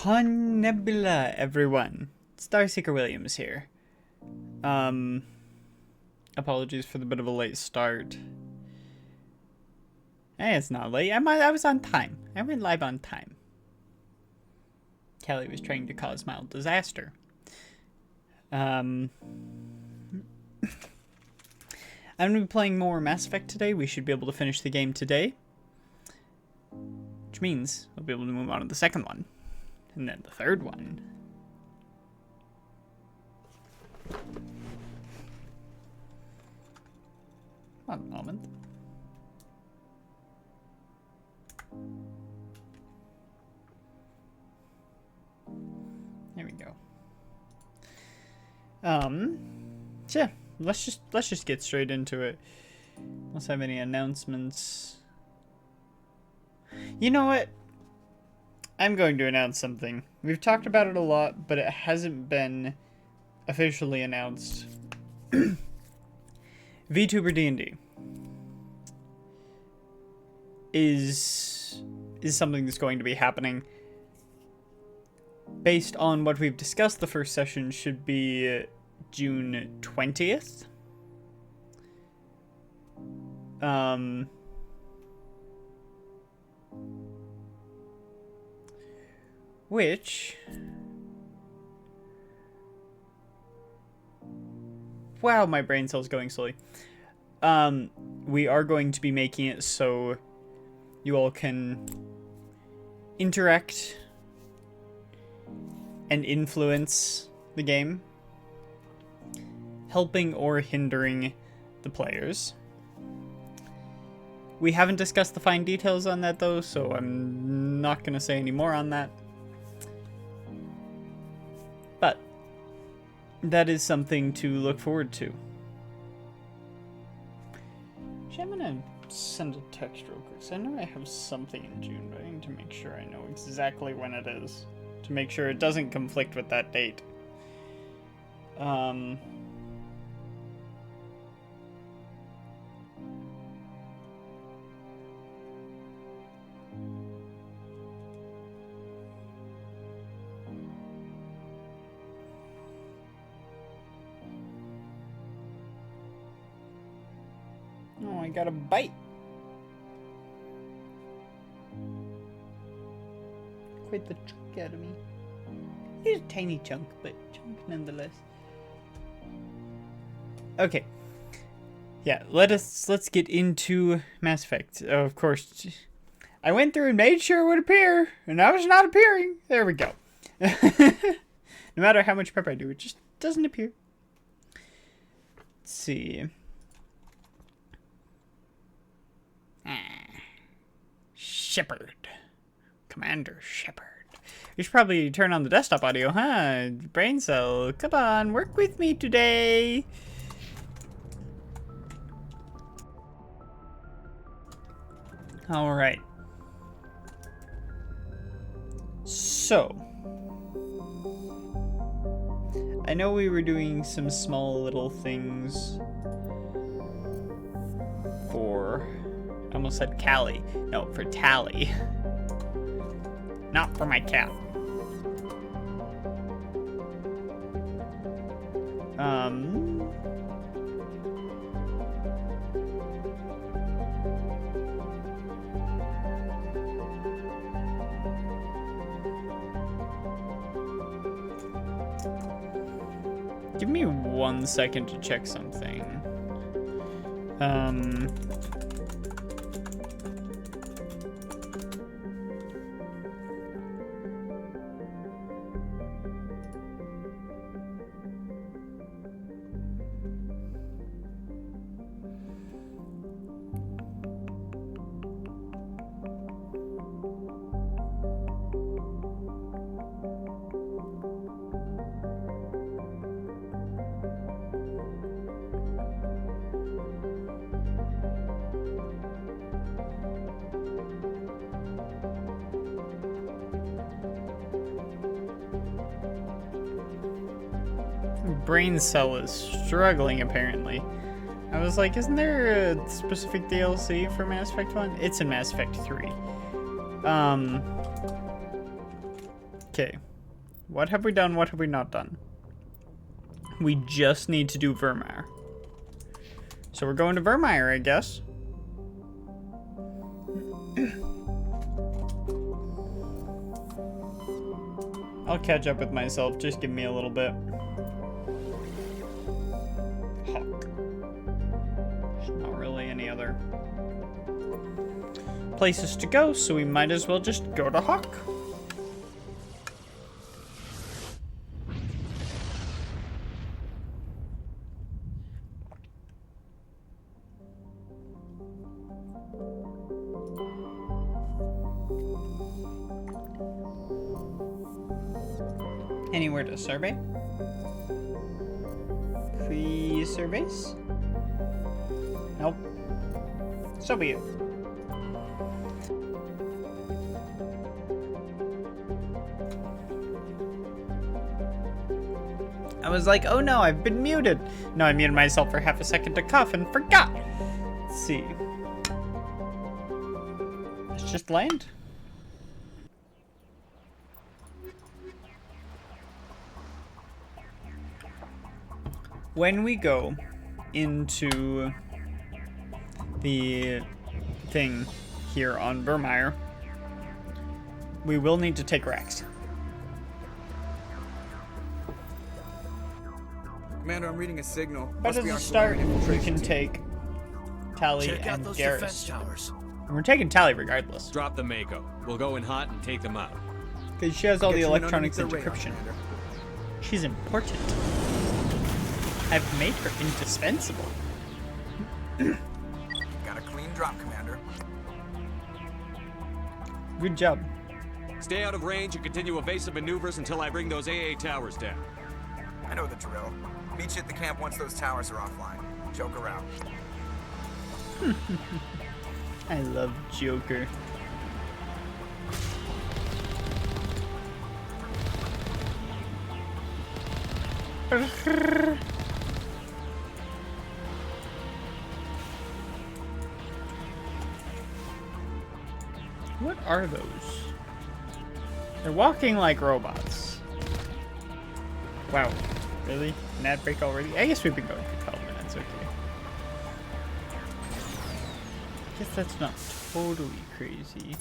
Nebula, everyone. Starseeker Williams here. Apologies for the bit of a late start. It's not late. I was on time. I went live on time. Kelly was trying to cause mild disaster. I'm going to be playing more Mass Effect today. We should be able to finish the game today. Which means we'll be able to move on to the second one. And then the third one. One moment. There we go. So yeah, let's just get straight into it. Let's have any announcements. You know what? I'm going to announce something. We've talked about it a lot, but it hasn't been officially announced. VTuber D&D is something that's going to be happening. Based on what we've discussed, the first session should be June 20th. Which... Wow, my brain cell's going slowly. We are going to be making it so you all can interact and influence the game, helping or hindering the players. We haven't discussed the fine details on that though, so I'm not going to say any more on that. But that is something to look forward to. Actually, I'm going to send a text real quick, so I know I have something in June, but I need to make sure I know exactly when it is, to make sure it doesn't conflict with that date. Oh, I got a bite. Quite the chunk out of me. It's a tiny chunk, but chunk nonetheless. Okay. Yeah, let's get into Mass Effect. Of course, I went through and made sure it would appear, and now it's not appearing. There we go. No matter how much prep I do, it just doesn't appear. Let's see. Shepard. Commander Shepard. You should probably turn on the desktop audio, huh? Brain cell, come on, work with me today. Alright. So. I know we were doing some small little things for... I almost said Callie. No, for Tally. Not for my cat. Give me 1 second to check something. Brain cell is struggling, apparently. I was like, isn't there a specific DLC for Mass Effect 1? It's in Mass Effect 3. Okay. What have we done? What have we not done? We just need to do Vermeer. So we're going to Vermeer, I guess. I'll catch up with myself. Just give me a little bit. Hawk. There's not really any other places to go, so we might as well just go to Hawk. Anywhere to survey? Free surveys? Nope. So be it. I was like, oh no, I've been muted. No, I muted myself for half a second to cough and forgot. Let's see. Let's just land. When we go into the thing here on Vermeer, we will need to take Rex. Commander, I'm reading a signal. But as a start, we can take Tali and Garrus. And we're taking Tali regardless. Drop the Mako. We'll go in hot and take them out. Because she has all the electronics and decryption. She's important. I've made her indispensable. Got a clean drop, Commander. Good job. Stay out of range and continue evasive maneuvers until I bring those AA towers down. I know the drill. Meet you at the camp once those towers are offline. Joke around. I love Joker. What are those? They're walking like robots. Wow. Really? An ad break already? I guess we've been going for 12 minutes, okay. Guess that's not totally crazy.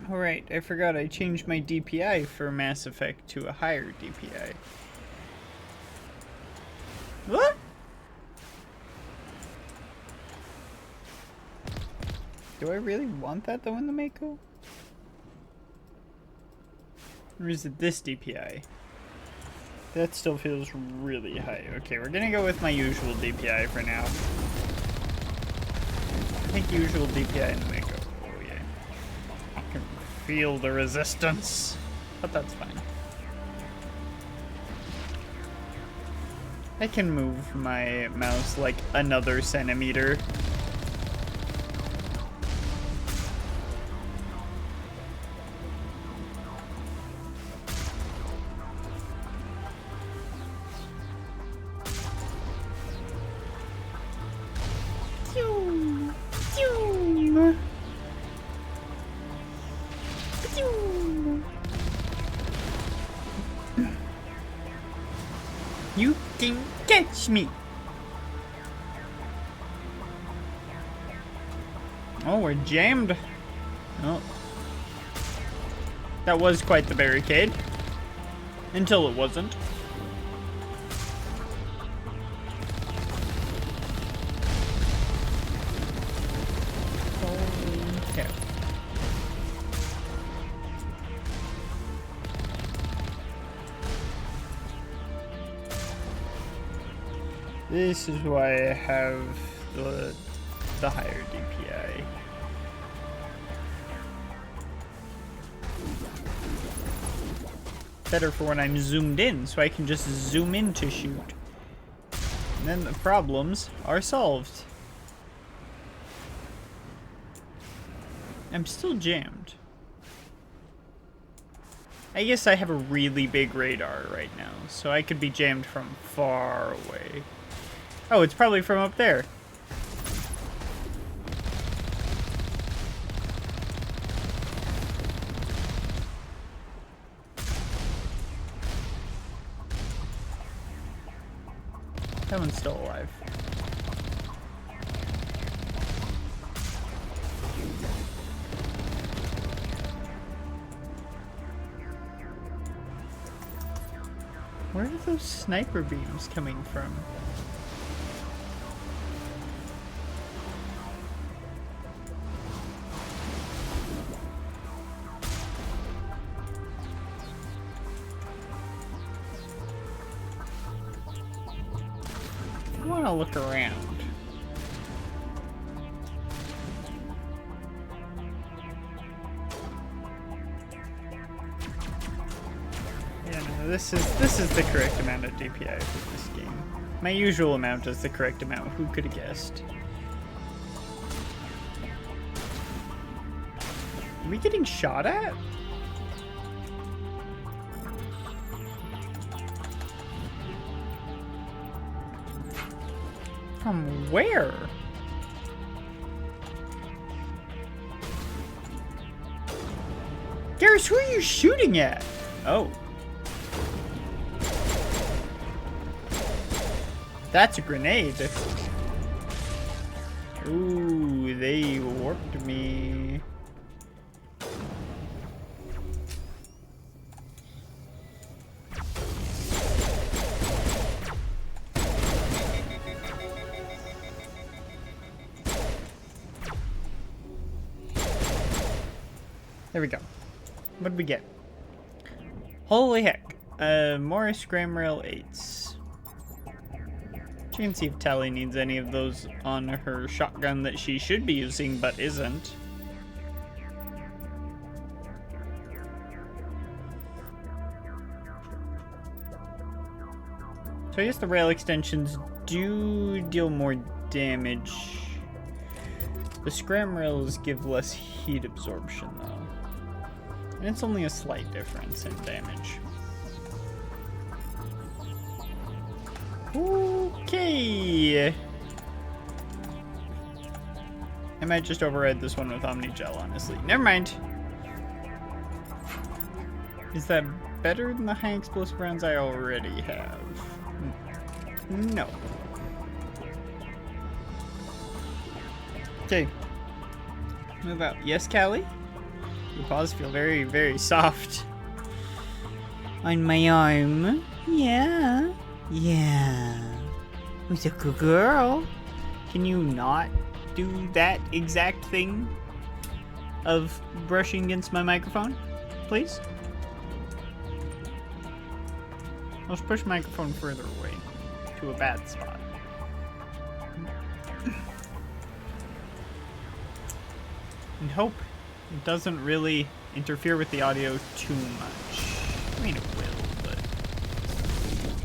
Alright, I forgot I changed my DPI for Mass Effect to a higher DPI. What? Do I really want that though in the Mako? Or is it this DPI? That still feels really high. Okay, we're gonna go with my usual DPI for now. I think usual DPI in the Mako. Oh yeah. I can feel the resistance. But that's fine. I can move my mouse like another centimeter. You can catch me. Oh, we're jammed. Oh. That was quite the barricade. Until it wasn't. Okay. This is why I have the higher DPI. Better for when I'm zoomed in, so I can just zoom in to shoot. And then the problems are solved. I'm still jammed. I guess I have a really big radar right now, so I could be jammed from far away. Oh, it's probably from up there. That one's still alive. Where are those sniper beams coming from? I want to look around. Yeah, no, this is the correct amount of DPI for this game. My usual amount is the correct amount. Who could have guessed? Are we getting shot at? From where? Garrus, who are you shooting at? Oh. That's a grenade. Ooh, they warped me. There we go. What did we get? Holy heck. Morris Graham-Rail 8s. She can see if Tally needs any of those on her shotgun that she should be using, but isn't. So I guess the rail extensions do deal more damage. The scram rails give less heat absorption, though. And it's only a slight difference in damage. Okay. I might just override this one with Omnigel, honestly. Never mind. Is that better than the high explosive rounds I already have? No. Okay. Move out. Yes, Callie? Your paws feel very, very soft. On my arm. Yeah. Yeah. Who's a good girl? Can you not do that exact thing of brushing against my microphone? Please? Let's push the microphone further away to a bad spot. And hope it doesn't really interfere with the audio too much. I mean, it will, but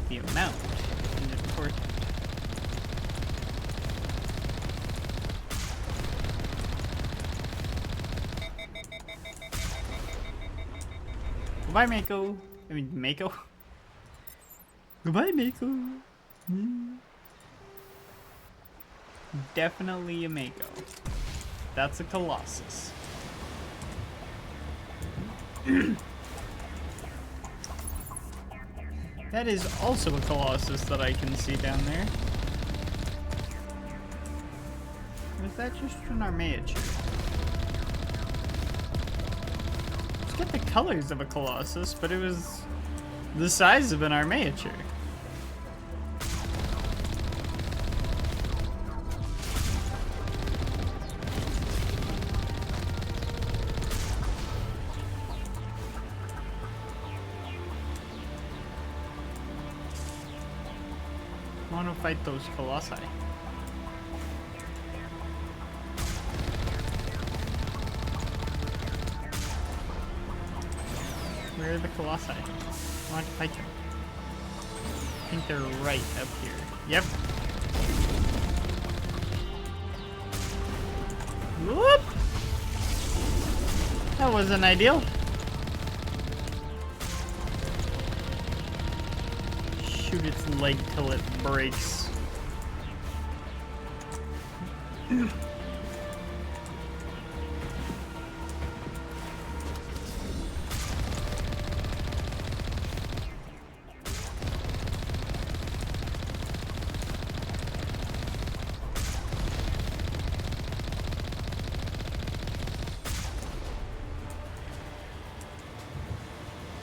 the amount is important. Goodbye, Mako. I mean, Mako. Goodbye, Mako. Definitely a Mako. That's a Colossus. That is also a Colossus that I can see down there. Or is that just an Armature? It's got the colors of a Colossus, but it was the size of an Armature. I want to fight those Colossi. Where are the Colossi? I want to fight them. I think they're right up here. Yep. Whoop! That wasn't ideal. shoot its leg till it breaks.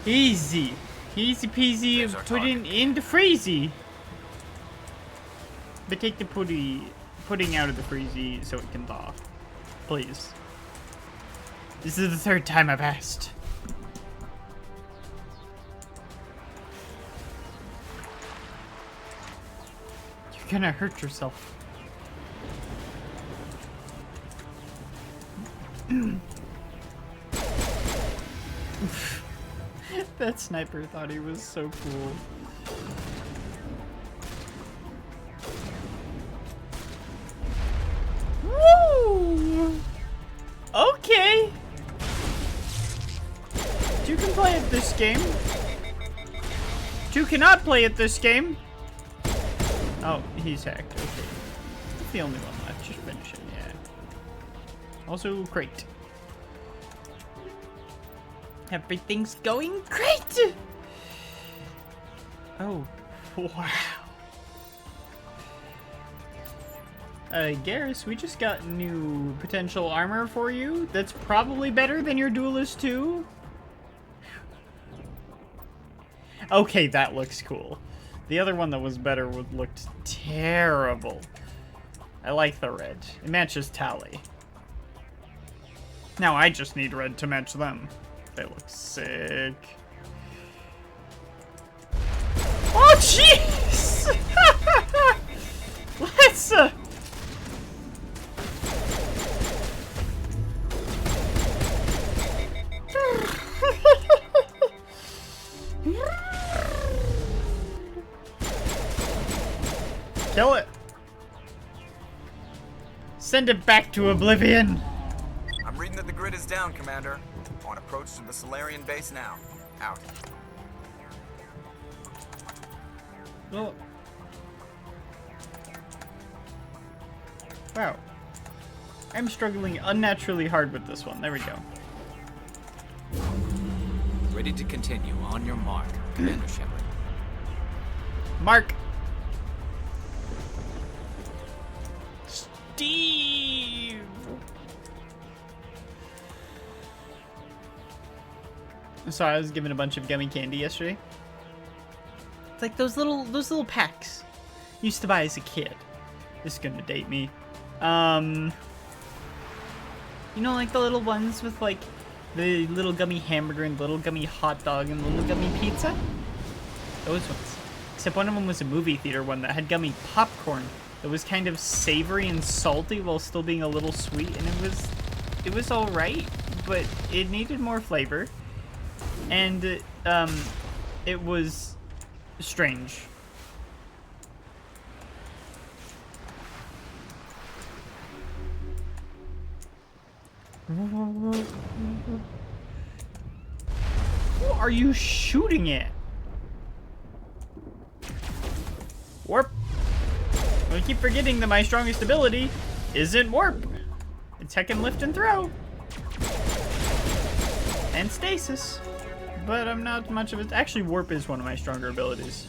Easy. Easy peasy, There's our put it in the freezy. But take the pudding out of the freezy so it can thaw. Please. This is the third time I've asked. You're gonna hurt yourself. That sniper thought he was so cool. Woo! Okay. Two can play at this game. Two cannot play at this game. Oh, he's hacked. Okay. That's the only one left. Just finish it, yeah. Also, crate. Everything's going great! Oh, wow. Garrus, we just got new potential armor for you. That's probably better than your Duelist 2. Okay, that looks cool. The other one that was better looked terrible. I like the red. It matches Tally. Now I just need red to match them. They look sick. Oh, jeez! Let's, Kill it! Send it back to oblivion! I'm reading that the grid is down, Commander. On approach to the Solarian base now. Out. Well, wow. I'm struggling unnaturally hard with this one. There we go. Ready to continue. On your mark, Commander Shepard. Mark. Steve. So I was given a bunch of gummy candy yesterday. It's like those little packs used to buy as a kid. This is gonna date me. You know, like the little ones with like the little gummy hamburger and little gummy hot dog and little gummy pizza? Those ones. Except one of them was a movie theater one that had gummy popcorn. It was kind of savory and salty while still being a little sweet, and it was all right, but it needed more flavor. And it was strange. Who are you shooting at? Warp. I keep forgetting that my strongest ability isn't warp. It's heckin' lift and throw. And stasis. But I'm not much of it. Actually, warp is one of my stronger abilities.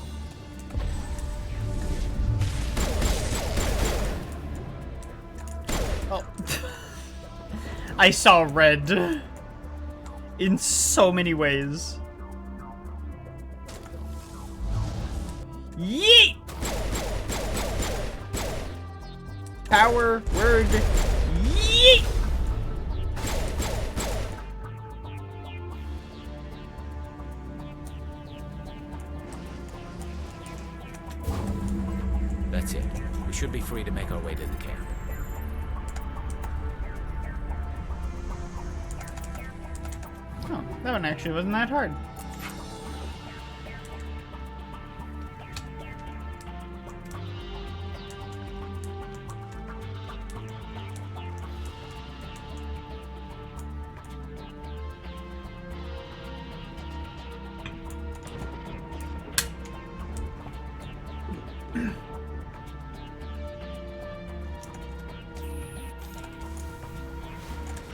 Oh. I saw red. In so many ways. Yeet! Power word. Yeet! That's it. We should be free to make our way to the camp. Oh, that one actually wasn't that hard.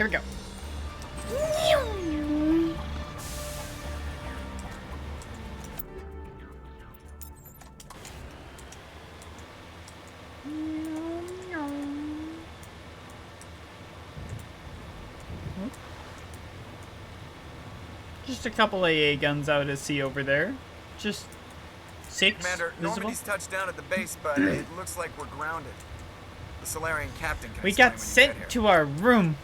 Here we go. Just a couple AA guns out at sea over there. Just 6 Commander, visible. Normandy's touched down at the base, but it looks like we're grounded. The Solarian captain can We explain got when you sent get here. to our room.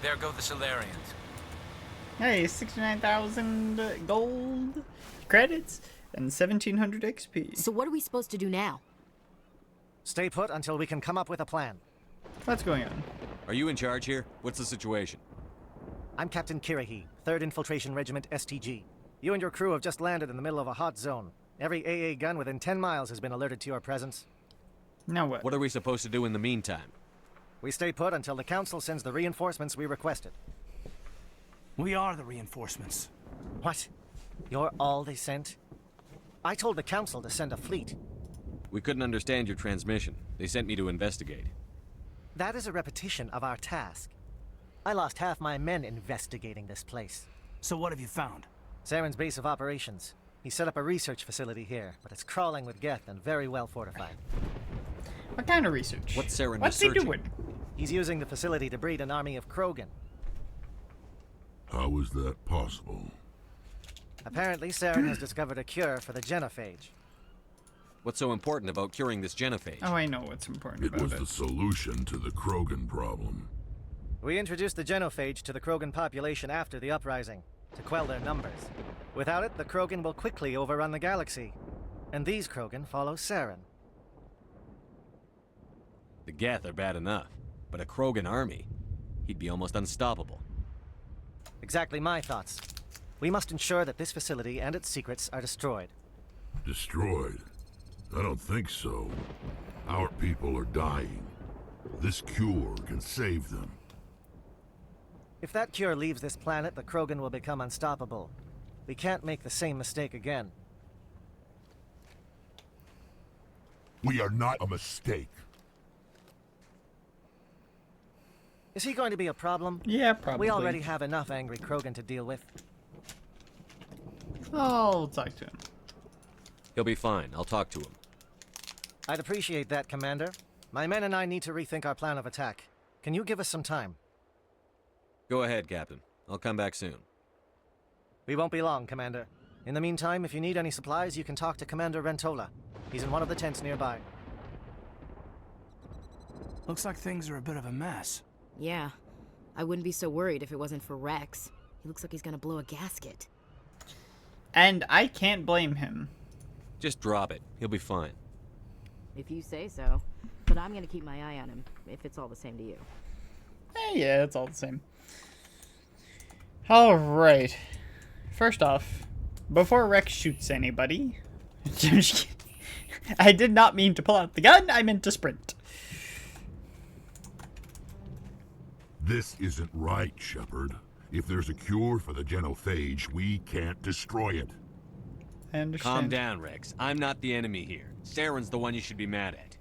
There go the Solarians. Hey, 69,000 gold credits and 1,700 XP. So what are we supposed to do now? Stay put until we can come up with a plan. What's going on? Are you in charge here? What's the situation? I'm Captain Kirahi, 3rd Infiltration Regiment STG. You and your crew have just landed in the middle of a hot zone. Every AA gun within 10 miles has been alerted to your presence. Now what? What are we supposed to do in the meantime? We stay put until the Council sends the reinforcements we requested. We are the reinforcements. What? You're all they sent? I told the Council to send a fleet. We couldn't understand your transmission. They sent me to investigate. That is a repetition of our task. I lost half my men investigating this place. So what have you found? Saren's base of operations. He set up a research facility here, but it's crawling with Geth and very well fortified. What kind of research? What's Saren What's he researching? doing? He's using the facility to breed an army of Krogan. How is that possible? Apparently, Saren has discovered a cure for the genophage. What's so important about curing this genophage? Oh, I know what's important It about was it. the solution to the Krogan problem. We introduced the genophage to the Krogan population after the uprising, to quell their numbers. Without it, the Krogan will quickly overrun the galaxy. And these Krogan follow Saren. The Geth are bad enough, but a Krogan army, he'd be almost unstoppable. Exactly my thoughts. We must ensure that this facility and its secrets are destroyed. Destroyed? I don't think so. Our people are dying. This cure can save them. If that cure leaves this planet, the Krogan will become unstoppable. We can't make the same mistake again. We are not a mistake. Is he going to be a problem? Yeah, probably. We already have enough angry Krogan to deal with. I'll talk to him. He'll be fine. I'll talk to him. I'd appreciate that, Commander. My men and I need to rethink our plan of attack. Can you give us some time? Go ahead, Captain. I'll come back soon. We won't be long, Commander. In the meantime, if you need any supplies, you can talk to Commander Rentola. He's in one of the tents nearby. Looks like things are a bit of a mess. Yeah. I wouldn't be so worried if it wasn't for Rex. He looks like he's gonna blow a gasket. And I can't blame him. Just drop it. He'll be fine. If you say so. But I'm gonna keep my eye on him, if it's all the same to you. Yeah, it's all the same. Alright. First off, before Rex shoots anybody... I did not mean to pull out the gun, I meant to sprint. This isn't right, Shepard. If there's a cure for the genophage, we can't destroy it. I understand. Calm down, Rex. I'm not the enemy here. Saren's the one you should be mad at.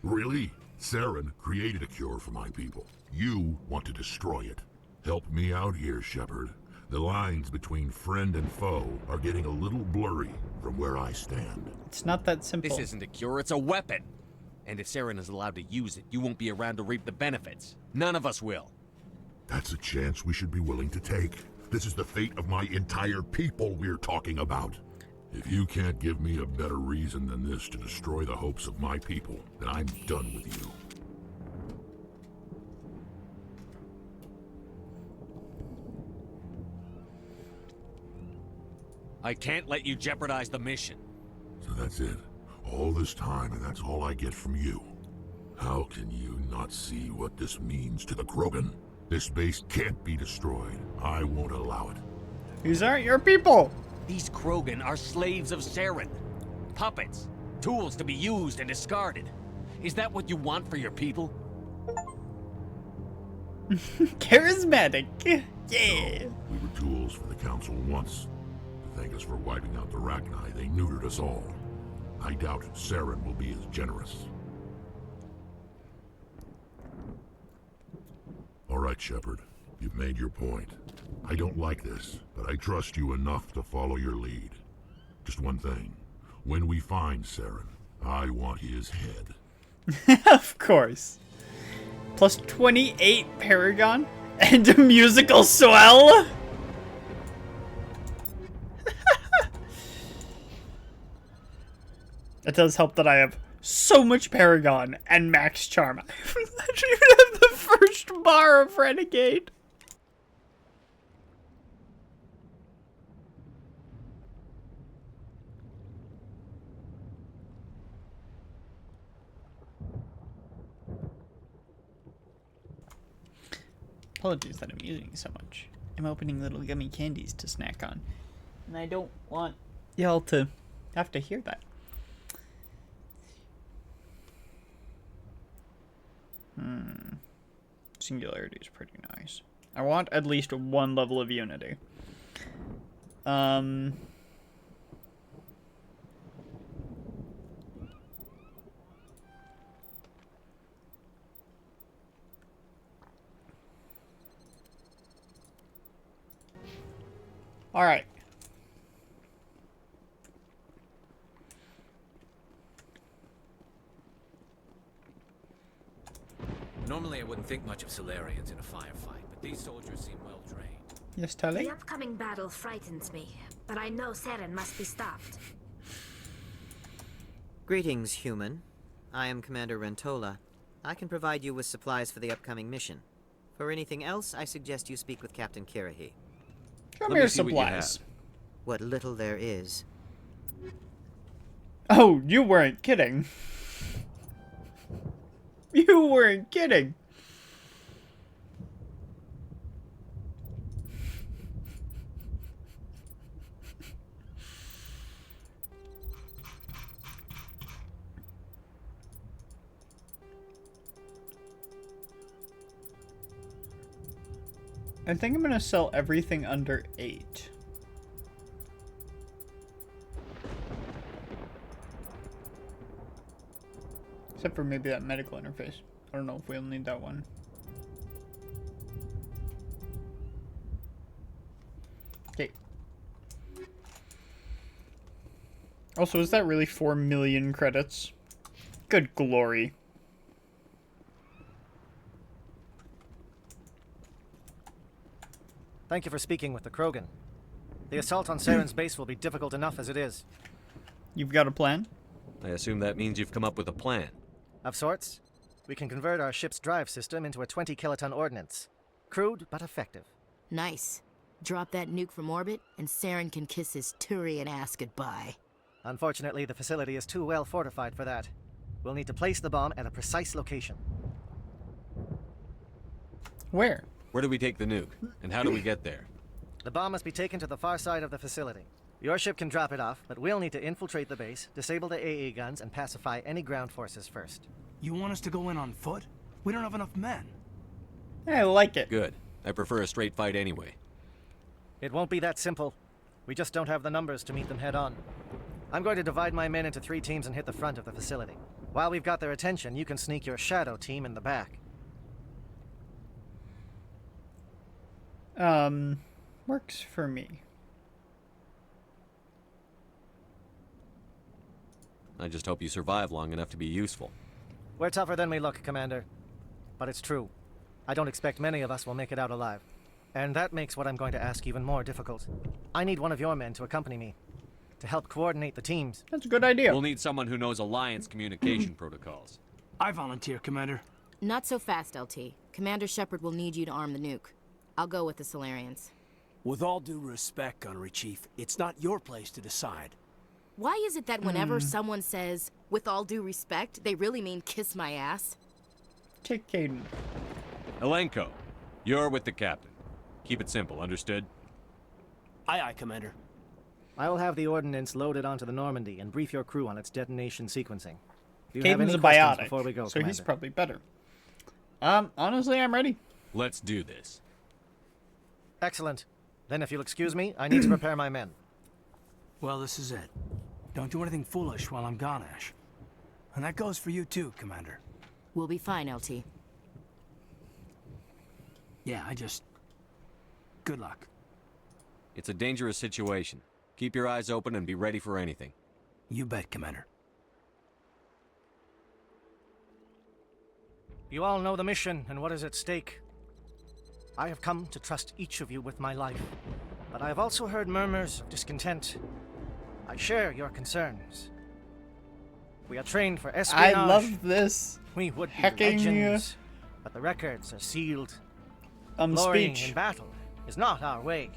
Really? Saren created a cure for my people. You want to destroy it. Help me out here, Shepard. The lines between friend and foe are getting a little blurry from where I stand. It's not that simple. This isn't a cure, it's a weapon. And if Saren is allowed to use it, you won't be around to reap the benefits. None of us will. That's a chance we should be willing to take. This is the fate of my entire people we're talking about. If you can't give me a better reason than this to destroy the hopes of my people, then I'm done with you. I can't let you jeopardize the mission. So that's it. All this time, and that's all I get from you. How can you not see what this means to the Krogan? This base can't be destroyed. I won't allow it. These aren't your people! These Krogan are slaves of Saren. Puppets. Tools to be used and discarded. Is that what you want for your people? Charismatic. Yeah. We were tools for the Council once. To thank us for wiping out the Rachni, they neutered us all. I doubt Saren will be as generous. All right, Shepard. You've made your point. I don't like this, but I trust you enough to follow your lead. Just one thing. When we find Saren, I want his head. Of course. Plus 28 Paragon and a musical swell. It does help that I have so much Paragon and Max Charm. I don't even have the first bar of Renegade. Apologies that I'm using so much. I'm opening little gummy candies to snack on. And I don't want y'all to have to hear that. Singularity is pretty nice. I want at least one level of unity. All right. Normally I wouldn't think much of Solarians in a firefight, but these soldiers seem well trained. Yes, Tully? The upcoming battle frightens me, but I know Saren must be stopped. Greetings, human. I am Commander Rentola. I can provide you with supplies for the upcoming mission. For anything else, I suggest you speak with Captain Kirahi. Show Let me me your see what you supplies. What little there is. Oh, you weren't kidding. You weren't kidding. I think I'm gonna sell everything under 8. Except for maybe that medical interface. I don't know if we'll need that one. Okay. Also, is that really 4 million credits? Good glory. Thank you for speaking with the Krogan. The assault on Saren's base will be difficult enough as it is. You've got a plan? I assume that means you've come up with a plan. Of sorts. We can convert our ship's drive system into a 20-kiloton ordnance. Crude, but effective. Nice. Drop that nuke from orbit, and Saren can kiss his Turian ass goodbye. Unfortunately, the facility is too well fortified for that. We'll need to place the bomb at a precise location. Where? Where do we take the nuke? And how do we get there? The bomb must be taken to the far side of the facility. Your ship can drop it off, but we'll need to infiltrate the base, disable the AA guns, and pacify any ground forces first. You want us to go in on foot? We don't have enough men. I like it. Good. I prefer a straight fight anyway. It won't be that simple. We just don't have the numbers to meet them head on. I'm going to divide my men into 3 teams and hit the front of the facility. While we've got their attention, you can sneak your shadow team in the back. Works for me. I just hope you survive long enough to be useful. We're tougher than we look, Commander. But it's true. I don't expect many of us will make it out alive. And that makes what I'm going to ask even more difficult. I need one of your men to accompany me, to help coordinate the teams. That's a good idea. We'll need someone who knows Alliance communication protocols. I volunteer, Commander. Not so fast, LT. Commander Shepard will need you to arm the nuke. I'll go with the Solarians. With all due respect, Gunnery Chief, it's not your place to decide. Why is it that whenever someone says, with all due respect, they really mean kiss my ass? Take Caden. Elenko, you're with the captain. Keep it simple, understood? Aye, aye, Commander. I will have the ordnance loaded onto the Normandy and brief your crew on its detonation sequencing. Do you have Caden's any a questions biotic, before we go, so he's Commander? probably better. Honestly, I'm ready. Let's do this. Excellent. Then if you'll excuse me, I need to prepare my men. Well, this is it. Don't do anything foolish while I'm gone, Ash. And that goes for you too, Commander. We'll be fine, LT. Yeah, good luck. It's a dangerous situation. Keep your eyes open and be ready for anything. You bet, Commander. You all know the mission and what is at stake. I have come to trust each of you with my life, but I have also heard murmurs of discontent. I share your concerns. We are trained for espionage. I love this. We would be hacking legends, but the records are sealed. Glorying speech. in battle is not our way.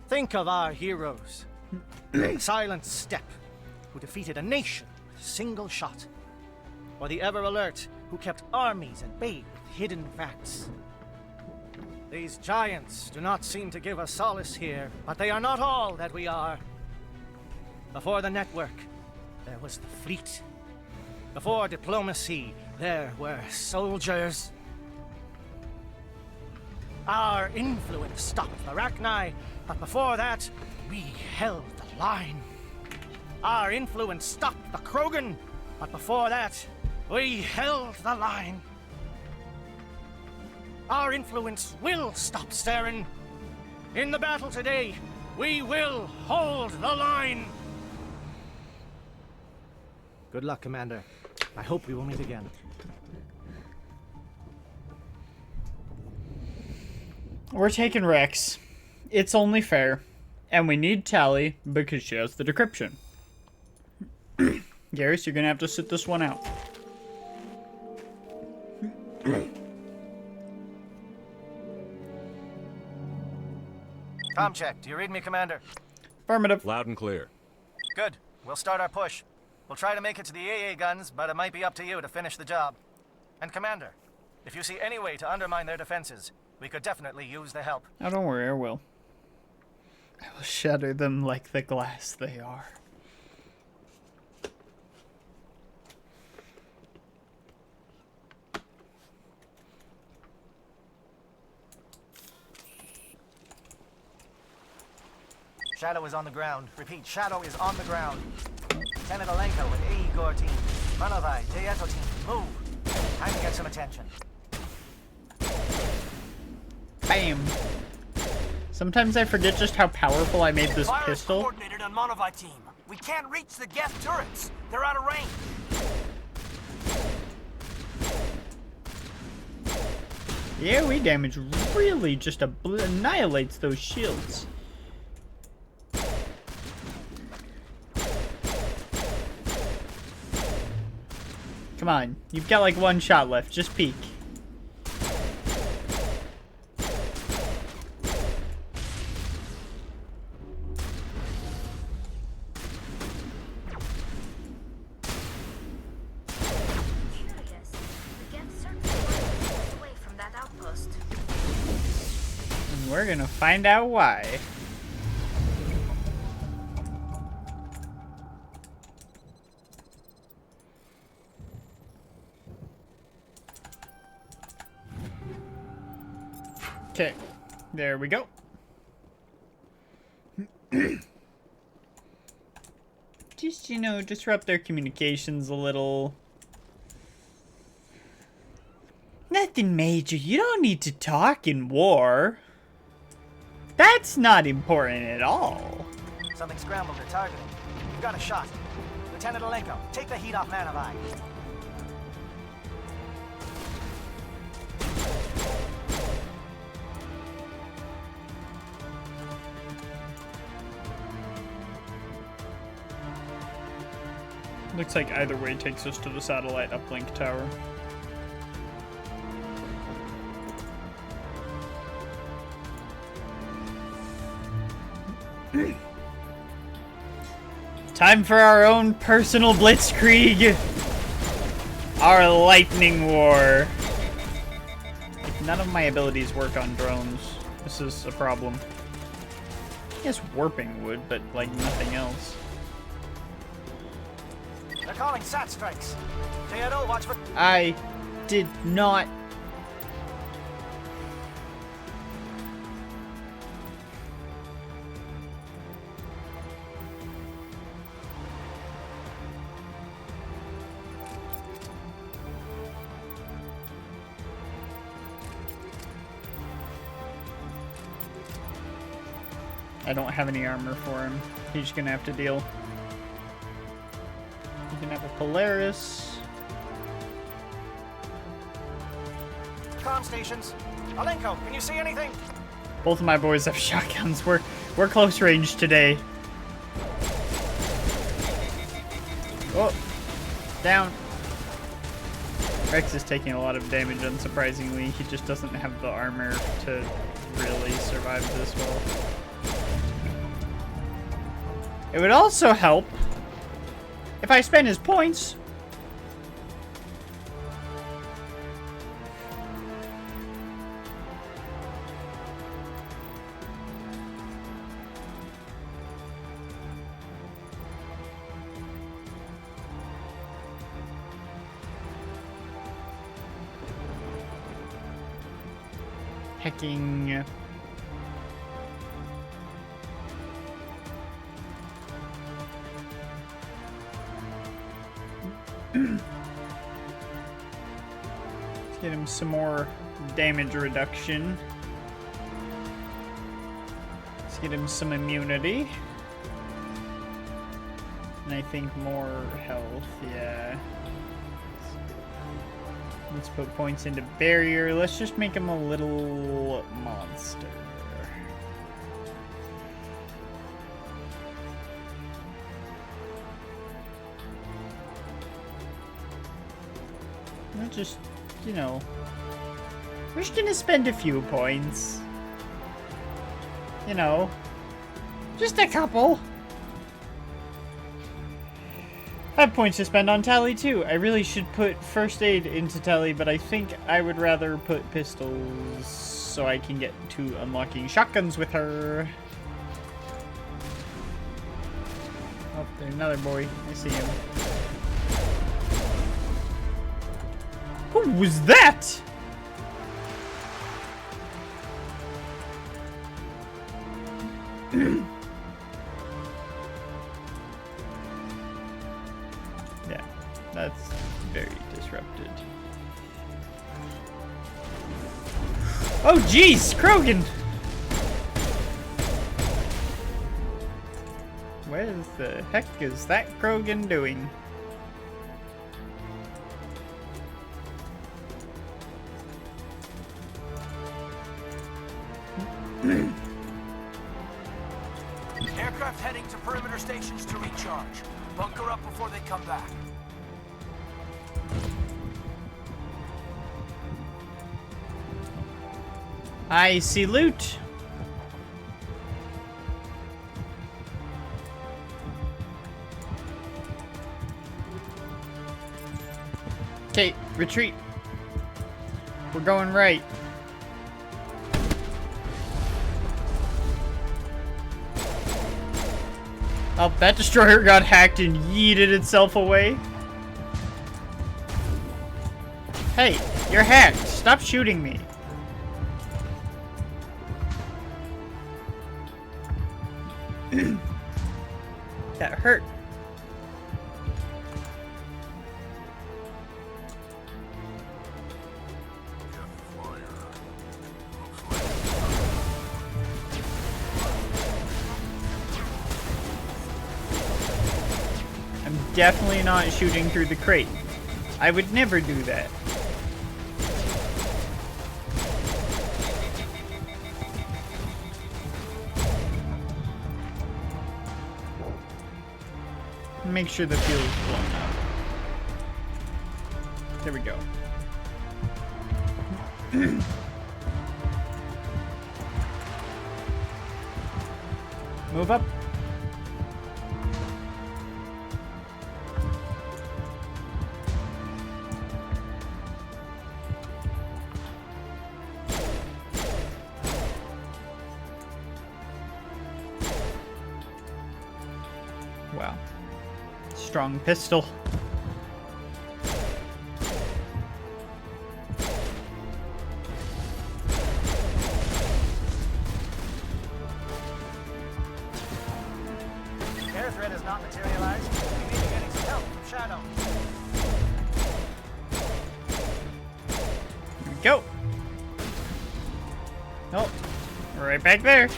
Think of our heroes. Silent Step, who defeated a nation with a single shot. Or the Ever Alert, who kept armies at bay with hidden facts. These giants do not seem to give us solace here, but they are not all that we are. Before the network, there was the fleet. Before diplomacy, there were soldiers. Our influence stopped the Rachni, but before that, we held the line. Our influence stopped the Krogan, but before that, we held the line. Our influence will stop Saren. In the battle today, we will hold the line. Good luck, Commander. I hope we will meet again. We're taking Rex. It's only fair. And we need Tali because she has the decryption. Garrus, you're gonna have to sit this one out. Comm check. Do you read me, Commander? Affirmative. Loud and clear. Good. We'll start our push. We'll try to make it to the AA guns, but it might be up to you to finish the job. And Commander, if you see any way to undermine their defenses, we could definitely use the help. Oh, don't worry, I will. I will shatter them like the glass they are. Shadow is on the ground. Repeat, Shadow is on the ground. Lieutenant Alenko with AE Corps team. Manovai, Jayeto team, move. Time to get some attention. Bam! Sometimes I forget just how powerful I made this Fire's pistol. coordinated on Monovai team. We can't reach the Geth turrets. They're out of range. AoE damage really just annihilates those shields. Come on, you've got like one shot left, just peek. Curious. The Geth certainly was away from that outpost. And we're gonna find out why. Okay, there we go. Just, you know, disrupt their communications a little. Nothing major. You don't need to talk in war. That's not important at all. Something scrambled at targeting. You've got a shot. Lieutenant Alenko, take the heat off Manovai. Looks like either way takes us to the satellite uplink tower. Time for our own personal blitzkrieg! Our lightning war! None of my abilities work on drones. This is a problem. I guess warping would, but like nothing else. They're calling SAT strikes. Jayeto, watch for... I did not. I don't have any armor for him. He's gonna have to deal. You can have a Polaris. Comm stations. Alenko, can you see anything? Both of my boys have shotguns. We're close range today. Oh, down. Rex is taking a lot of damage, unsurprisingly. He just doesn't have the armor to really survive this well. It would also help if I spend his points. Hacking. Let's get him some more damage reduction. Let's get him some immunity. And I think more health, yeah. Let's put points into barrier. Let's just make him a little monster. We're just, you know, we're just gonna spend a few points. You know, just a couple. I have points to spend on Tally too. I really should put first aid into Tally, but I think I would rather put pistols so I can get to unlocking shotguns with her. Oh, there's another boy. I see him. Who was that? Yeah, that's very disrupted. Oh jeez, Krogan! Where the heck is that Krogan doing? Aircraft heading to perimeter stations to recharge. Bunker up before they come back. I see loot. Okay, retreat. We're going right. Oh, that destroyer got hacked and yeeted itself away. Hey, you're hacked. Stop shooting me. That hurt. I'm definitely not shooting through the crate. I would never do that. Make sure the fuel is blown up. There we go. Move up. Wow. Strong pistol. Air threat has not materialized. We may be getting some help from Shadow. Here we go. Oh, we're right back there.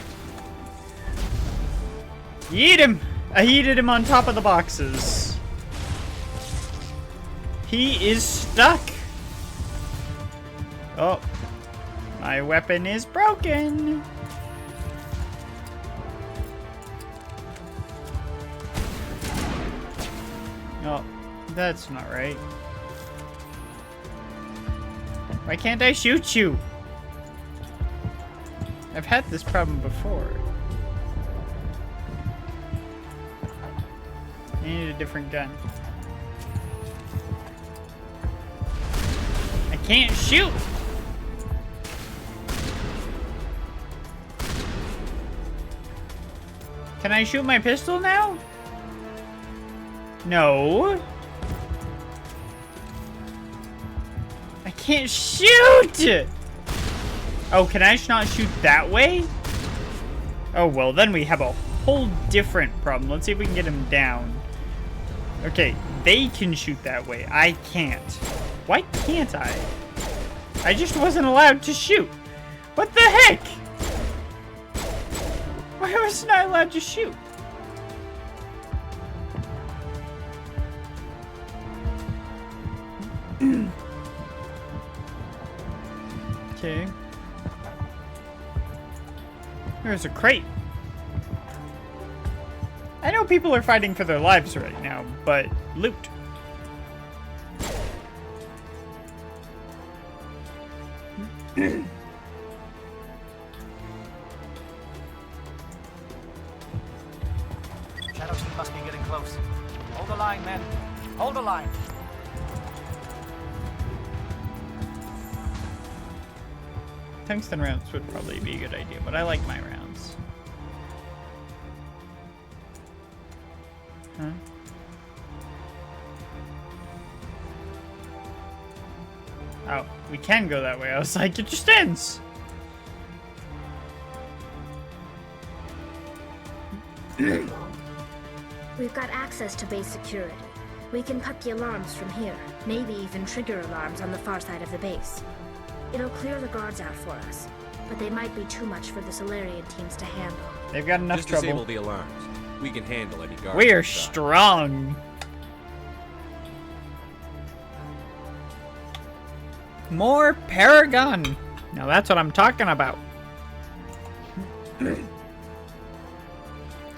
Eat him! I yeeted him on top of the boxes. He is stuck. Oh. My weapon is broken. Oh, that's not right. Why can't I shoot you? I've had this problem before. I need a different gun. I can't shoot! Can I shoot my pistol now? No. I can't shoot! Oh, can I just not shoot that way? Oh, well, then we have a whole different problem. Let's see if we can get him down. Okay, they can shoot that way. I can't. Why can't I? I just wasn't allowed to shoot. What the heck? Why was I not allowed to shoot? Okay. There's a crate. I know people are fighting for their lives right now, but loot. Shadow Team must be getting close. Hold the line, men. Hold the line. Tungsten rounds would probably be a good idea, but I like my rounds. Huh? Oh, we can go that way. I was like, it just ends! We've got access to base security. We can cut the alarms from here, maybe even trigger alarms on the far side of the base. It'll clear the guards out for us, but they might be too much for the Solarian teams to handle. They've got enough Just trouble. disable the alarms. We can handle any guards. We are inside. strong. More Paragon. Now that's what I'm talking about.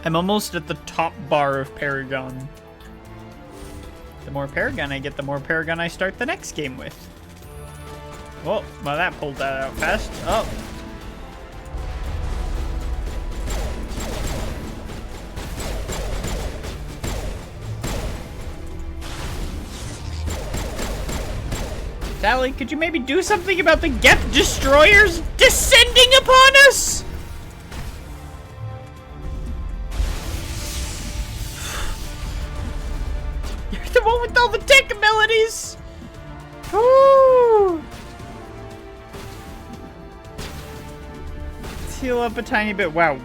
I'm almost at the top bar of Paragon. The more Paragon I get, the more Paragon I start the next game with. Oh, well that pulled that out fast. Oh. Sally, could you maybe do something about the Geth Destroyers descending upon us? You're the one with all the tech abilities! Woo! Let's heal up a tiny bit. Wow,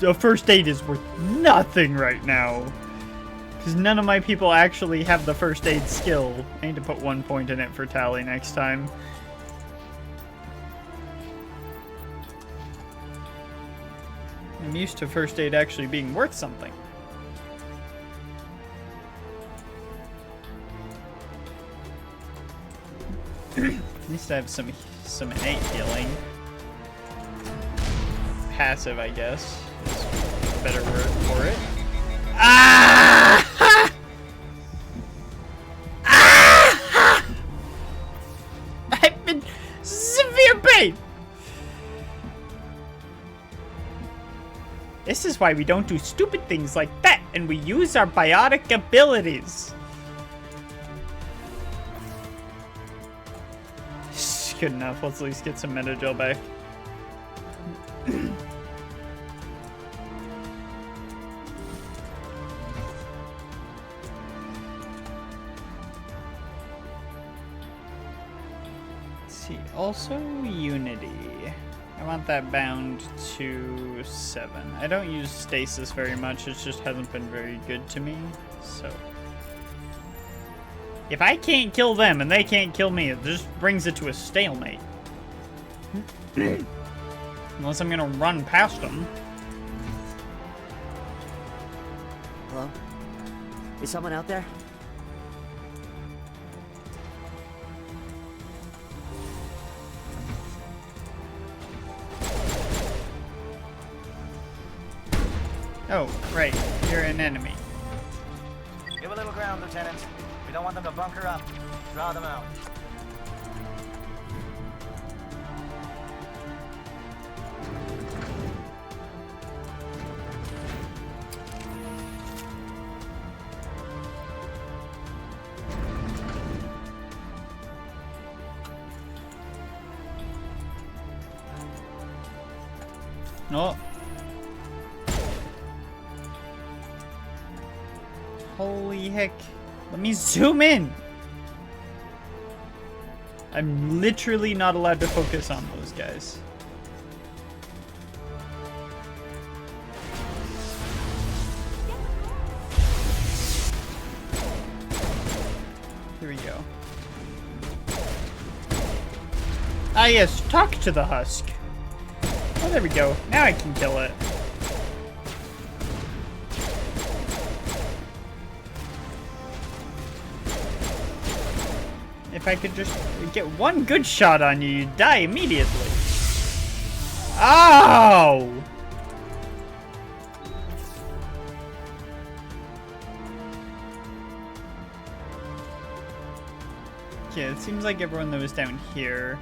a first aid is worth nothing right now. Because none of my people actually have the first aid skill. I need to put 1 point in it for Tally next time. I'm used to first aid actually being worth something. At least I have some innate healing. Passive, I guess, is a better word for it. Ah! Ah! I'm in severe pain. This is why we don't do stupid things like that, and we use our biotic abilities. Good enough. Let's at least get some Metagel back. Also, Unity. I want that bound to 7. I don't use Stasis very much, it just hasn't been very good to me, so... If I can't kill them and they can't kill me, it just brings it to a stalemate. Unless I'm gonna run past them. Hello? Is someone out there? Oh, right. You're an enemy. Give a little ground, Lieutenant. We don't want them to bunker up. Draw them out. No. Holy heck. Let me zoom in. I'm literally not allowed to focus on those guys. Here we go. Ah yes, talk to the husk. Oh, there we go. Now I can kill it. If I could just get one good shot on you, you'd die immediately. Ow! Okay, it seems like everyone that was down here.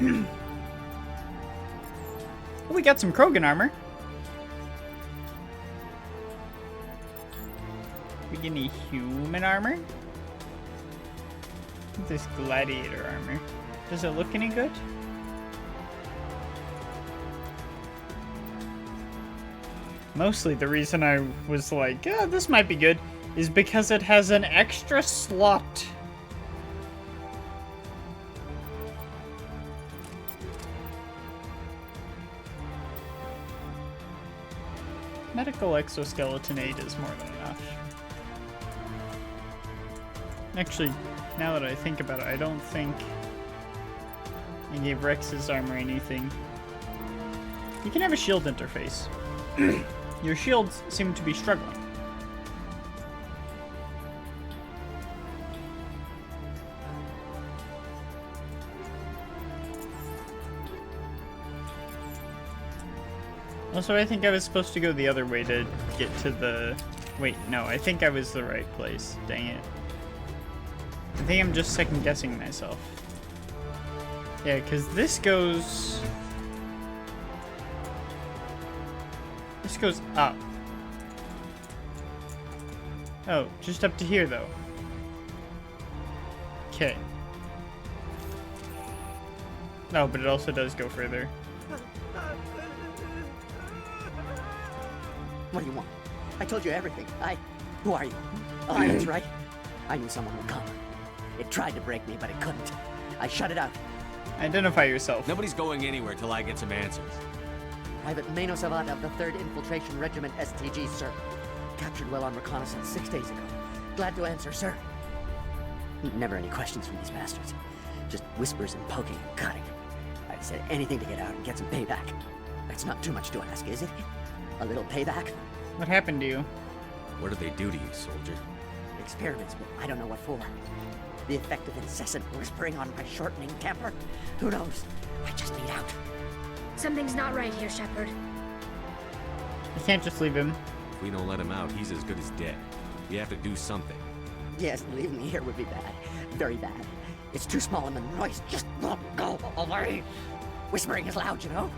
Oh, we got some Krogan armor. We get any human armor? This gladiator armor. Does it look any good? Mostly the reason I was like, oh, this might be good, is because it has an extra slot. Medical exoskeleton 8 is more than enough. Actually, now that I think about it, I don't think I gave Rex's armor anything. You can have a shield interface. Your shields seem to be struggling. Also, I think I was supposed to go the other way to get to the... Wait, no, I think I was the right place. Dang it. I think I'm just second guessing myself. Yeah, because this goes... This goes up. Oh, just up to here, though. Okay. No, but it also does go further. What do you want? I told you everything. Who are you? Alliance, right? I knew someone would come. It tried to break me, but it couldn't. I shut it out. Identify yourself. Nobody's going anywhere till I get some answers. Private Mano Savat of the 3rd Infiltration Regiment STG, sir. Captured well on reconnaissance 6 days ago. Glad to answer, sir. Never any questions from these bastards. Just whispers and poking and cutting. I said anything to get out and get some payback. That's not too much to ask, is it? A little payback? What happened to you? What did they do to you, soldier? Experiments, but I don't know what for. The effect of incessant whispering on my shortening temper? Who knows? I just need out. Something's not right here, Shepard. You can't just leave him. If we don't let him out, he's as good as dead. We have to do something. Yes, leaving me here would be bad. Very bad. It's too small of a noise. Just go away. Whispering is loud, you know?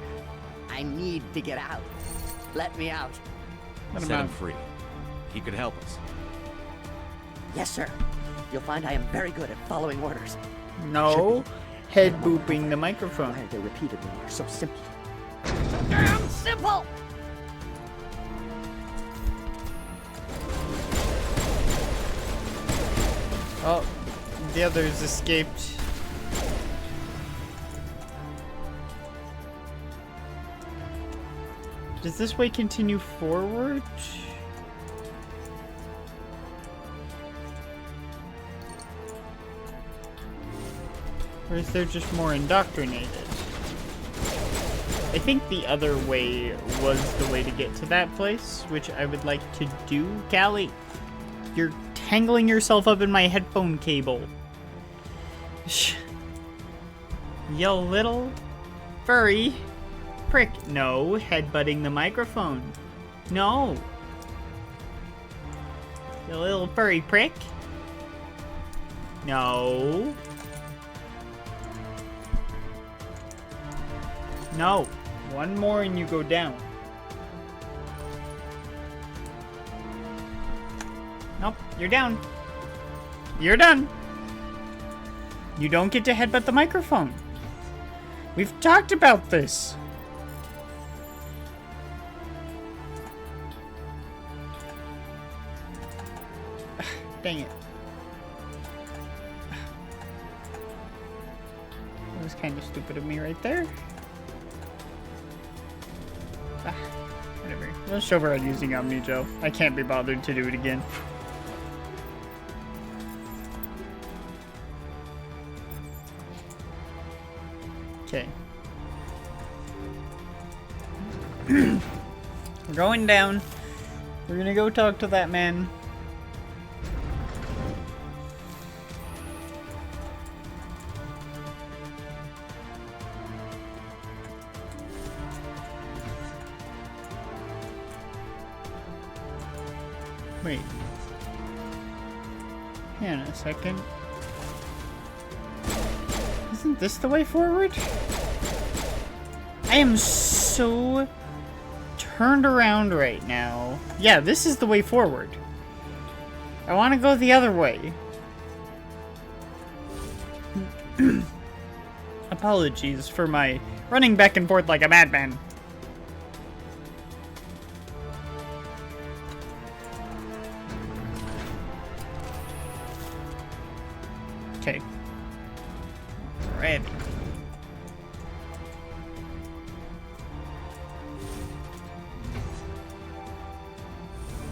I need to get out. Let me out. Set him free. He could help us. Yes, sir. You'll find I am very good at following orders. No. Head booping the microphone. Why are they repeated when they're so simple? So damn simple! Oh, the others escaped. Does this way continue forward? Or is there just more indoctrinated? I think the other way was the way to get to that place, which I would like to do. Callie, you're tangling yourself up in my headphone cable. You little furry prick. No, headbutting the microphone. No. You little furry prick. No. No. One more and you go down. Nope, you're down. You're done. You don't get to headbutt the microphone. We've talked about this. Dang it. That was kind of stupid of me right there. Whatever. Let's show her using Omnigel. I can't be bothered to do it again. Okay. We're going down. We're gonna go talk to that man. Wait. Hang on a second. Isn't this the way forward? I am so turned around right now. Yeah, this is the way forward. I want to go the other way. Apologies for my running back and forth like a madman. Okay. Ready.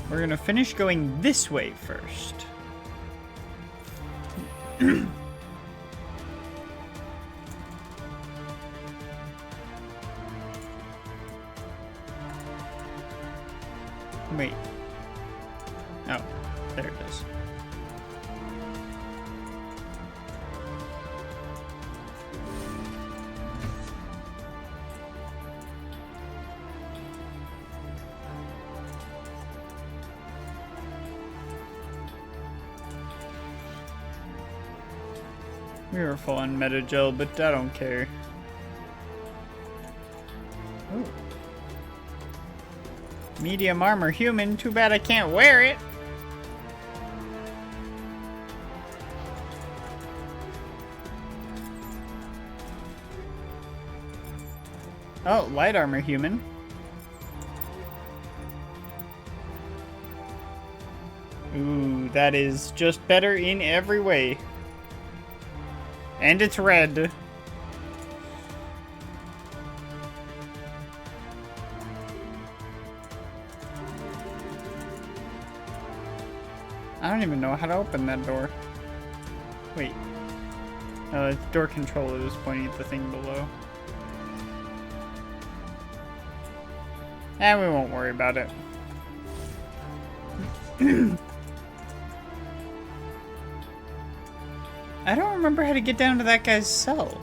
We're gonna finish going this way first. Wait. Oh, there it is. We were full on Metagel, but I don't care. Ooh. Medium armor human, too bad I can't wear it. Oh, light armor human. Ooh, that is just better in every way. And it's red. I don't even know how to open that door. Wait. Oh, the door controller is pointing at the thing below. We won't worry about it. I don't remember how to get down to that guy's cell.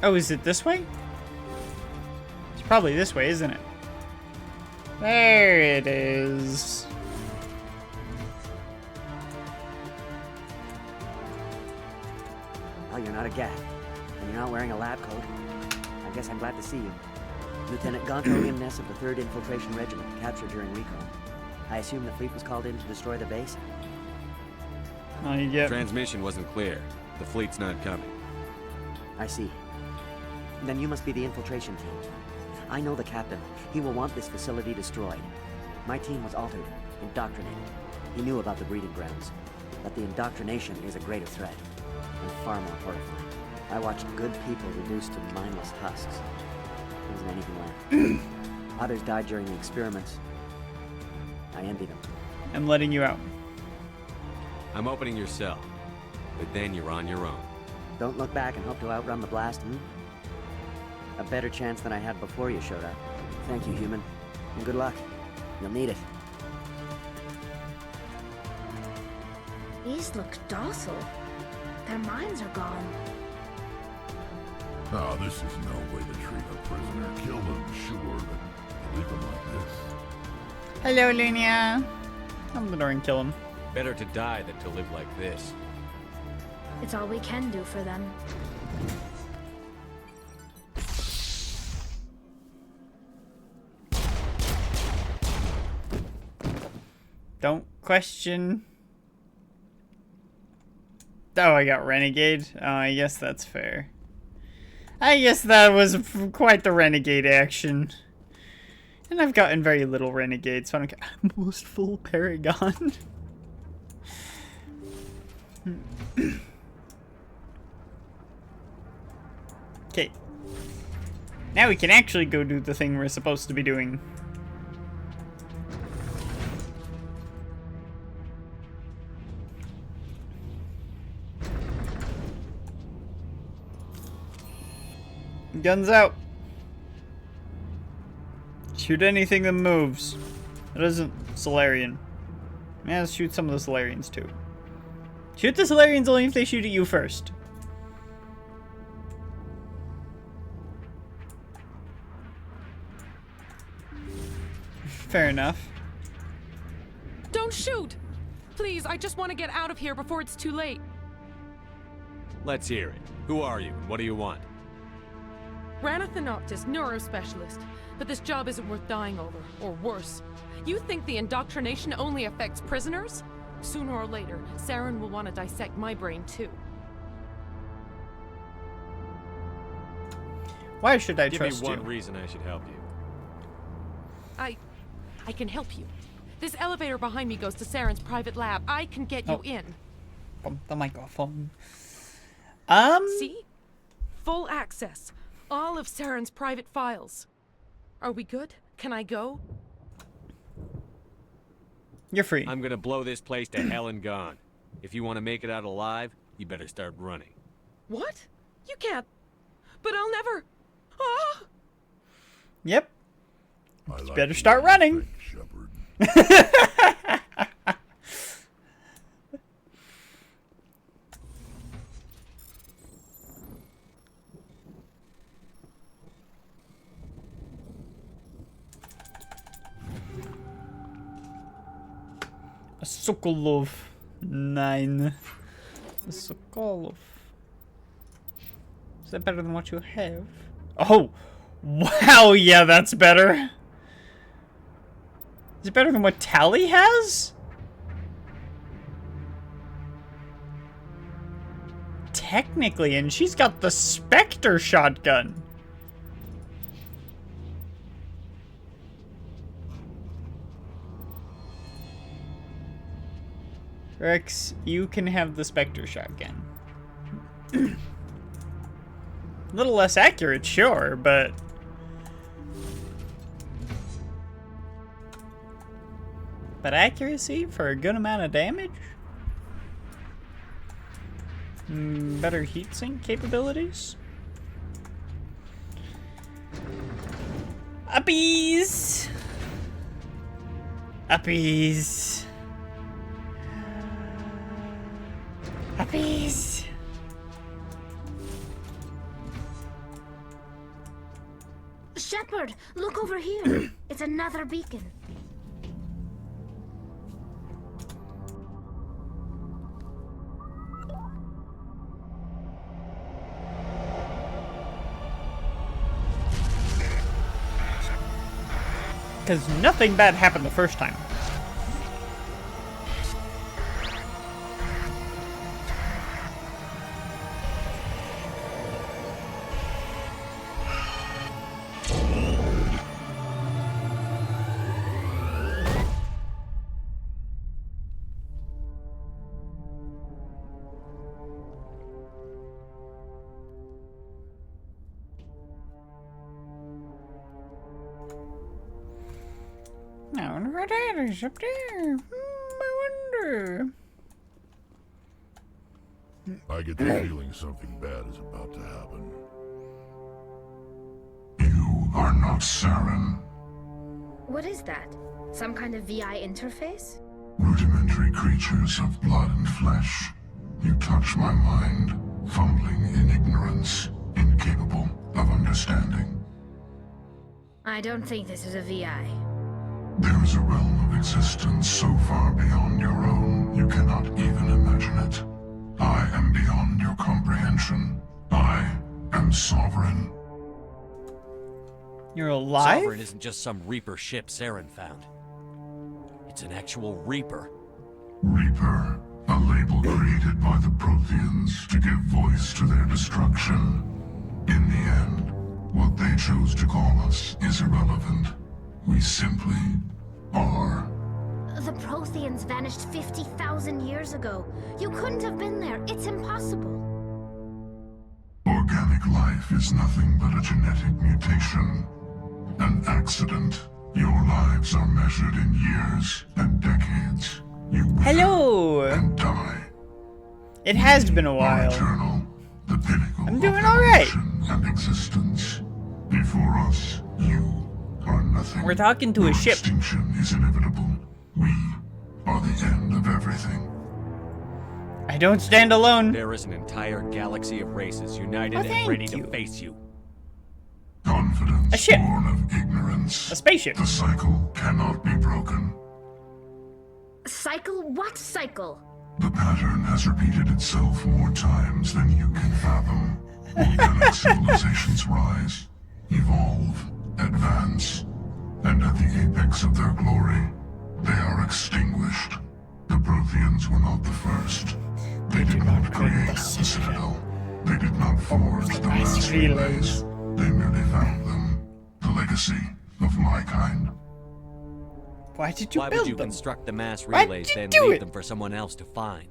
Oh, is it this way? It's probably this way, isn't it? There it is. Well, you're not a Gat, and you're not wearing a lab coat. I guess I'm glad to see you. Lieutenant Gonto Imness of the 3rd Infiltration Regiment, captured during recon. I assume the fleet was called in to destroy the base? Oh, you get... Transmission wasn't clear. The fleet's not coming. I see. Then you must be the infiltration team. I know the captain. He will want this facility destroyed. My team was altered, indoctrinated. He knew about the breeding grounds. But the indoctrination is a greater threat, and far more horrifying. I watched good people reduced to mindless husks. There wasn't anything left. Others died during the experiments. I envy them. I'm letting you out. I'm opening your cell, but then you're on your own. Don't look back and hope to outrun the blast, A better chance than I had before you showed up. Thank you, human. And good luck. You'll need it. These look docile. Their minds are gone. Oh, this is no way to treat a prisoner. Kill them, sure, but leave them like this. Hello, Lunia. Open the door and kill him. Better to die than to live like this. It's all we can do for them. Don't question. Oh, I got Renegade. Oh, I guess that's fair. I guess that was quite the Renegade action. And I've gotten very little Renegade, so I don't care. Most full Paragon. Okay. Now we can actually go do the thing we're supposed to be doing. Guns out. Shoot anything that moves. That isn't Solarian. Yeah, let's shoot some of the Solarians too. Shoot the Solarians only if they shoot at you first. Fair enough. Don't shoot! Please, I just want to get out of here before it's too late. Let's hear it. Who are you and what do you want? Rana Thanoptis, neurospecialist. But this job isn't worth dying over, or worse. You think the indoctrination only affects prisoners? Sooner or later, Saren will want to dissect my brain too. Why should I Give trust me you? one reason I should help you. I can help you. This elevator behind me goes to Saren's private lab. I can get you in. Bump the microphone. See? Full access. All of Saren's private files. Are we good? Can I go? You're free. I'm gonna blow this place to hell and gone. If you want to make it out alive, you better start running. What? You can't. But I'll never. Ah! Yep. I You like better the start way you running. think, Shepard. A Sokolov 9. A Sokolov. Is that better than what you have? Oh! Wow, yeah, that's better. Is it better than what Tally has? Technically, and she's got the Spectre shotgun. Rex, you can have the Spectre shotgun. A little less accurate, sure, but... accuracy for a good amount of damage? Better heatsink capabilities? Uppies! Uppies! Uppies! Shepard, look over here. It's another beacon. Because nothing bad happened the first time. I wonder what that is up there. I wonder. I get the feeling something bad is about to happen. You are not Saren. What is that? Some kind of VI interface? Rudimentary creatures of blood and flesh. You touch my mind, fumbling in ignorance, incapable of understanding. I don't think this is a VI. There is a realm of existence so far beyond your own, you cannot even imagine it. I am beyond your comprehension. I am sovereign. You're alive? Sovereign isn't just some Reaper ship Saren found. It's an actual Reaper. Reaper, a label created by the Protheans to give voice to their destruction. In the end, what they chose to call us is irrelevant. We simply are. The Protheans vanished 50,000 years ago. You couldn't have been there. It's impossible. Organic life is nothing but a genetic mutation. An accident. Your lives are measured in years and decades. You Hello. And die. It has been a while. Eternal, the pinnacle I'm doing of all right. evolution and existence. Before us, you are nothing. We're talking to a Your ship. Extinction is inevitable. We are the end of everything. I don't stand alone. There is an entire galaxy of races united and thank ready you. to face you. Confidence A ship. born of ignorance. A spaceship. The cycle cannot be broken. Cycle? What cycle? The pattern has repeated itself more times than you can fathom. Organic civilizations rise, evolve, advance, and at the apex of their glory, they are extinguished. The Protheans were not the first. They did not create the Citadel. They did not forge the mass relays. They merely found them. The legacy of my kind. Why did you Why build would you them? construct the mass Why relays, did you then do leave it? them for someone else to find?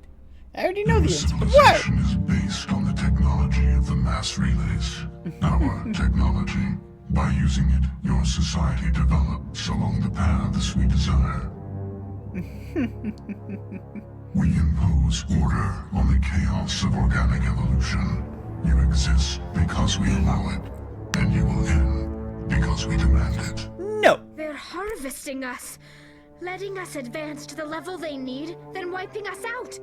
I already know the Your answer, but why? civilization is based on the technology of the mass relays. Our technology. By using it, your society develops along the paths we desire. We impose order on the chaos of organic evolution. You exist because we allow it, and you will end because we demand it. No. They're harvesting us. Letting us advance to the level they need, then wiping us out.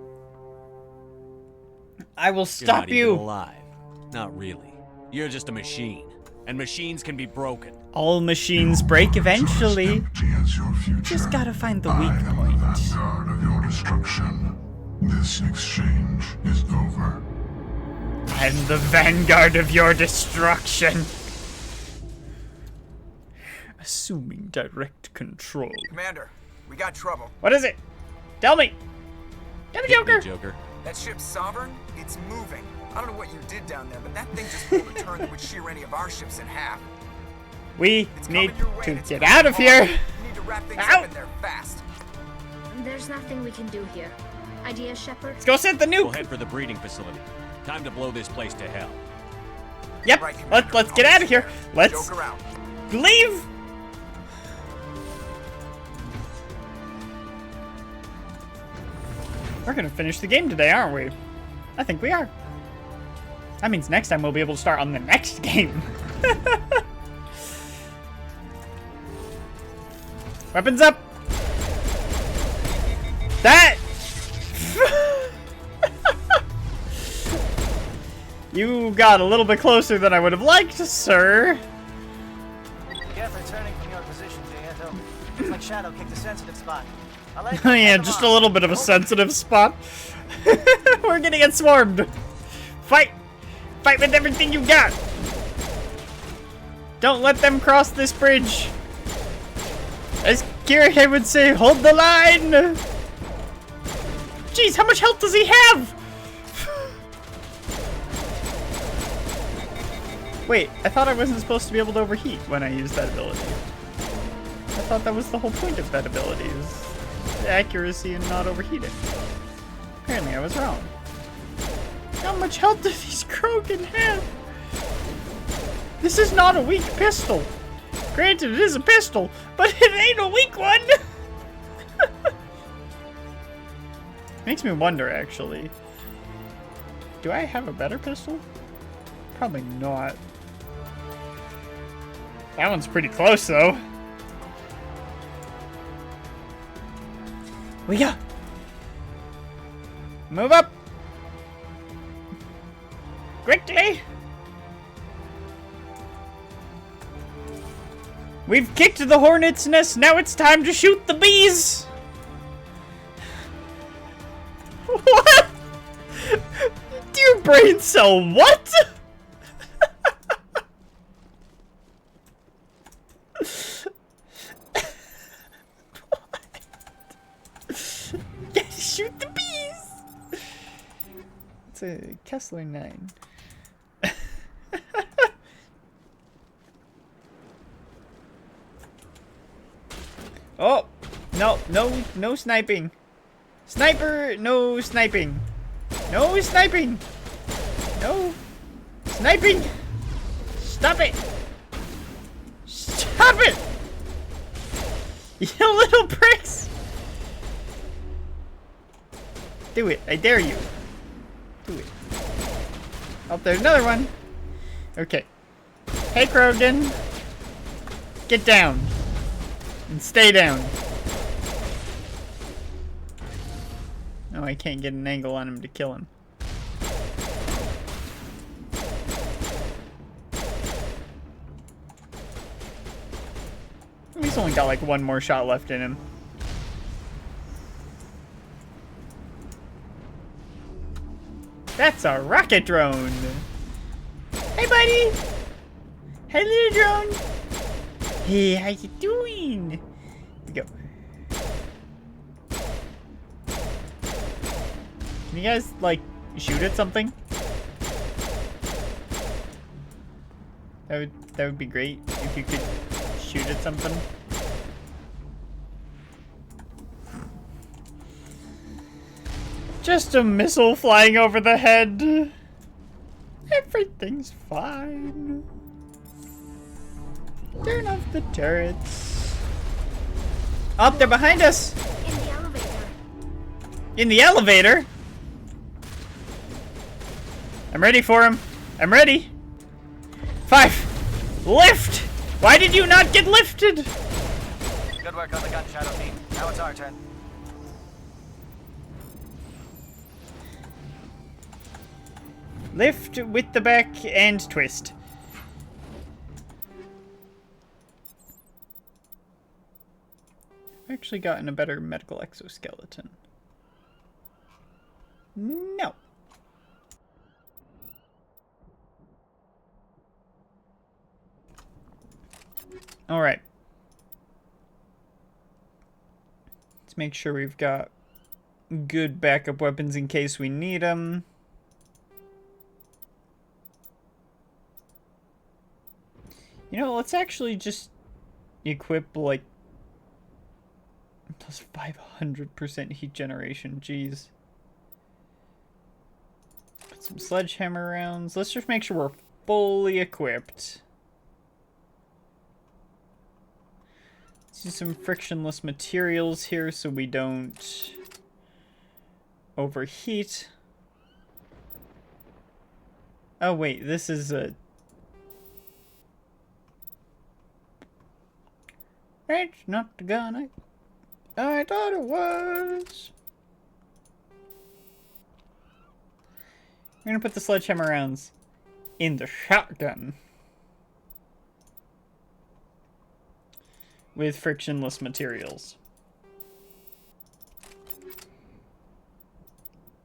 I will You're stop not you. even alive. Not really. You're just a machine. And machines can be broken. All machines break eventually. Empty as your future. Just gotta find the I weak am point. the vanguard of your destruction. This exchange is over. I'm the vanguard of your destruction. Assuming direct control. Commander, we got trouble. What is it? Tell me. Tell me, Hit me, Joker. Joker. That ship's Sovereign, it's moving. I don't know what you did down there, but that thing just pulled a turn that would shear any of our ships in half. We It's need coming your way, to and it's get coming out of hard. here. You need to wrap things Ow. up in there fast. There's nothing we can do here. Idea, Shepard? Let's go set the We'll nuke. head for the breeding facility. Time to blow this place to hell. Yep. Right, Commander. Let's get out of here. Let's Joker out. leave. We're gonna finish the game today, aren't we? I think we are. That means next time we'll be able to start on the next game. Weapons up. That. You got a little bit closer than I would have liked, sir. Careful turning from your position, Gianto. Looks like Shadow kicked a sensitive spot. I like Oh yeah, just a little bit of a sensitive spot. We're gonna get swarmed. Fight! Fight with everything you got! Don't let them cross this bridge. As Kirihei would say, hold the line! Jeez, how much health does he have? Wait, I thought I wasn't supposed to be able to overheat when I used that ability. I thought that was the whole point of that ability, is accuracy and not overheating. Apparently I was wrong. How much health do these Krogan have? This is not a weak pistol. Granted, it is a pistol, but it ain't a weak one! Makes me wonder, actually. Do I have a better pistol? Probably not. That one's pretty close, though. We go! Move up! Quickly! We've kicked the hornet's nest, now it's time to shoot the bees! What? Dear brain cell, what? Shoot the bees! It's a Kessler 9. Oh! No sniping! Sniper, no sniping! No sniping! No! Sniping! Stop it! Stop it! You little pricks! Do it, I dare you. Do it. Oh, there's another one. Okay. Hey, Krogan. Get down. And stay down. No, I can't get an angle on him to kill him. He's only got like one more shot left in him. That's a rocket drone. Hey, buddy. Hey, little drone. Hey, how you doing? Go. Can you guys, like, shoot at something? That would be great if you could shoot at something. Just a missile flying over the head. Everything's fine. Turn off the turrets. Up, they're behind us. In the elevator. In the elevator? I'm ready for him. I'm ready. 5. Lift! Why did you not get lifted? Good work on the gun, Shadow team. Now it's our turn. Lift with the back and twist. I've actually gotten a better medical exoskeleton. No. All right. Let's make sure we've got good backup weapons in case we need them. You know, let's actually just equip, like, plus 500% heat generation. Jeez. Put some sledgehammer rounds. Let's just make sure we're fully equipped. Let's use some frictionless materials here so we don't overheat. Oh, wait, this is a... It's not the gun I thought it was. We're gonna put the sledgehammer rounds in the shotgun with frictionless materials.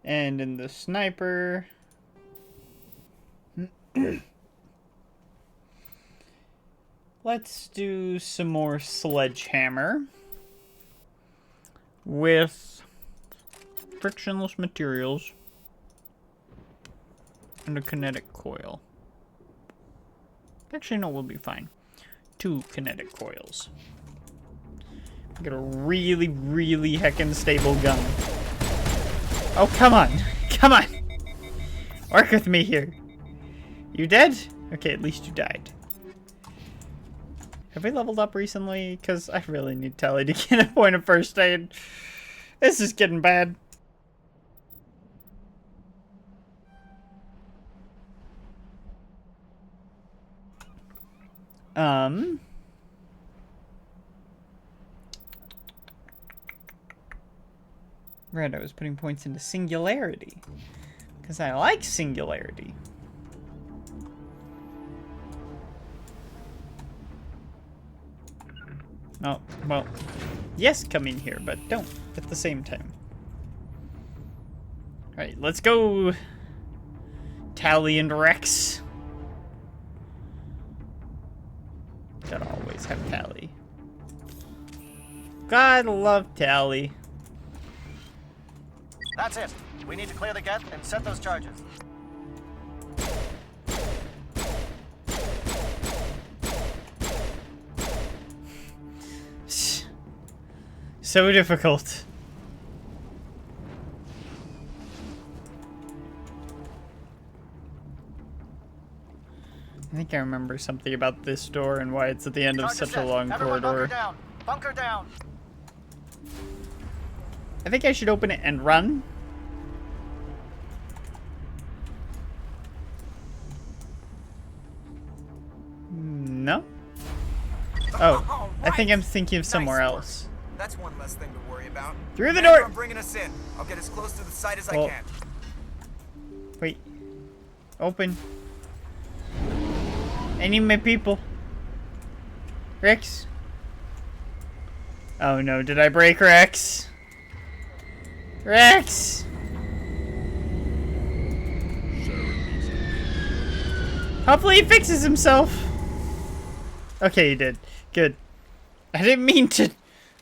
And in the sniper, let's do some more sledgehammer with frictionless materials and a kinetic coil. Actually, no, we'll be fine. 2 kinetic coils. Get a really, really heckin' stable gun. Oh, come on. Come on. Work with me here. You dead? Okay, at least you died. Have we leveled up recently? Because I really need Tally to get a point of first aid. This is getting bad. Right, I was putting points into Singularity. Because I like Singularity. Oh, well, yes, come in here, but don't at the same time. Alright, let's go, Tally and Rex. Gotta always have Tally. God love Tally. That's it. We need to clear the gate and set those charges. So difficult. I think I remember something about this door and why it's at the end of such a long corridor. Bunker down. Bunker down. I think I should open it and run. No? Oh, I think I'm thinking of somewhere else. That's one less thing to worry about. Through the Commander, door! I'm bringing us in. I'll get as close to the site as I Well, can. wait. Open. I need my people. Rex? Oh no, did I break Rex? Rex! Hopefully he fixes himself. Okay, he did. Good. I didn't mean to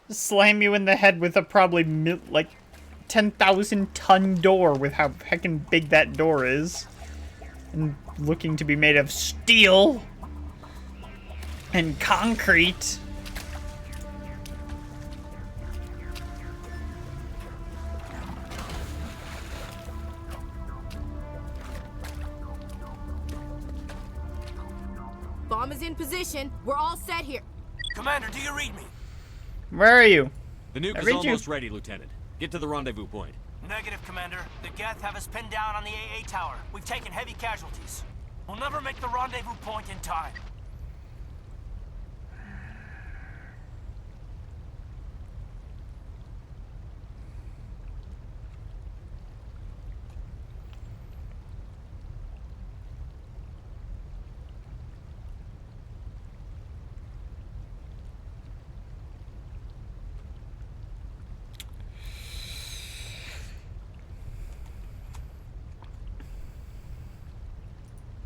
slam you in the head with a probably like 10,000 ton door with how heckin' big that door is. And looking to be made of steel and concrete. Bomb is in position. We're all set here. Commander, do you read me? Where are you? The nuke I is read almost you. ready, Lieutenant. Get to the rendezvous point. Negative, Commander. The Geth have us pinned down on the AA tower. We've taken heavy casualties. We'll never make the rendezvous point in time.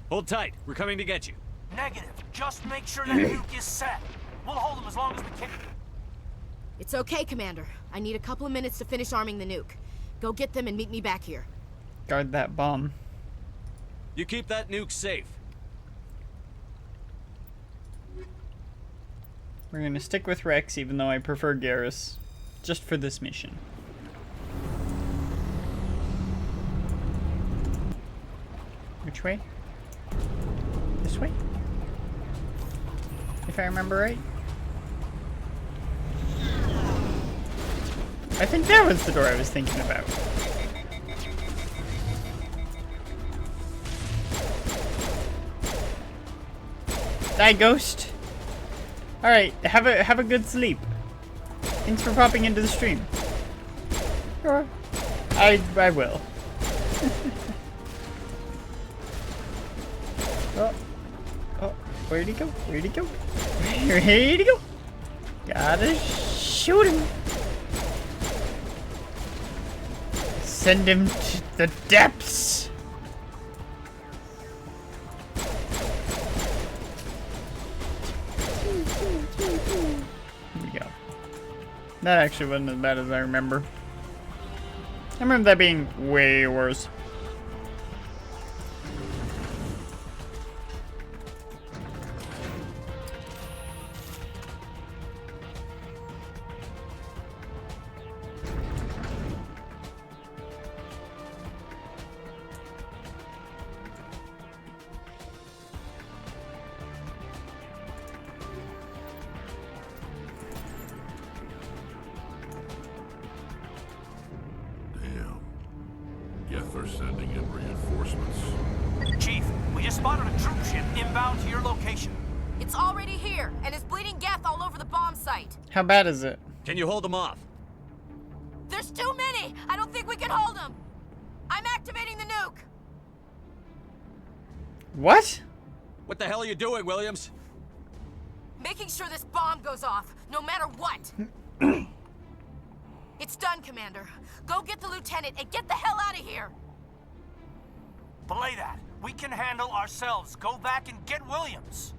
Hold tight. We're coming to get you. Negative. Just make sure that nuke is set. We'll hold them as long as we can. It's okay, Commander. I need a couple of minutes to finish arming the nuke. Go get them and meet me back here. Guard that bomb. You keep that nuke safe. We're gonna stick with Rex, even though I prefer Garrus, just for this mission. Which way? This way? If I remember right. I think that was the door I was thinking about. Die, ghost. Alright, have a good sleep. Thanks for popping into the stream. Sure. I will. Oh, where'd he go? Where'd he go? Where'd he go? Gotta shoot him. Send him to the depths. Here we go. That actually wasn't as bad as I remember. I remember that being way worse. they're sending in reinforcements. Chief, we just spotted a troop ship inbound to your location. It's already here, and is bleeding Geth all over the bomb site. How bad is it? Can you hold them off? There's too many! I don't think we can hold them! I'm activating the nuke! What? What the hell are you doing, Williams? Making sure this bomb goes off, no matter what! It's done, Commander. Go get the lieutenant and get the hell out of here! Belay that. We can handle ourselves. Go back and get Williams.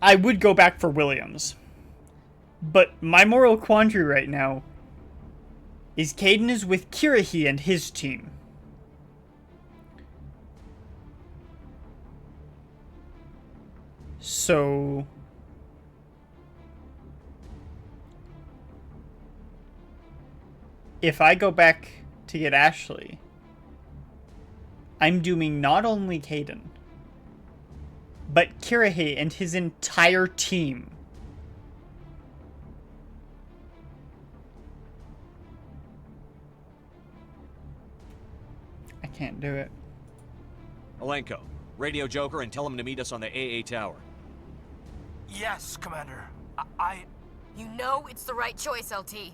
I would go back for Williams. But my moral quandary right now is Kaidan is with Kirrahe and his team. So if I go back to get Ashley, I'm dooming not only Kaidan, but Kirrahe and his entire team. I can't do it. Alenko, radio Joker and tell him to meet us on the AA tower. Yes, Commander. You know it's the right choice, LT.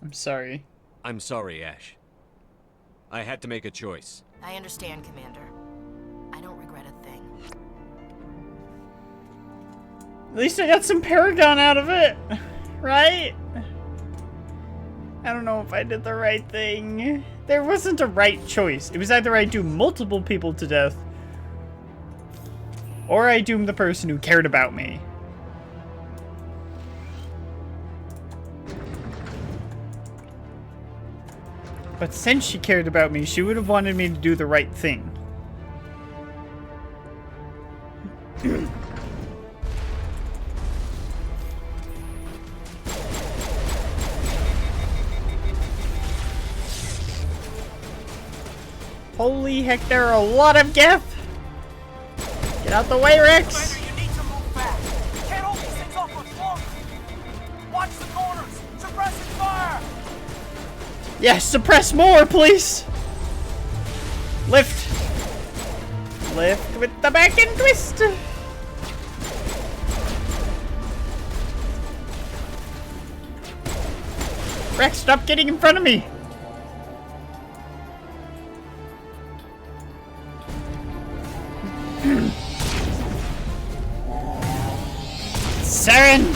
I'm sorry. I'm sorry, Ash. I had to make a choice. I understand, Commander. I don't regret a thing. At least I got some Paragon out of it, right? I don't know if I did the right thing. There wasn't a right choice. It was either I doom multiple people to death, or I doom the person who cared about me. But since she cared about me, she would have wanted me to do the right thing. Holy heck, there are a lot of Geth! Get out the way, Rex! Commander, you need to move back. You can't hold these things off much longer. Watch the corners. Suppressing fire. Yes, suppress more, please! Lift! Lift with the back and twist! Rex, stop getting in front of me! Saren!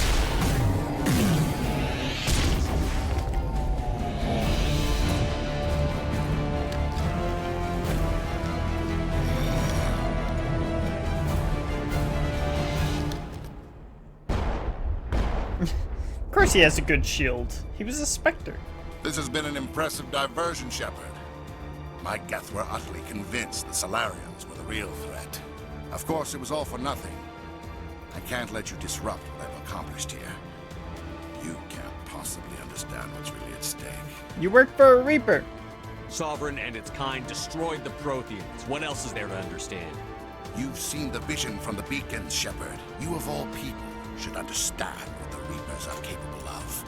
Of course he has a good shield. He was a Spectre. This has been an impressive diversion, Shepard. My Geth were utterly convinced the Solarians were the real threat. Of course, it was all for nothing. I can't let you disrupt what I've accomplished here. You can't possibly understand what's really at stake. You work for a Reaper. Sovereign and its kind destroyed the Protheans. What else is there to understand? You've seen the vision from the beacons, Shepard. You of all people should understand what the Reapers are capable of.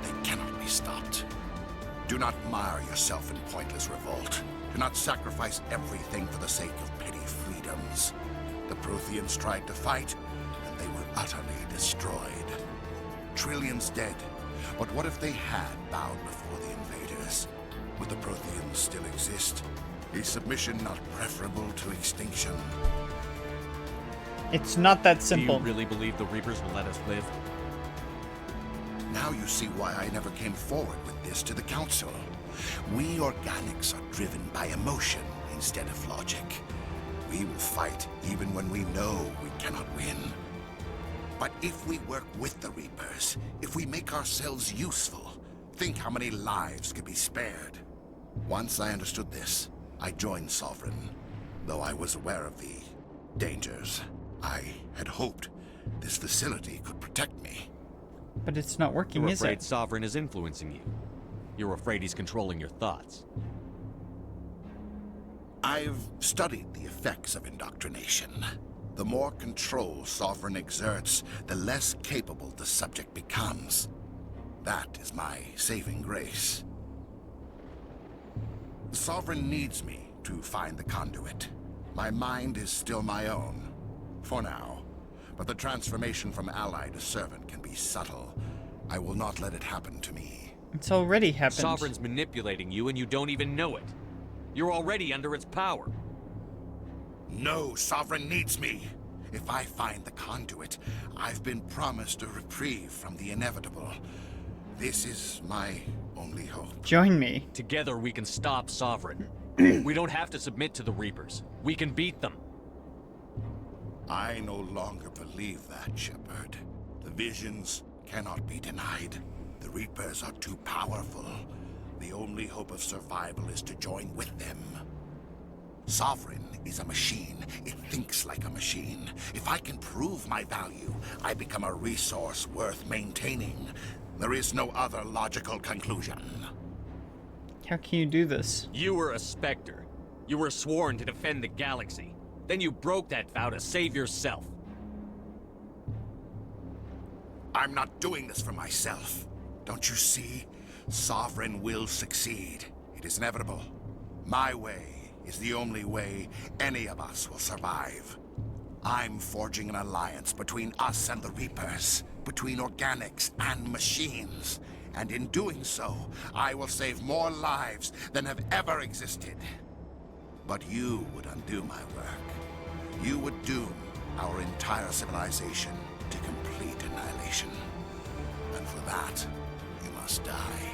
They cannot be stopped. Do not mire yourself in pointless revolt. Do not sacrifice everything for the sake of petty freedoms. The Protheans tried to fight, and they were utterly destroyed. Trillions dead. But what if they had bowed before the invaders? Would the Protheans still exist? Is submission not preferable to extinction? It's not that simple. Do you really believe the Reapers will let us live? Now you see why I never came forward with this to the Council. We organics are driven by emotion instead of logic. We will fight even when we know we cannot win. But if we work with the Reapers, if we make ourselves useful, think how many lives could be spared. Once I understood this, I joined Sovereign, though I was aware of the dangers. I had hoped this facility could protect me. But it's not working, You're is afraid it? Sovereign is influencing you. You're afraid he's controlling your thoughts. I've studied the effects of indoctrination. The more control Sovereign exerts, the less capable the subject becomes. That is my saving grace. Sovereign needs me to find the conduit. My mind is still my own, for now. But the transformation from ally to servant can be subtle. I will not let it happen to me. It's already happened. Sovereign's manipulating you and you don't even know it. You're already under its power. No, Sovereign needs me. If I find the conduit, I've been promised a reprieve from the inevitable. This is my only hope. Join me. Together we can stop Sovereign. We don't have to submit to the Reapers. We can beat them. I no longer believe that, Shepard. The visions cannot be denied. The Reapers are too powerful. The only hope of survival is to join with them. Sovereign is a machine. It thinks like a machine. If I can prove my value, I become a resource worth maintaining. There is no other logical conclusion. How can you do this? You were a Spectre. You were sworn to defend the galaxy. Then you broke that vow to save yourself. I'm not doing this for myself. Don't you see? Sovereign will succeed. It is inevitable. My way is the only way any of us will survive. I'm forging an alliance between us and the Reapers, between organics and machines. And in doing so, I will save more lives than have ever existed. But you would undo my work. You would doom our entire civilization to complete annihilation. And for that, you must die.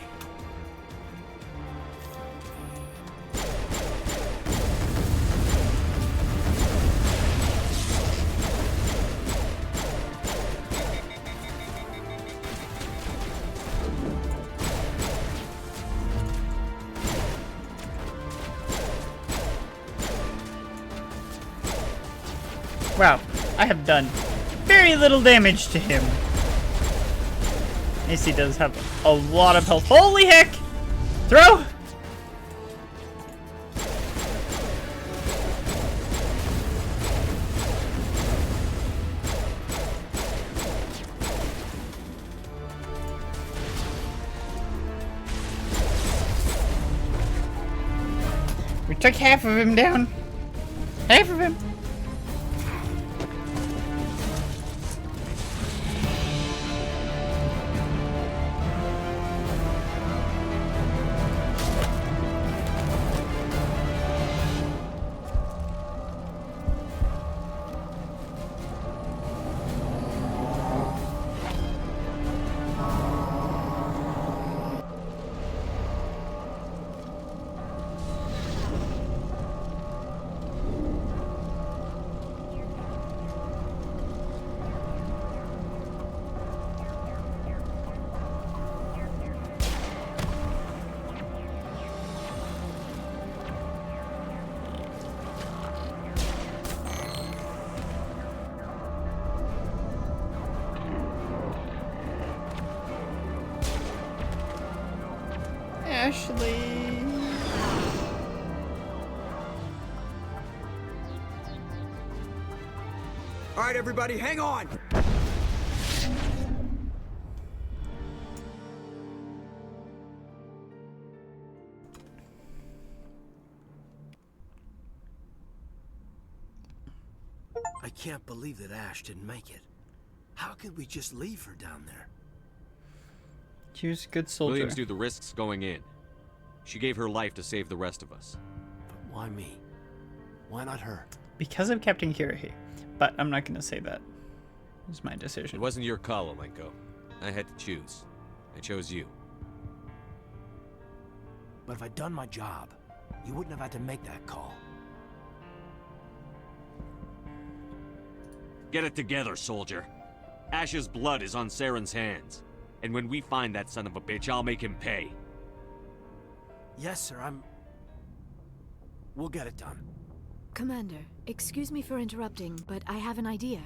Wow, I have done very little damage to him. AC does have a lot of health. Holy heck! Throw! We took half of him down. Half of him. Ashley. All right, everybody, hang on. I can't believe that Ash didn't make it. How could we just leave her down there? She was a good soldier. Williams knew the risks going in. She gave her life to save the rest of us. But why me? Why not her? Because of Captain Kirrahe. But I'm not going to say that. It was my decision. It wasn't your call, Alenko. I had to choose. I chose you. But if I'd done my job, you wouldn't have had to make that call. Get it together, soldier. Ash's blood is on Saren's hands. And when we find that son of a bitch, I'll make him pay. Yes, sir, We'll get it done. Commander, excuse me for interrupting, but I have an idea.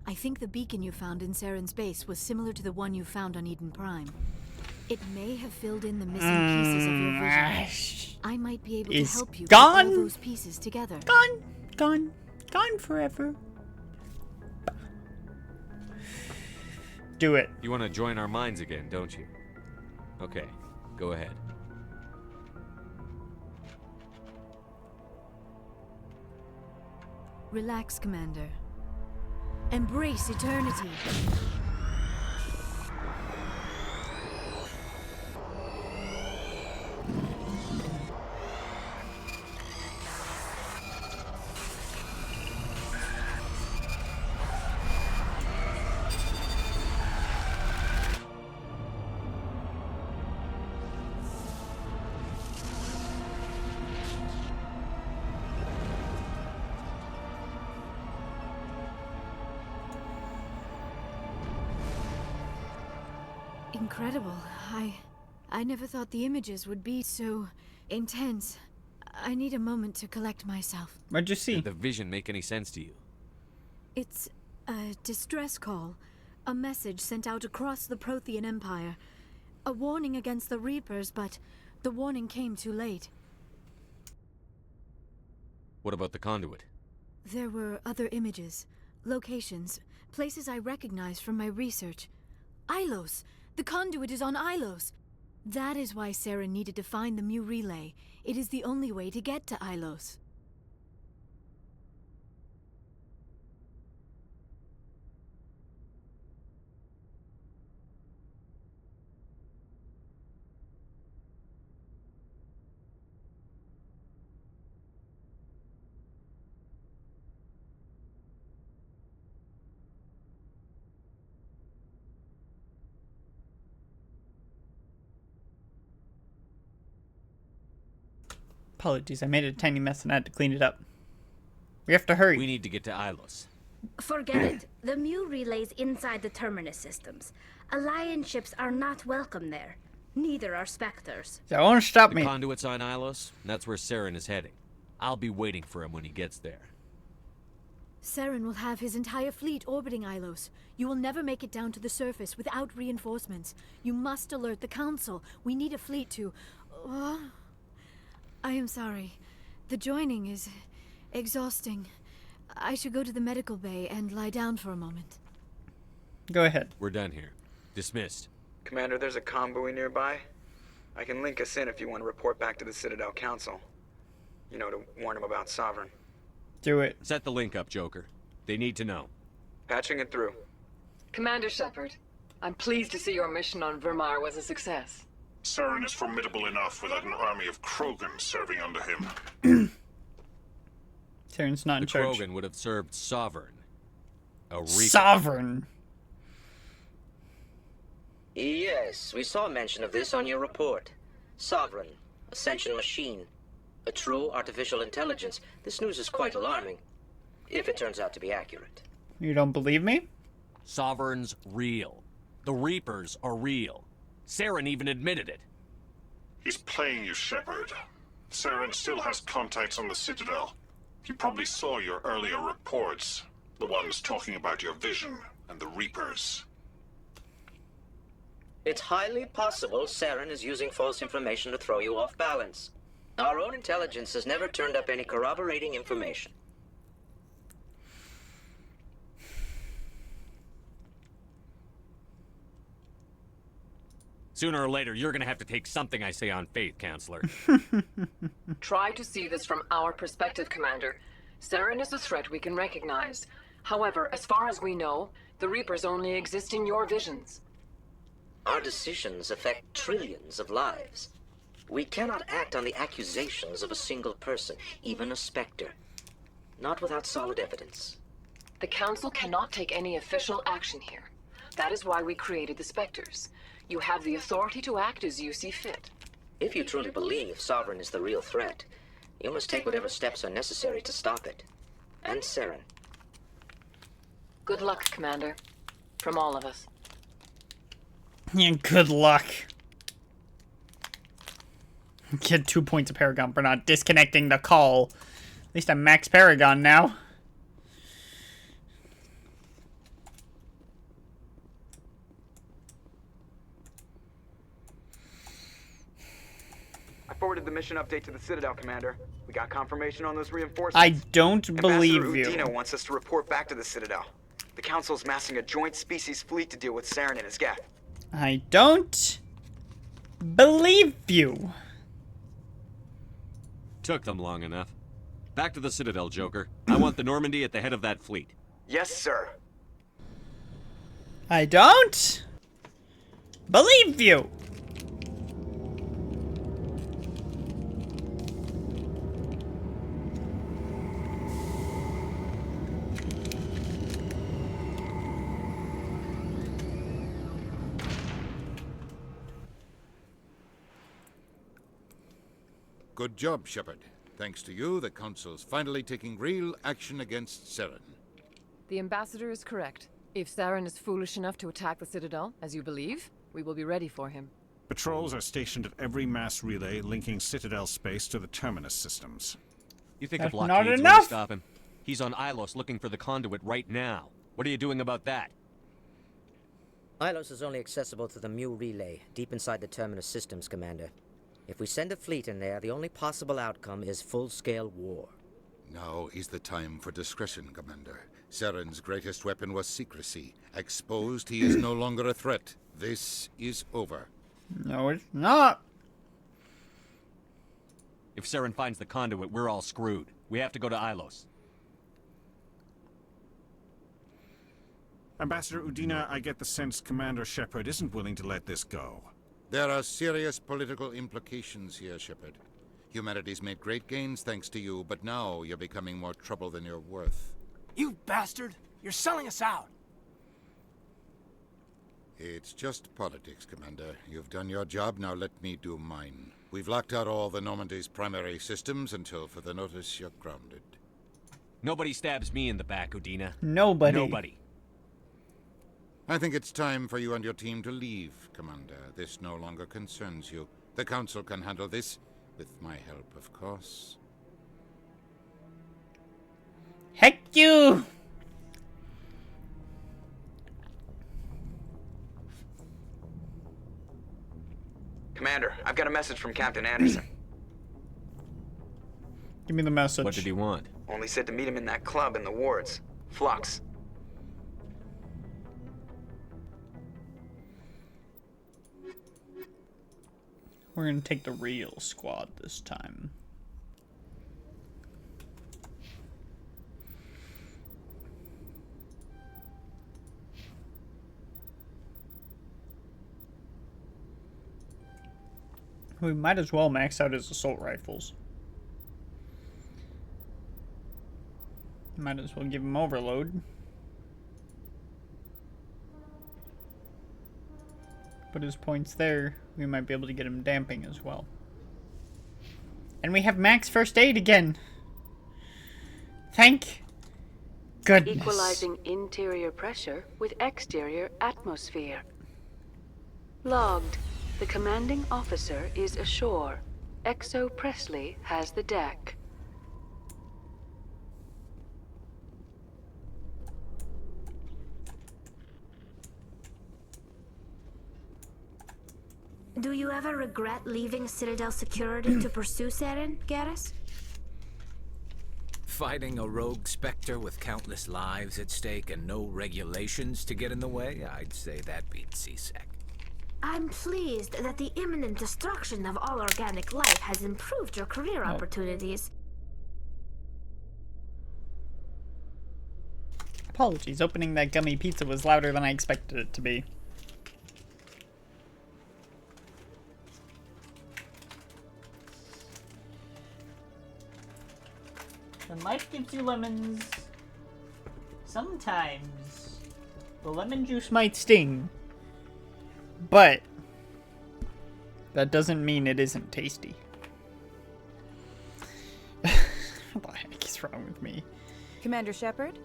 I think the beacon you found in Saren's base was similar to the one you found on Eden Prime. It may have filled in the missing pieces of your vision. I might be able to help you put all those pieces together. Gone forever. Do it. You want to join our minds again, don't you? Okay, go ahead. Relax, Commander. Embrace eternity. Incredible. I never thought the images would be so intense. I need a moment to collect myself. What'd you see? Did the vision make any sense to you? It's a distress call. A message sent out across the Prothean Empire. A warning against the Reapers, but the warning came too late. What about the conduit? There were other images, locations, places I recognized from my research. Ilos! The conduit is on Ilos! That is why Saren needed to find the Mu relay. It is the only way to get to Ilos. Apologies, I made a tiny mess and I had to clean it up. We have to hurry. We need to get to Ilos. Forget it. The Mu relay's inside the Terminus systems. Alliance ships are not welcome there. Neither are Spectres. That won't stop me. The conduit's on Ilos, and that's where Saren is heading. I'll be waiting for him when he gets there. Saren will have his entire fleet orbiting Ilos. You will never make it down to the surface without reinforcements. You must alert the Council. We need a fleet to... I am sorry. The joining is exhausting. I should go to the medical bay and lie down for a moment. Go ahead. We're done here. Dismissed. Commander, there's a convoy nearby. I can link us in if you want to report back to the Citadel Council. You know, to warn them about Sovereign. Do it. Set the link up, Joker. They need to know. Patching it through. Commander Shepard, I'm pleased to see your mission on Vermar was a success. Saren is formidable enough without an army of Krogan serving under him. Saren's not in charge. The Krogan would have served Sovereign. A Reaper. Sovereign! Yes, we saw mention of this on your report. Sovereign, Ascension machine, a true artificial intelligence. This news is quite alarming, if it turns out to be accurate. You don't believe me? Sovereign's real. The Reapers are real. Saren even admitted it. He's playing you, Shepard. Saren still has contacts on the Citadel. He probably saw your earlier reports, the ones talking about your vision and the Reapers. It's highly possible Saren is using false information to throw you off balance. Our own intelligence has never turned up any corroborating information. Sooner or later, you're gonna have to take something I say on faith, Counselor. Try to see this from our perspective, Commander. Saren is a threat we can recognize. However, as far as we know, the Reapers only exist in your visions. Our decisions affect trillions of lives. We cannot act on the accusations of a single person, even a Spectre. Not without solid evidence. The Council cannot take any official action here. That is why we created the Spectres. You have the authority to act as you see fit. If you truly believe Sovereign is the real threat, you must take whatever steps are necessary to stop it. And Saren. Good luck, Commander. From all of us. Yeah, good luck. Get 2 points of Paragon for not disconnecting the call. At least I'm max Paragon now. I forwarded the mission update to the Citadel, Commander. We got confirmation on those reinforcements. I don't believe you. Ambassador Udina wants us to report back to the Citadel. The Council's massing a joint species fleet to deal with Saren and his Geth. I don't believe you. Took them long enough. Back to the Citadel, Joker. I want the Normandy at the head of that fleet. Yes, sir. I don't believe you. Good job, Shepard. Thanks to you, the Council's finally taking real action against Saren. The Ambassador is correct. If Saren is foolish enough to attack the Citadel, as you believe, we will be ready for him. Patrols are stationed at every mass relay linking Citadel space to the Terminus systems. You think That's a not blockade's enough. going to stop him? He's on Ilos looking for the conduit right now. What are you doing about that? Ilos is only accessible to the Mu relay, deep inside the Terminus systems, Commander. If we send a fleet in there, the only possible outcome is full-scale war. Now is the time for discretion, Commander. Saren's greatest weapon was secrecy. Exposed, he is no longer a threat. This is over. No, it's not. If Saren finds the conduit, we're all screwed. We have to go to Ilos. Ambassador Udina, I get the sense Commander Shepard isn't willing to let this go. There are serious political implications here, Shepard. Humanity's made great gains thanks to you, but now you're becoming more trouble than you're worth. You bastard! You're selling us out! It's just politics, Commander. You've done your job, now let me do mine. We've locked out all the Normandy's primary systems until further notice you're grounded. Nobody stabs me in the back, Udina. Nobody. Nobody. I think it's time for you and your team to leave, Commander. This no longer concerns you. The Council can handle this, with my help, of course. Heck you! Commander, I've got a message from Captain Anderson. Give me the message. What did he want? Only said to meet him in that club in the wards. Flux. We're gonna take the real squad this time. We might as well max out his assault rifles. Might as well give him overload. Put his points there. We might be able to get him damping as well. And we have max first aid again. Thank goodness. Equalizing interior pressure with exterior atmosphere. Logged. The commanding officer is ashore. Exo Presley has the deck. Do you ever regret leaving Citadel Security to pursue Saren, Garrus? Fighting a rogue Spectre with countless lives at stake and no regulations to get in the way? I'd say that beats CSEC. I'm pleased that the imminent destruction of all organic life has improved your career opportunities. Apologies, opening that gummy pizza was louder than I expected it to be. When life gives you lemons, sometimes the lemon juice might sting, but that doesn't mean it isn't tasty. What the heck is wrong with me? Commander Shepard?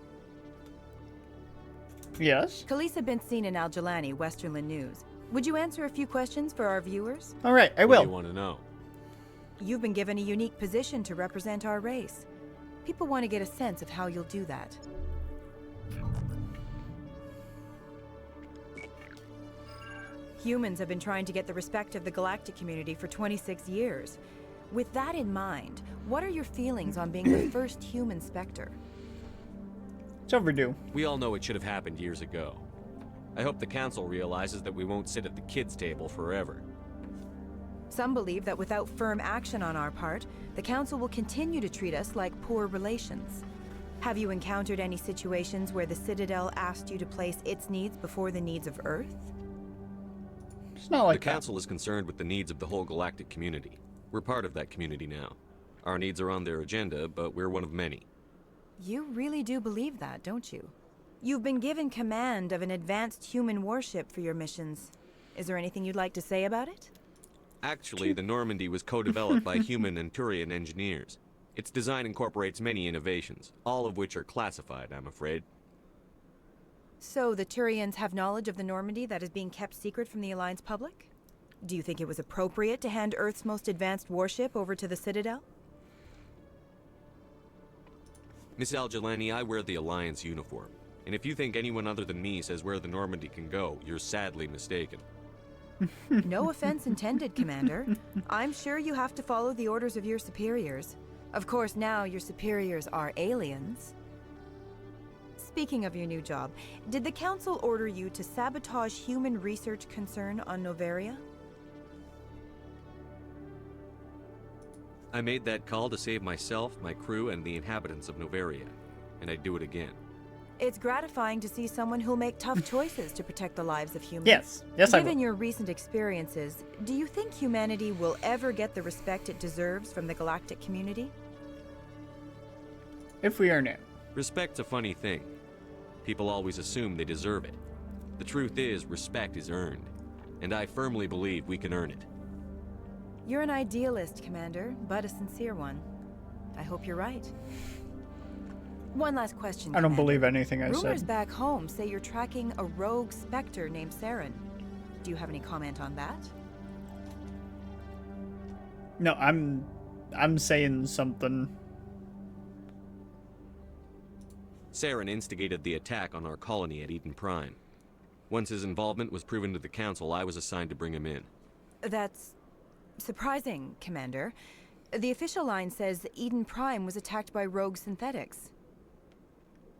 Yes? Khaleesa been seen in Al Jalani, Westerland News. Would you answer a few questions for our viewers? Alright, I What will. do you want to know? You've been given a unique position to represent our race. People want to get a sense of how you'll do that. Humans have been trying to get the respect of the galactic community for 26 years. With that in mind, what are your feelings on being the first human Spectre? It's overdue. We all know it should have happened years ago. I hope the Council realizes that we won't sit at the kids' table forever. Some believe that without firm action on our part, the Council will continue to treat us like poor relations. Have you encountered any situations where the Citadel asked you to place its needs before the needs of Earth? It's not like the Council is concerned with the needs of the whole galactic community. We're part of that community now. Our needs are on their agenda, but we're one of many. You really do believe that, don't you? You've been given command of an advanced human warship for your missions. Is there anything you'd like to say about it? Actually, the Normandy was co-developed by human and Turian engineers. Its design incorporates many innovations, all of which are classified, I'm afraid. So the Turians have knowledge of the Normandy that is being kept secret from the Alliance public? Do you think it was appropriate to hand Earth's most advanced warship over to the Citadel? Miss Al-Jelani, I wear the Alliance uniform. And if you think anyone other than me says where the Normandy can go, you're sadly mistaken. No offense intended, Commander. I'm sure you have to follow the orders of your superiors. Of course, now your superiors are aliens. Speaking of your new job, did the Council order you to sabotage human research concern on Noveria? I made that call to save myself, my crew, and the inhabitants of Noveria. And I'd do it again. It's gratifying to see someone who'll make tough choices to protect the lives of humans. Yes, I will. Given your recent experiences, do you think humanity will ever get the respect it deserves from the galactic community? If we earn it. Respect's a funny thing. People always assume they deserve it. The truth is, respect is earned. And I firmly believe we can earn it. You're an idealist, Commander, but a sincere one. I hope you're right. One last question, I don't Commander. believe anything I Rumors said. back home say you're tracking a rogue Spectre named Saren. Do you have any comment on that? No, I'm saying something. Saren instigated the attack on our colony at Eden Prime. Once his involvement was proven to the Council, I was assigned to bring him in. That's surprising, Commander. The official line says Eden Prime was attacked by rogue synthetics.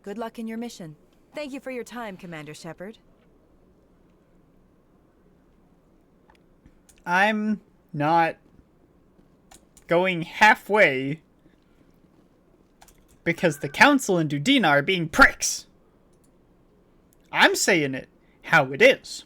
Good luck in your mission. Thank you for your time, Commander Shepard. I'm not going halfway because the Council and Udina are being pricks. I'm saying it how it is.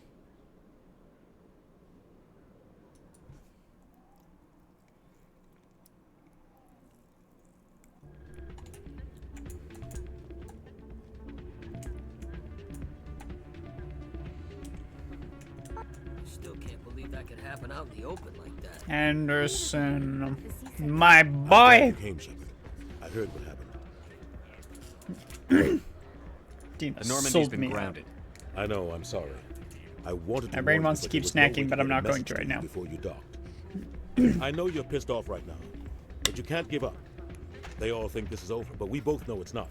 Still can't believe that could happen out in the open like that. Anderson, my boy. I heard what happened. Dina The Normandy's sold been me grounded. I know, I'm sorry. I wanted to My brain warn wants you, to keep but there was no way snacking, but I'm get a not going message to right you now. Before you docked. I know you're pissed off right now, but you can't give up. They all think this is over, but we both know it's not.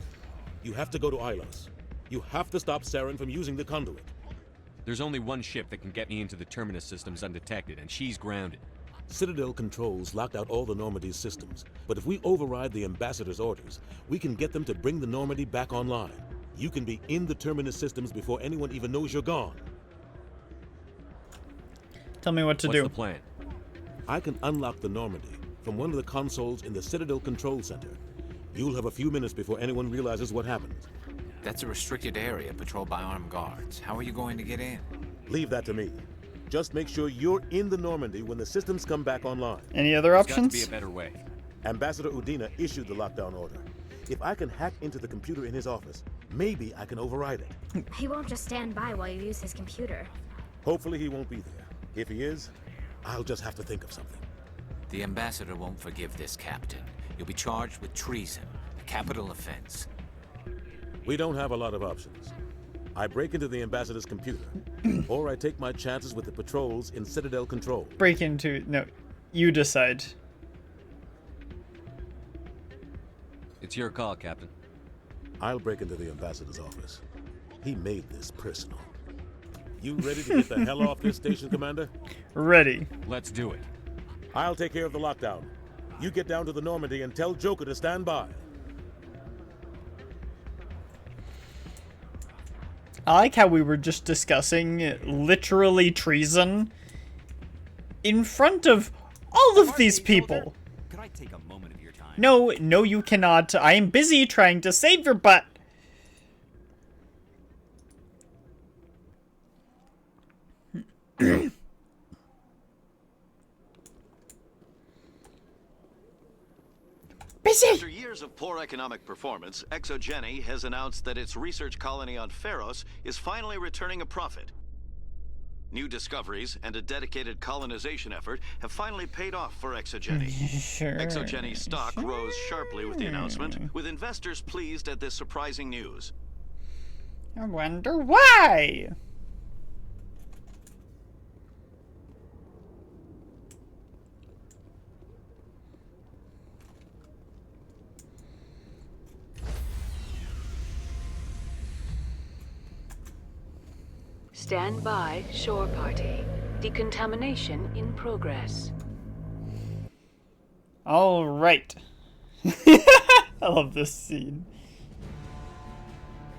You have to go to Ilos. You have to stop Saren from using the conduit. There's only one ship that can get me into the Terminus systems undetected, and she's grounded. Citadel controls locked out all the Normandy's systems, but if we override the Ambassador's orders, we can get them to bring the Normandy back online. You can be in the Terminus systems before anyone even knows you're gone. Tell me what to do. What's the plan? I can unlock the Normandy from one of the consoles in the Citadel Control Center. You'll have a few minutes before anyone realizes what happened. That's a restricted area patrolled by armed guards. How are you going to get in? Leave that to me. Just make sure you're in the Normandy when the systems come back online. Any other There's options? got to be a better way. Ambassador Udina issued the lockdown order. If I can hack into the computer in his office, maybe I can override it. He won't just stand by while you use his computer. Hopefully he won't be there. If he is, I'll just have to think of something. The Ambassador won't forgive this, Captain. You'll be charged with treason, a capital offense. We don't have a lot of options. I break into the Ambassador's computer, or I take my chances with the patrols in Citadel Control. Break into... No, you decide. It's your call, Captain. I'll break into the Ambassador's office. He made this personal. You ready to get the hell off this station, Commander? Ready. Let's do it. I'll take care of the lockdown. You get down to the Normandy and tell Joker to stand by. I like how we were just discussing literally treason in front of all of these people. Could I take a moment of your time? No, no you cannot. I am busy trying to save your butt. After years of poor economic performance, ExoGeni has announced that its research colony on Pharos is finally returning a profit. New discoveries and a dedicated colonization effort have finally paid off for ExoGeni. ExoGeni stock rose sharply with the announcement, with investors pleased at this surprising news. I wonder why. Stand by, shore party. Decontamination in progress. All right. I love this scene.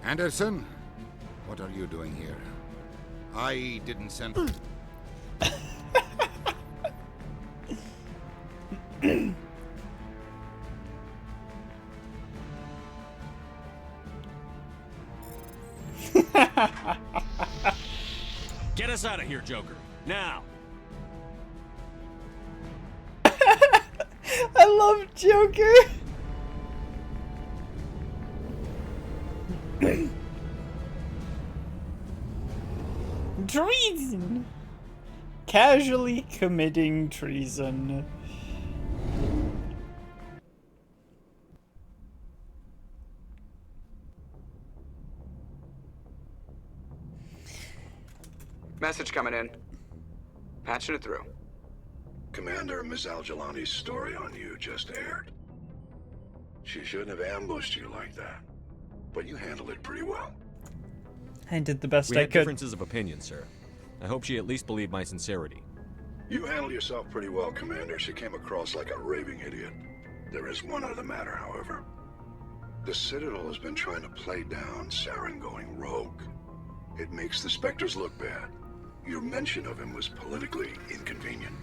Anderson, what are you doing here? I didn't send... Get us out of here, Joker. Now. I love Joker. Treason. Casually committing treason. Message coming in. Patching it through. Commander, Ms. Al-Jalani's story on you just aired. She shouldn't have ambushed you like that, but you handled it pretty well. I did the best We I had could. differences of opinion, sir. I hope she at least believed my sincerity. You handled yourself pretty well, Commander. She came across like a raving idiot. There is one other matter, however. The Citadel has been trying to play down Saren going rogue. It makes the Spectres look bad. Your mention of him was politically inconvenient.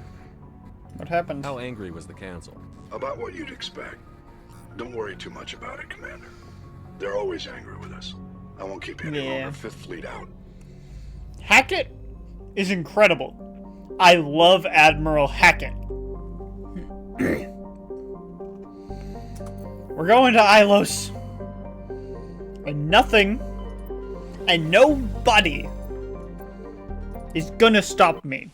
What happened? How angry was the Council? About what you'd expect. Don't worry too much about it, Commander. They're always angry with us. I won't keep you any longer. Fifth Fleet out. Hackett is incredible. I love Admiral Hackett. We're going to Ilos. And nothing and nobody is gonna stop me.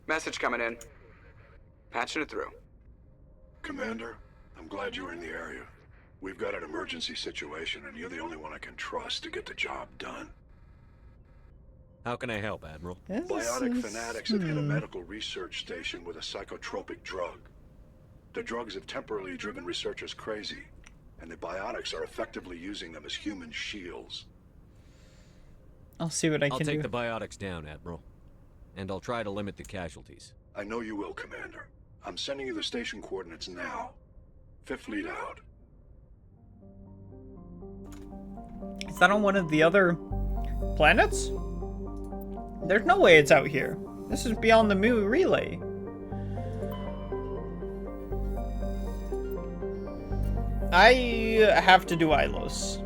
Message coming in. Patching it through. Commander, I'm glad you were in the area. We've got an emergency situation, and you're the only one I can trust to get the job done. How can I help, Admiral? Biotic fanatics have hit a medical research station with a psychotropic drug. The drugs have temporarily driven researchers crazy, and the biotics are effectively using them as human shields. I'll see what I I'll can take do. the biotics down, Admiral. And I'll try to limit the casualties. I know you will, Commander. I'm sending you the station coordinates now. Fifth Fleet out. Is that on one of the other planets? There's no way it's out here. This is beyond the Mu relay. I have to do Ilos.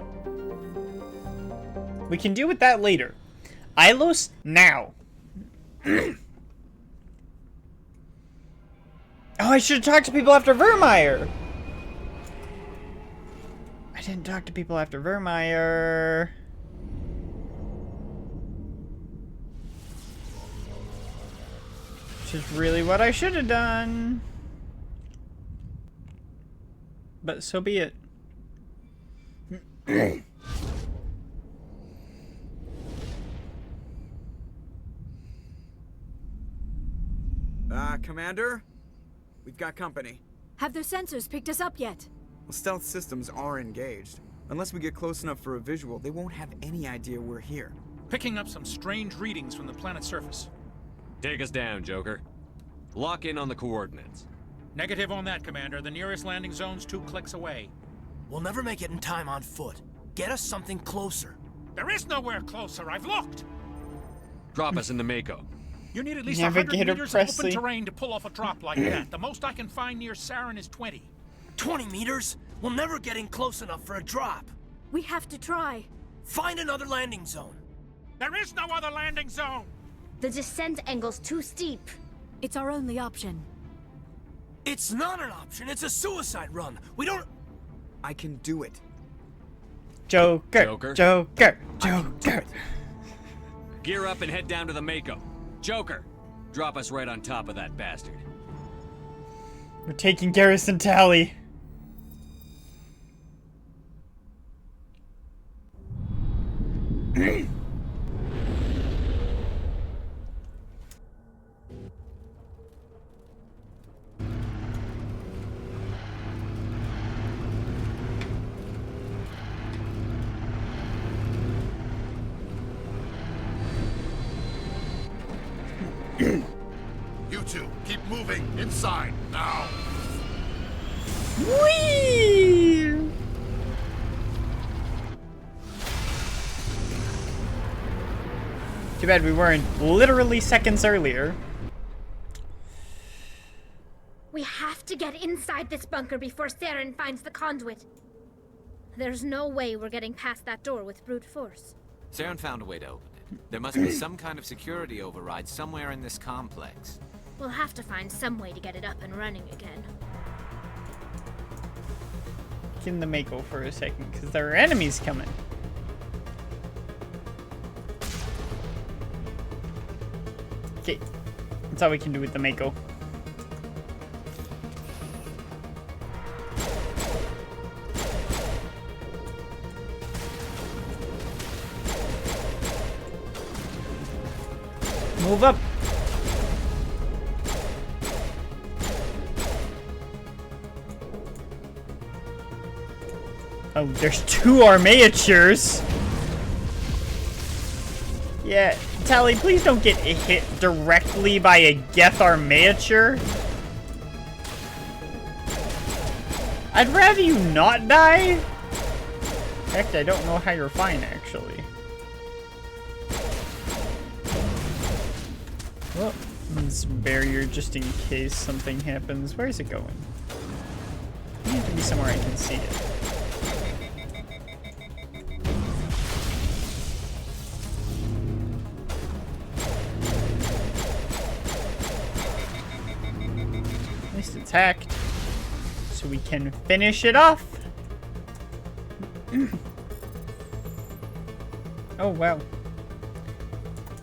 We can deal with that later. Ilos now. Oh, I should have talked to people after Vermeer. I didn't talk to people after Vermeer. Which is really what I should have done. But so be it. Commander? We've got company. Have their sensors picked us up yet? Well, stealth systems are engaged. Unless we get close enough for a visual, they won't have any idea we're here. Picking up some strange readings from the planet's surface. Take us down, Joker. Lock in on the coordinates. Negative on that, Commander. The nearest landing zone's 2 clicks away. We'll never make it in time on foot. Get us something closer. There is nowhere closer. I've looked. Drop us in the Mako. You need at least 100 Navigator meters Presley. of open terrain to pull off a drop like that. The most I can find near Saren is 20. 20 meters? We'll never get in close enough for a drop. We have to try. Find another landing zone. There is no other landing zone. The descent angle's too steep. It's our only option. It's not an option. It's a suicide run. We don't... I can do it. Joker. Gear up and head down to the Mako. Joker, drop us right on top of that bastard. We're taking Garrison Tally. You two, keep moving inside now. Whee! Too bad we weren't literally seconds earlier. We have to get inside this bunker before Saren finds the conduit. There's no way we're getting past that door with brute force. Saren found a way to open it. There must be some kind of security override somewhere in this complex. We'll have to find some way to get it up and running again. Get in the Mako for a second, because there are enemies coming. Okay, that's all we can do with the Mako. Move up. Oh, there's 2 armatures. Yeah, Tally, please don't get hit directly by a Geth armature. I'd rather you not die. In fact, I don't know how you're fine, actually. Well, this barrier just in case something happens. Where is it going? It needs to be somewhere I can see it. At least it's hacked. So we can finish it off. Oh, wow.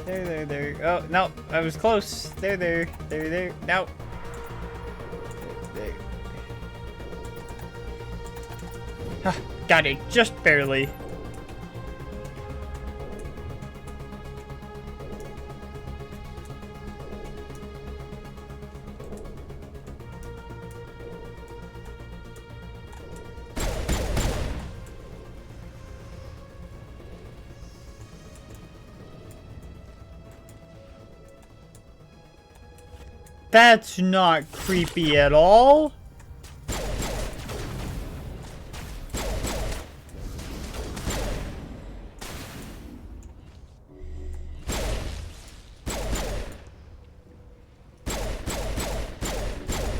There. Oh, no, I was close. There. No. There. Ah, got it, just barely. That's not creepy at all.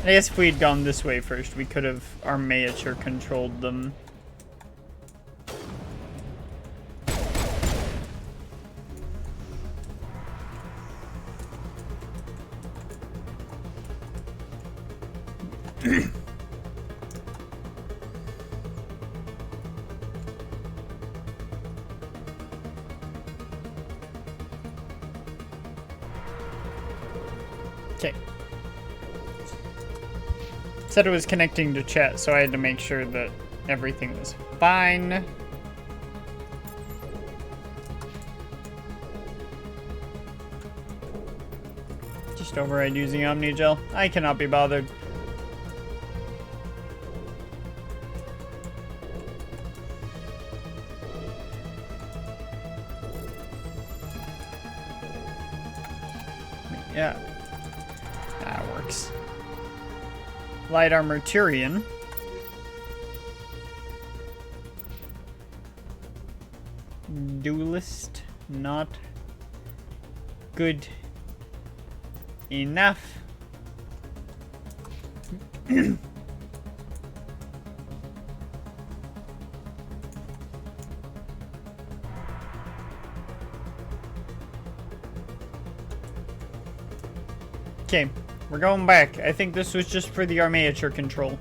I guess if we'd gone this way first, we could have armature controlled them. Okay. Said it was connecting to chat, so I had to make sure that everything was fine. Just override using Omnigel. I cannot be bothered. Yeah. That works. Light armor Turian. Duelist, not good enough. Okay, we're going back. I think this was just for the armature control.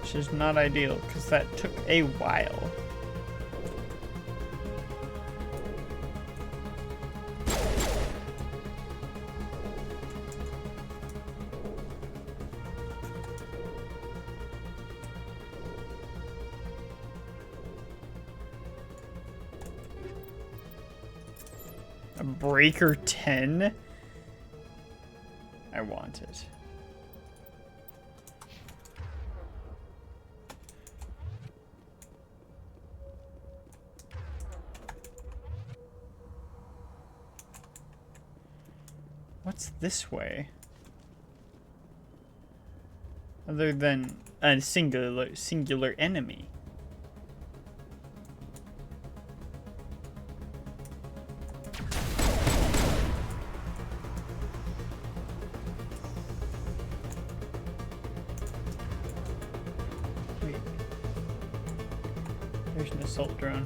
Which is not ideal, because that took a while. A Breaker 10? I want it. What's this way? Other than a singular enemy. Wait. There's an assault drone.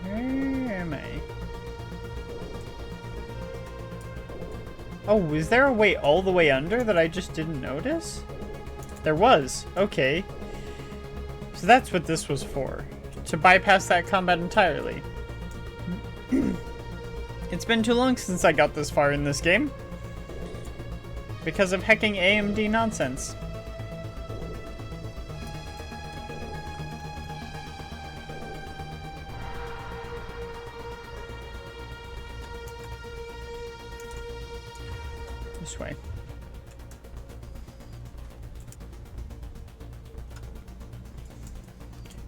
Where am I? Oh, is there a way all the way under that I just didn't notice? There was. Okay. So that's what this was for. To bypass that combat entirely. It's been too long since I got this far in this game. Because of hecking AMD nonsense. This way.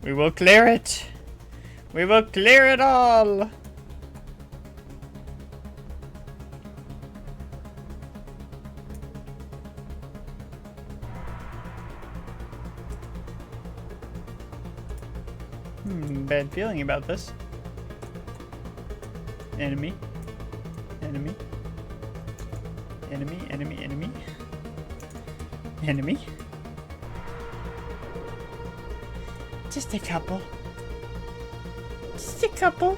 We will clear it. We will clear it all. Bad feeling about this. Enemy. Enemy. Enemy, enemy, enemy. Enemy. Just a couple. Just a couple.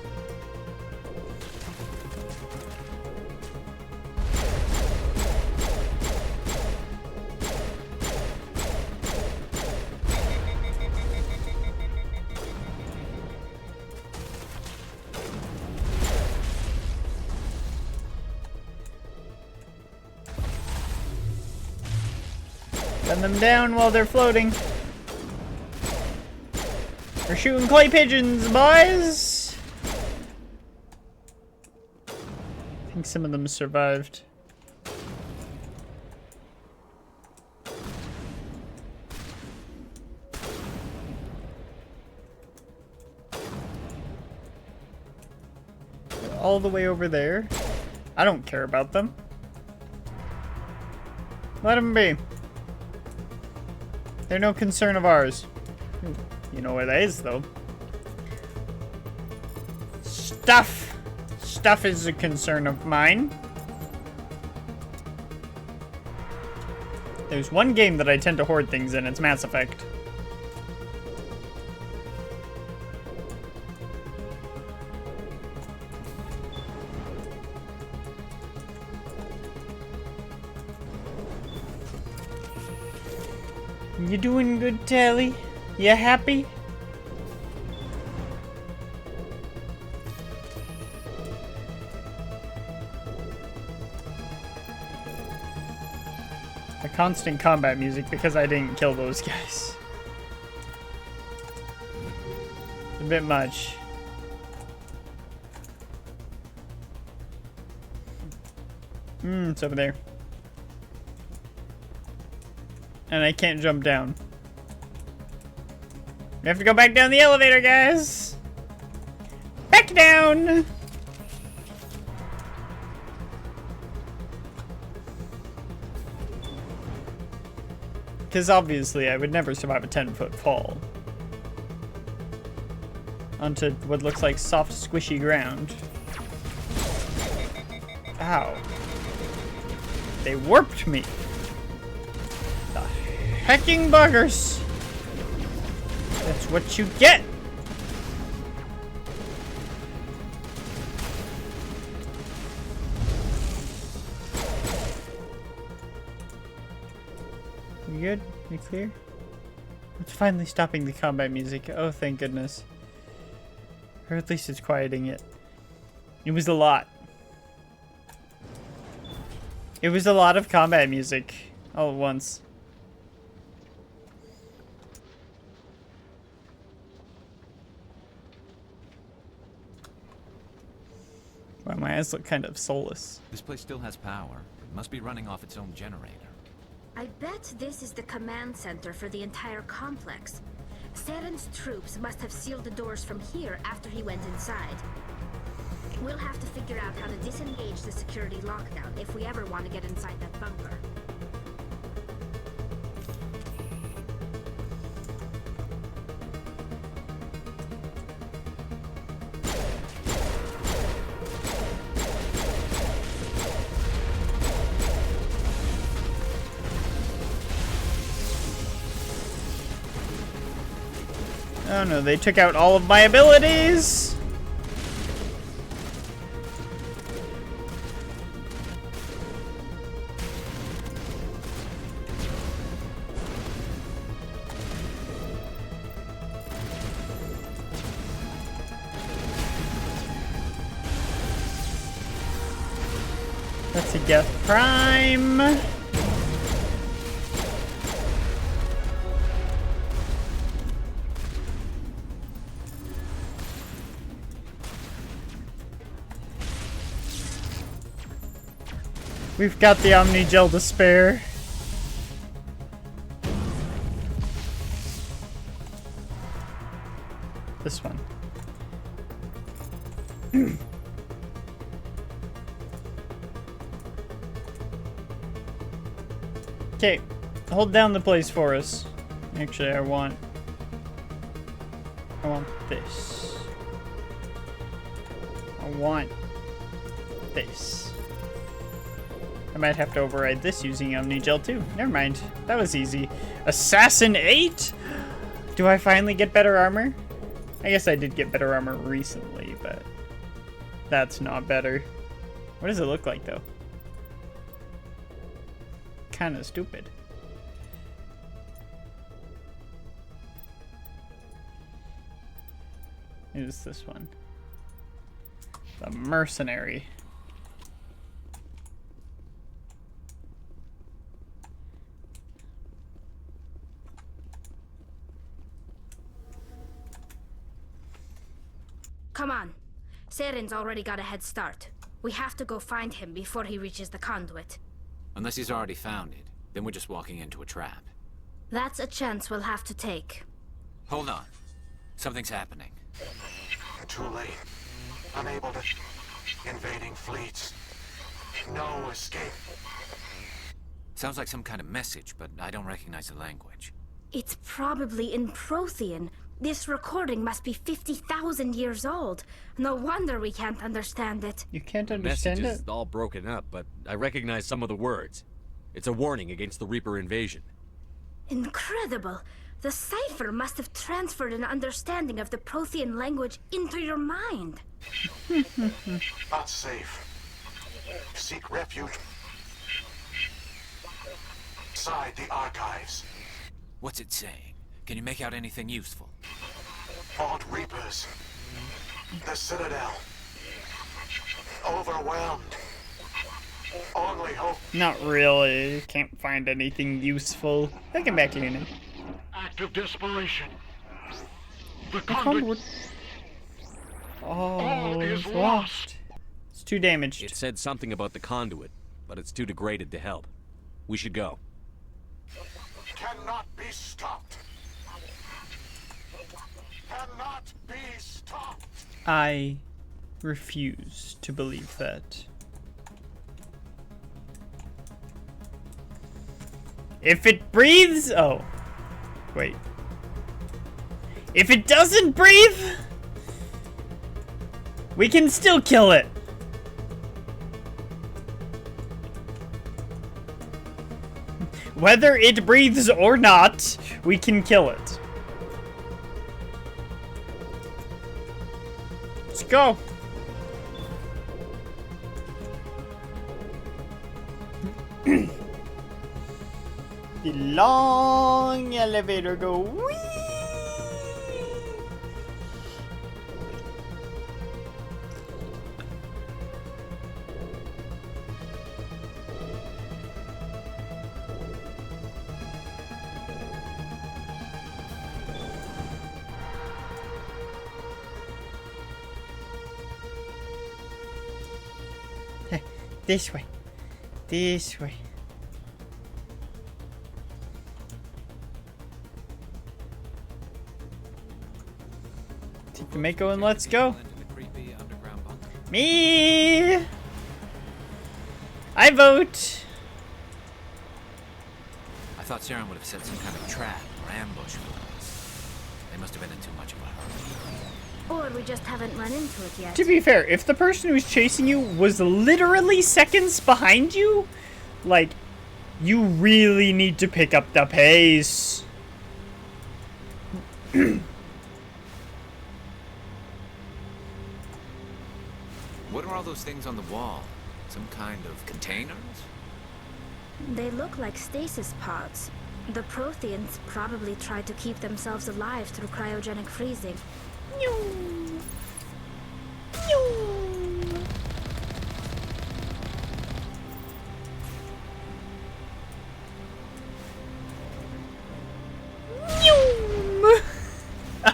Gun them down while they're floating. We're shooting clay pigeons, boys! I think some of them survived. They're all the way over there. I don't care about them. Let them be. They're no concern of ours. You know where that is, though. Stuff! Stuff is a concern of mine. There's one game that I tend to hoard things in. It's Mass Effect. You doing good, Tally? You happy? The constant combat music because I didn't kill those guys. It's a bit much. It's over there. And I can't jump down. We have to go back down the elevator, guys. Back down. Because obviously I would never survive a 10-foot fall onto what looks like soft, squishy ground. Ow. They warped me. The hecking buggers. That's what you get. We good? We clear? It's finally stopping the combat music. Oh, thank goodness. Or at least it's quieting it. It was a lot. It was a lot of combat music all at once. Wow, my eyes look kind of soulless. This place still has power. It must be running off its own generator. I bet this is the command center for the entire complex. Saren's troops must have sealed the doors from here after he went inside. We'll have to figure out how to disengage the security lockdown if we ever want to get inside that bunker. Oh no, they took out all of my abilities! That's a Geth Prime! We've got the Omni Gel to spare. This one. Okay, hold down the place for us. Actually, I want this. I want this. I might have to override this using Omni Gel too. Never mind. That was easy. Assassin 8? Do I finally get better armor? I guess I did get better armor recently, but that's not better. What does it look like though? Kinda stupid. Who's this one? The Mercenary. Come on. Saren's already got a head start. We have to go find him before he reaches the conduit. Unless he's already found it, then we're just walking into a trap. That's a chance we'll have to take. Hold on. Something's happening. Too late. Unable to... Invading fleets. No escape. Sounds like some kind of message, but I don't recognize the language. It's probably in Prothean. This recording must be 50,000 years old. No wonder we can't understand it. You can't The understand message it? is all broken up, but I recognize some of the words. It's a warning against the Reaper invasion. Incredible. The cipher must have transferred an understanding of the Prothean language into your mind. Not safe. Seek refuge. Inside the archives. What's it saying? Can you make out anything useful? Fought Reapers. The Citadel. Overwhelmed. Only hope. Not really. Can't find anything useful. Welcome back, Luna. Act of desperation. The conduit. Oh, is it's lost. It's too damaged. It said something about the conduit, but it's too degraded to help. We should go. be stopped. Cannot be stopped. I refuse to believe that. If it breathes... Oh. Wait. If it doesn't breathe, we can still kill it. Whether it breathes or not, we can kill it. Let's go. The long elevator go whee! This way. This way. Take the Mako and let's go. Me! I vote! I thought Saren would have set some kind of trap or ambush for us. They must have been in too much of a hurry. Or we just haven't run into it yet. To be fair, if the person who's chasing you was literally seconds behind you, like, you really need to pick up the pace. What are all those things on the wall? Some kind of containers? They look like stasis pods. The Protheans probably tried to keep themselves alive through cryogenic freezing.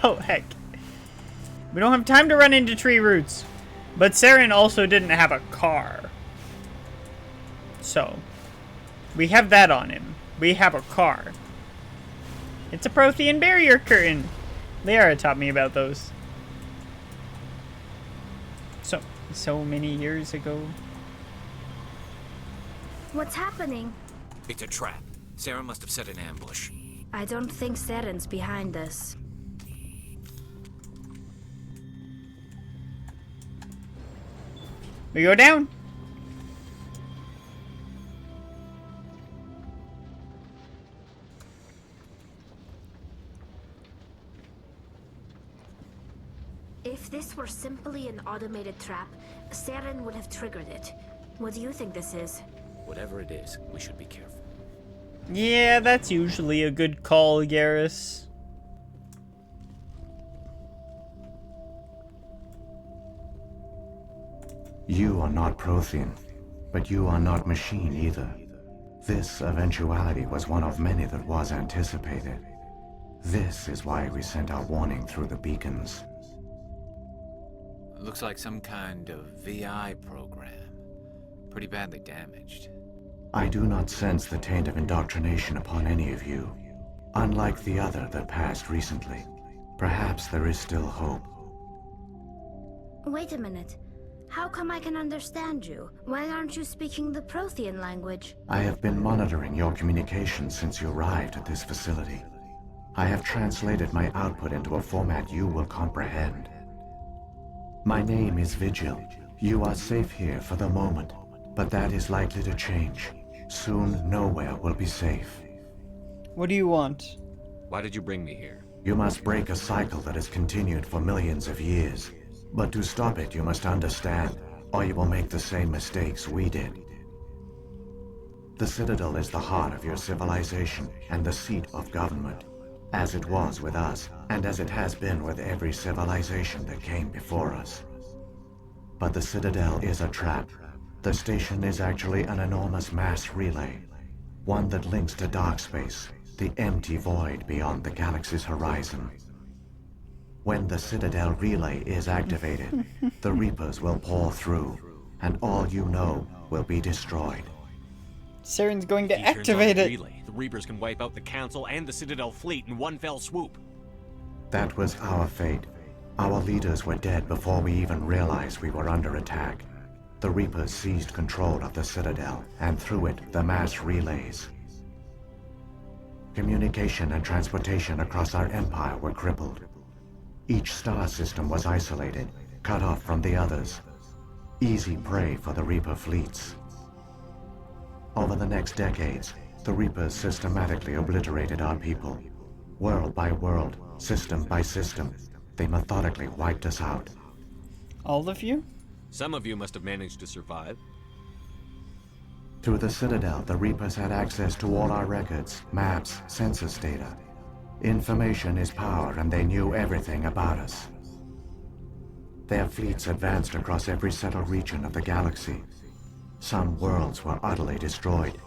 Oh, heck. We don't have time to run into tree roots. But Saren also didn't have a car. So, we have that on him. We have a car. It's a Prothean barrier curtain. Liara taught me about those. So many years ago. What's happening? It's a trap. Saren must have set an ambush. I don't think Saren's behind this. We go down. If this were simply an automated trap, Saren would have triggered it. What do you think this is? Whatever it is, we should be careful. Yeah, that's usually a good call, Garrus. You are not Prothean, but you are not machine either. This eventuality was one of many that was anticipated. This is why we sent our warning through the beacons. Looks like some kind of VI program. Pretty badly damaged. I do not sense the taint of indoctrination upon any of you. Unlike the other that passed recently, perhaps there is still hope. Wait a minute. How come I can understand you? Why aren't you speaking the Prothean language? I have been monitoring your communications since you arrived at this facility. I have translated my output into a format you will comprehend. My name is Vigil. You are safe here for the moment, but that is likely to change. Soon, nowhere will be safe. What do you want? Why did you bring me here? You must break a cycle that has continued for millions of years. But to stop it, you must understand, or you will make the same mistakes we did. The Citadel is the heart of your civilization and the seat of government, as it was with us, and as it has been with every civilization that came before us. But the Citadel is a trap. The station is actually an enormous mass relay, one that links to dark space, the empty void beyond the galaxy's horizon. When the Citadel relay is activated, the Reapers will pour through, and all you know will be destroyed. Saren's going to He turns on activate the it. relay. The Reapers can wipe out the Council and the Citadel fleet in one fell swoop. That was our fate. Our leaders were dead before we even realized we were under attack. The Reapers seized control of the Citadel, and through it, the mass relays. Communication and transportation across our empire were crippled. Each star system was isolated, cut off from the others. Easy prey for the Reaper fleets. Over the next decades, the Reapers systematically obliterated our people. World by world, system by system, they methodically wiped us out. All of you? Some of you must have managed to survive. Through the Citadel, the Reapers had access to all our records, maps, census data. Information is power, and they knew everything about us. Their fleets advanced across every settled region of the galaxy. Some worlds were utterly destroyed.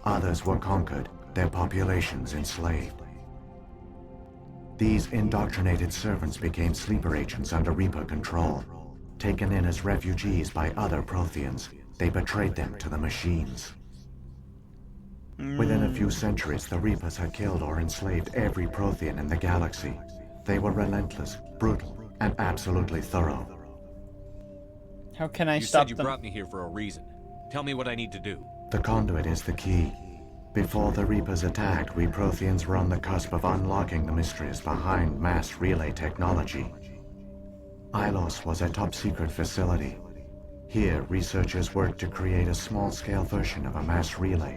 Others were conquered, their populations enslaved. These indoctrinated servants became sleeper agents under Reaper control. Taken in as refugees by other Protheans, they betrayed them to the machines. Within a few centuries, the Reapers had killed or enslaved every Prothean in the galaxy. They were relentless, brutal, and absolutely thorough. How can I You stop said you them? brought me here for a reason. Tell me what I need to do. The conduit is the key. Before the Reapers attacked, we Protheans were on the cusp of unlocking the mysteries behind mass relay technology. Ilos was a top-secret facility. Here, researchers worked to create a small-scale version of a mass relay,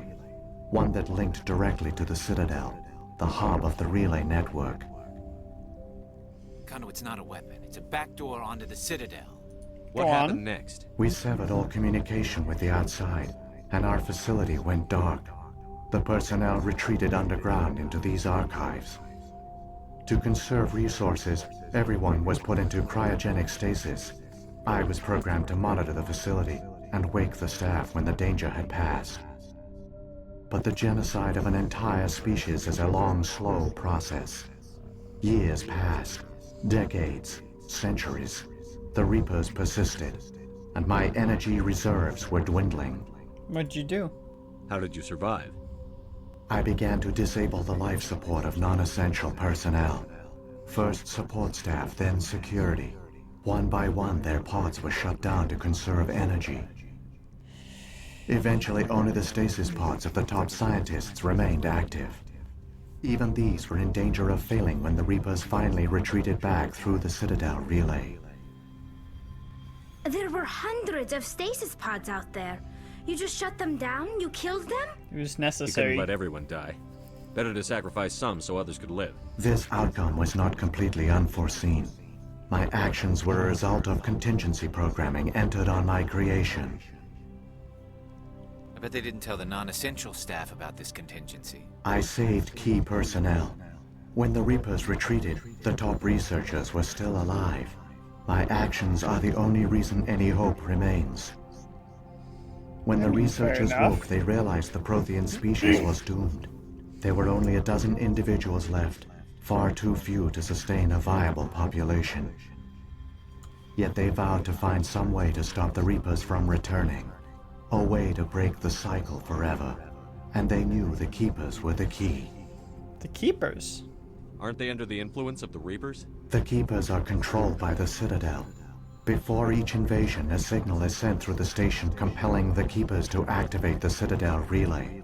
one that linked directly to the Citadel, the hub of the relay network. Conduit's not a weapon. It's a backdoor onto the Citadel. What happened next? We severed all communication with the outside, and our facility went dark. The personnel retreated underground into these archives. To conserve resources, everyone was put into cryogenic stasis. I was programmed to monitor the facility and wake the staff when the danger had passed. But the genocide of an entire species is a long, slow process. Years passed, decades, centuries. The Reapers persisted, and my energy reserves were dwindling. What'd you do? How did you survive? I began to disable the life support of non-essential personnel. First support staff, then security. One by one, their pods were shut down to conserve energy. Eventually, only the stasis pods of the top scientists remained active. Even these were in danger of failing when the Reapers finally retreated back through the Citadel relay. There were hundreds of stasis pods out there. You just shut them down? You killed them? It was You necessary. couldn't let everyone die. Better to sacrifice some so others could live. This outcome was not completely unforeseen. My actions were a result of contingency programming entered on my creation. I bet they didn't tell the non-essential staff about this contingency. I saved key personnel. When the Reapers retreated, the top researchers were still alive. My actions are the only reason any hope remains. When the researchers woke, they realized the Prothean species was doomed. There were only a dozen individuals left, far too few to sustain a viable population. Yet they vowed to find some way to stop the Reapers from returning, a way to break the cycle forever. And they knew the Keepers were the key. The Keepers? Aren't they under the influence of the Reapers? The Keepers are controlled by the Citadel. Before each invasion, a signal is sent through the station compelling the Keepers to activate the Citadel relay.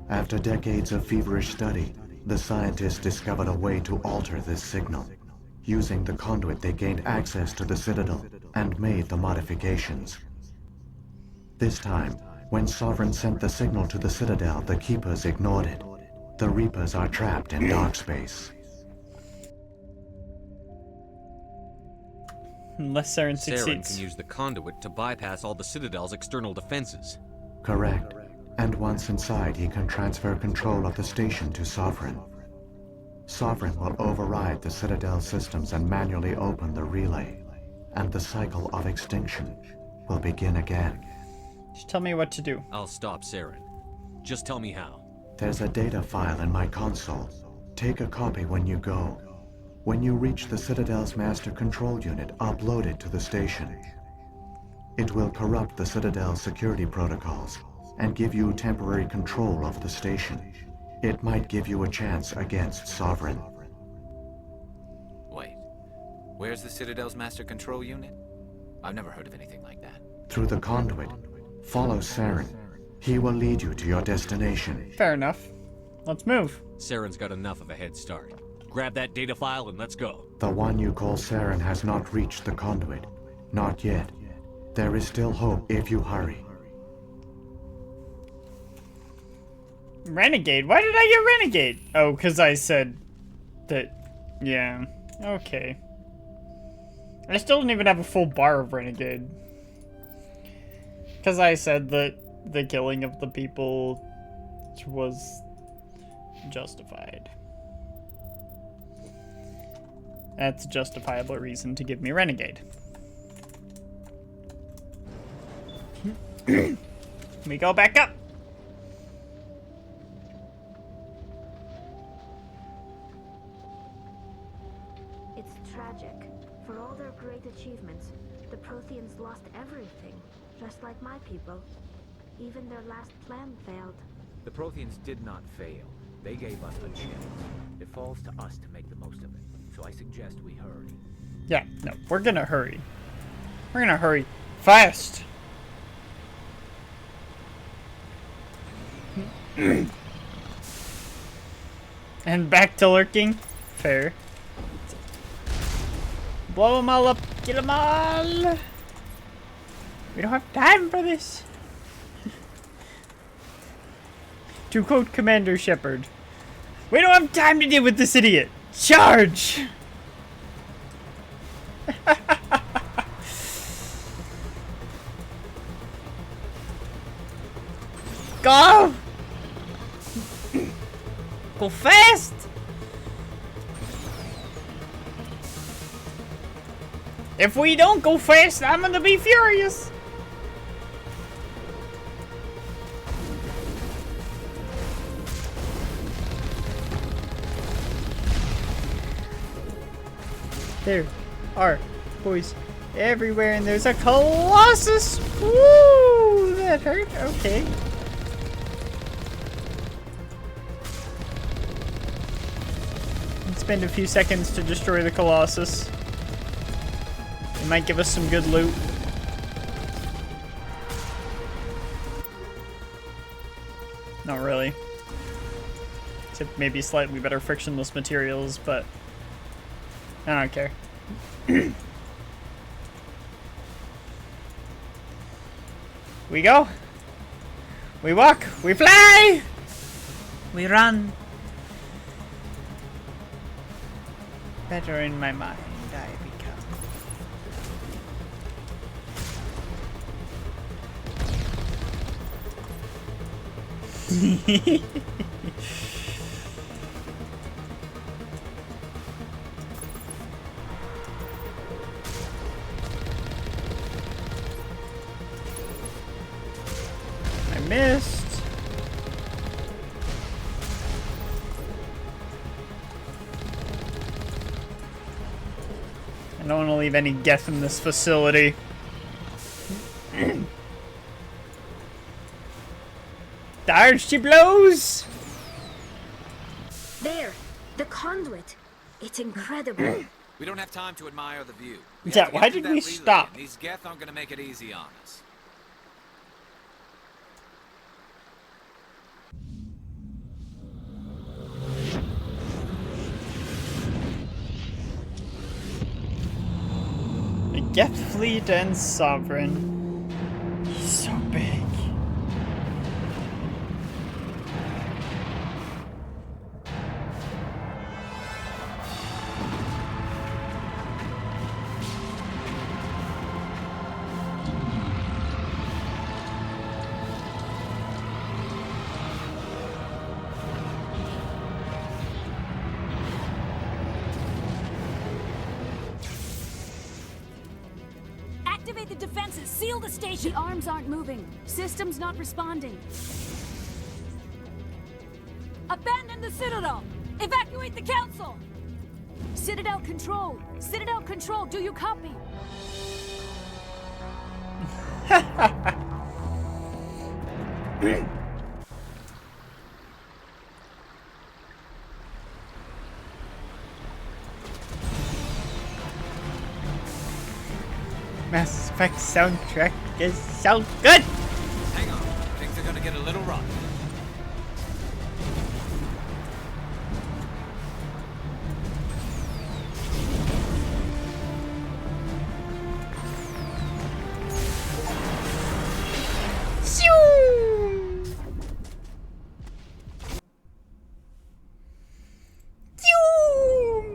After decades of feverish study, the scientists discovered a way to alter this signal. Using the conduit, they gained access to the Citadel and made the modifications. This time, when Sovereign sent the signal to the Citadel, the Keepers ignored it. The Reapers are trapped in dark space. Unless Saren Saren succeeds. can use the conduit to bypass all the Citadel's external defenses. Correct. And once inside, he can transfer control of the station to Sovereign. Sovereign will override the Citadel systems and manually open the relay. And the cycle of extinction will begin again. Just tell me what to do. I'll stop Saren. Just tell me how. There's a data file in my console. Take a copy when you go. When you reach the Citadel's master control unit, upload it to the station. It will corrupt the Citadel's security protocols, and give you temporary control of the station. It might give you a chance against Sovereign. Wait, where's the Citadel's master control unit? I've never heard of anything like that. Through the conduit. Follow Saren. He will lead you to your destination. Fair enough. Let's move. Saren's got enough of a head start. Grab that data file and let's go. The one you call Saren has not reached the conduit. Not yet. There is still hope if you hurry. Renegade? Why did I get Renegade? Oh, because I said that... Yeah. Okay. I still don't even have a full bar of Renegade. Because I said that the killing of the people was justified. That's a justifiable reason to give me Renegade. We go back up. It's tragic. For all their great achievements, the Protheans lost everything, just like my people. Even their last plan failed. The Protheans did not fail. They gave us a chance. It falls to us to make the most of it. So I suggest we hurry. Yeah, no, we're gonna hurry. We're gonna hurry fast. And back to lurking. Fair. Blow them all up. Get them all. We don't have time for this. To quote Commander Shepard, we don't have time to deal with this idiot. Charge! Go! Go fast! If we don't go fast, I'm gonna be furious. There are boys everywhere, and there's a Colossus! Woo! That hurt? Okay. Let's spend a few seconds to destroy the Colossus. It might give us some good loot. Not really. Except maybe slightly better frictionless materials, but I don't care. We go. We walk. We fly. We run. Better in my mind I become. Missed. I don't want to leave any Geth in this facility. Darn, she blows! There! The conduit! It's incredible. We don't have time to admire the view. Yeah, why did we stop? These Geth aren't gonna make it easy on us. The Geth fleet and Sovereign. He's so big. Activate the defenses! Seal the station! The arms aren't moving. Systems not responding. Abandon the Citadel! Evacuate the Council! Citadel Control! Citadel Control, do you copy? Mass Effect soundtrack is so good! Hang on. Things are gonna get a little rough.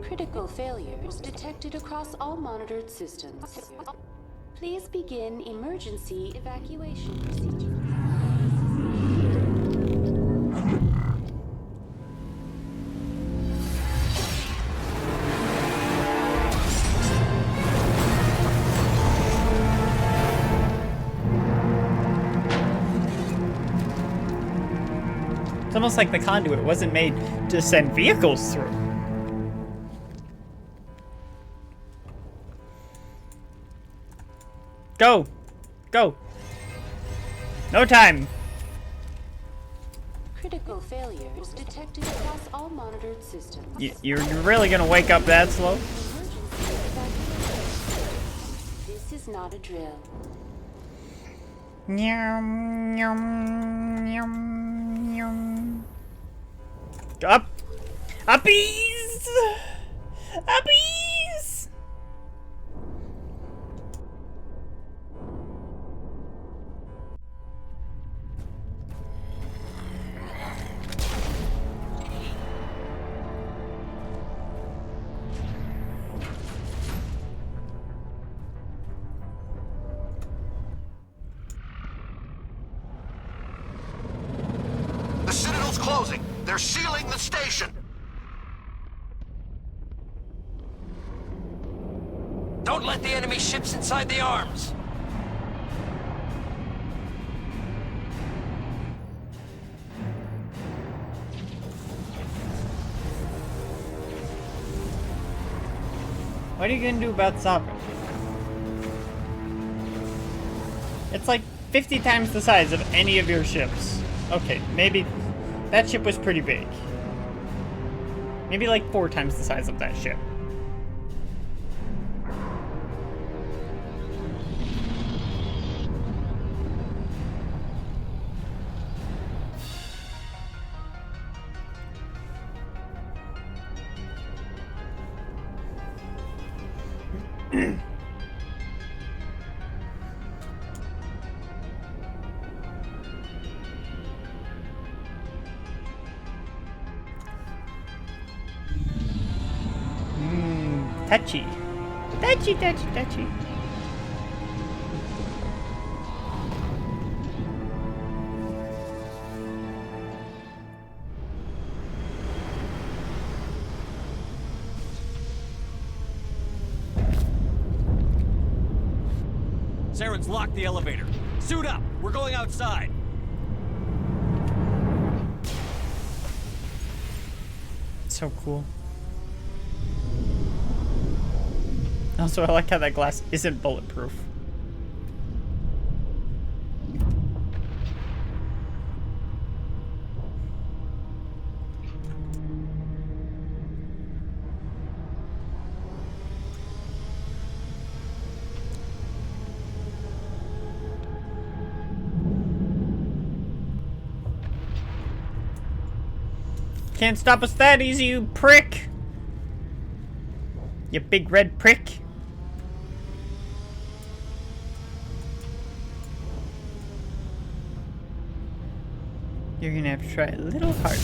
Critical failures detected across all monitored systems. Please begin emergency evacuation procedures. It's almost like the conduit wasn't made to send vehicles through. Go! Go! No time! Critical failures detected across all monitored systems. You're really gonna wake up that slow? This is not a drill. Yum, yum, yum, yum. Up! Uppies! Uppies! The Citadel's closing. They're sealing the station. Don't let the enemy ships inside the arms. What are you gonna do about Sovereign? It's like 50 times the size of any of your ships. Okay, maybe that ship was pretty big. Maybe like 4 times the size of that ship. Touchy. Touchy, touchy, touchy. Saren's locked the elevator. Suit up! We're going outside! So cool. Also, I like how that glass isn't bulletproof. Can't stop us that easy, you prick! You big red prick. You're gonna have to try a little harder.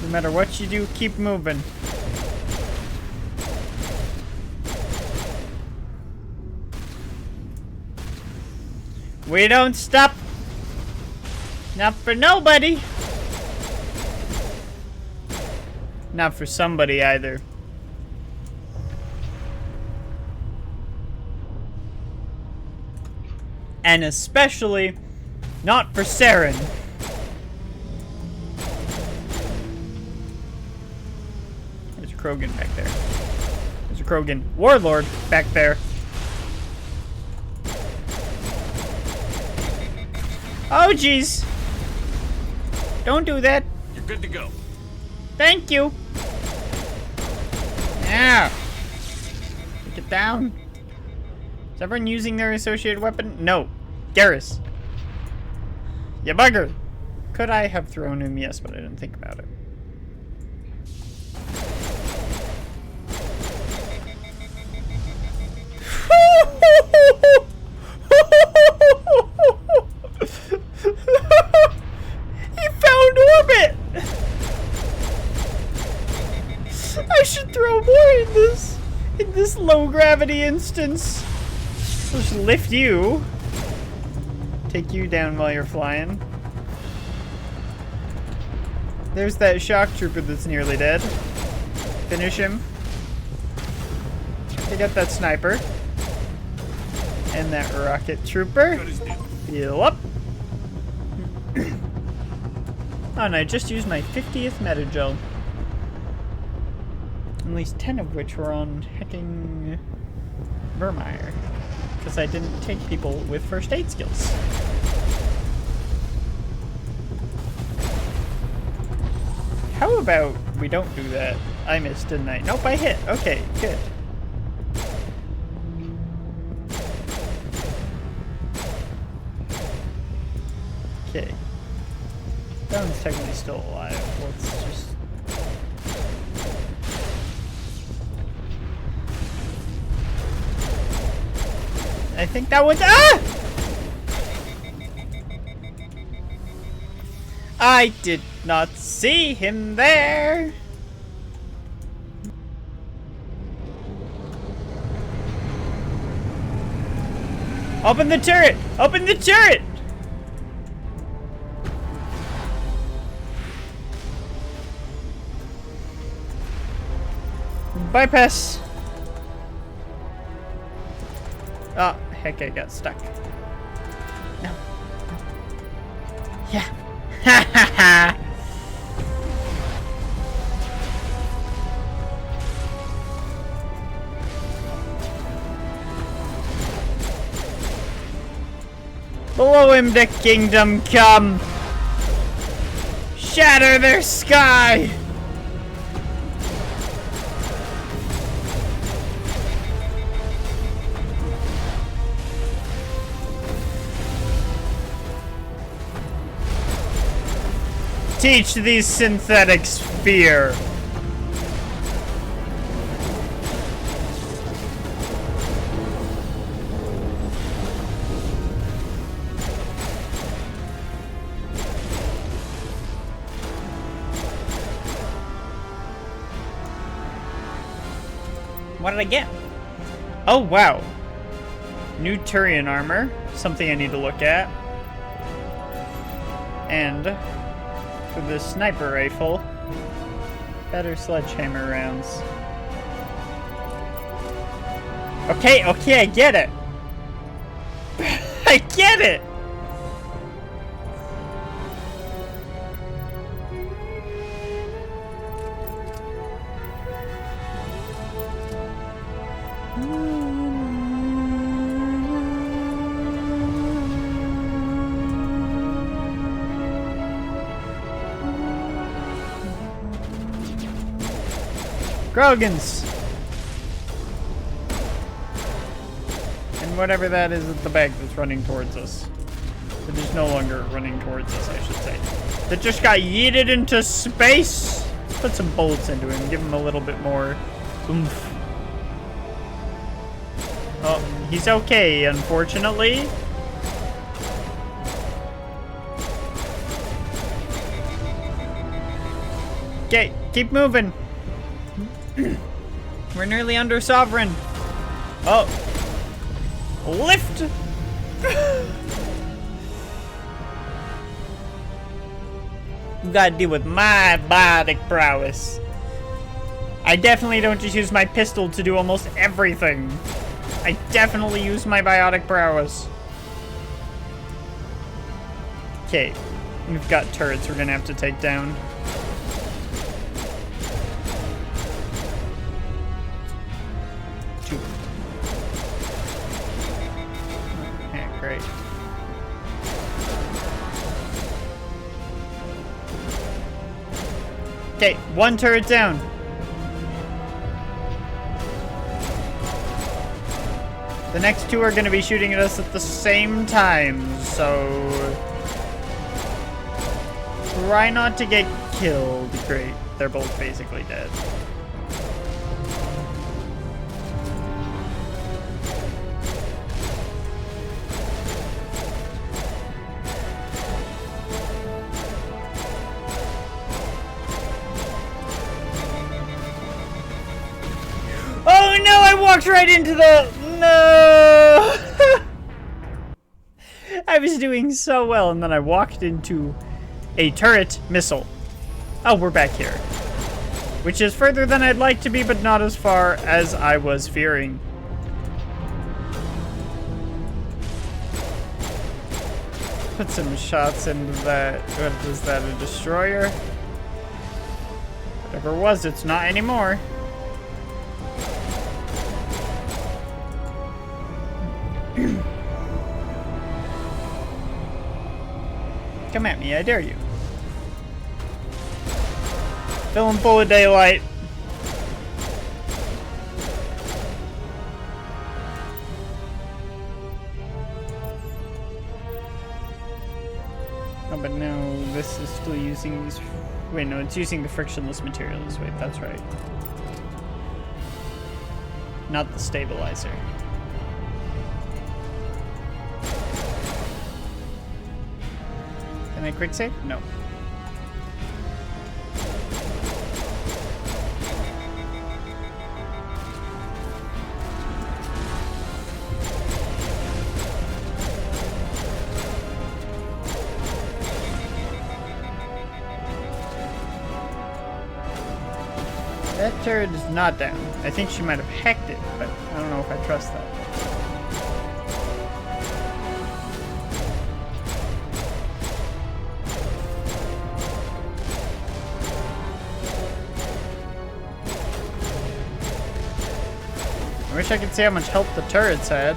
No matter what you do, keep moving. We don't stop. Not for nobody. Not for somebody either. And especially not for Saren. Krogan back there. There's a Krogan warlord back there. Oh, jeez. Don't do that. You're good to go. Thank you. Yeah. Get down. Is everyone using their associated weapon? No. Garrus. You bugger. Could I have thrown him? Yes, but I didn't think about it. He found orbit! I should throw more in this low gravity instance. I'll just lift you. Take you down while you're flying. There's that shock trooper that's nearly dead. Finish him. Take out that sniper. And that rocket trooper. Heal up. Oh, and I just used my 50th Metagel. At least 10 of which were on hacking Vermeer. Because I didn't take people with first aid skills. How about we don't do that? I missed, didn't I? Nope, I hit. Okay, good. Okay. That one's technically still alive. Let's just... I think that one's... Ah! I did not see him there. Open the turret! Open the turret! Bypass. Oh, heck, I got stuck. No. Yeah. Ha ha ha! Below him the kingdom come! Shatter their sky! Teach these synthetics fear. What did I get? Oh, wow. New Turian armor. Something I need to look at. And... for the sniper rifle, better sledgehammer rounds. Okay, I get it. I get it. Krogans! And whatever that is at the back that's running towards us. That is no longer running towards us, I should say. That just got yeeted into space! Put some bullets into him, give him a little bit more oomph. Oh, he's okay, unfortunately. Okay, keep moving. We're nearly under Sovereign. Oh. Lift! You gotta deal with my biotic prowess. I definitely don't just use my pistol to do almost everything. I definitely use my biotic prowess. Okay. We've got turrets we're gonna have to take down. Okay, one turret down. The next two are going to be shooting at us at the same time, so try not to get killed. Great, they're both basically dead. Oh no, I walked right into the... No! I was doing so well, and then I walked into a turret missile. Oh, we're back here. Which is further than I'd like to be, but not as far as I was fearing. Put some shots into that. What is that, a destroyer? Whatever it was, it's not anymore. Come at me, I dare you. Fill him full of daylight. Oh, but no, this is still using these... Wait, no, it's using the frictionless materials. Wait, that's right. Not the stabilizer. Can I quick save? No. That turret is not down. I think she might have hacked it, but I don't know if I trust that. I wish I could see how much help the turrets had.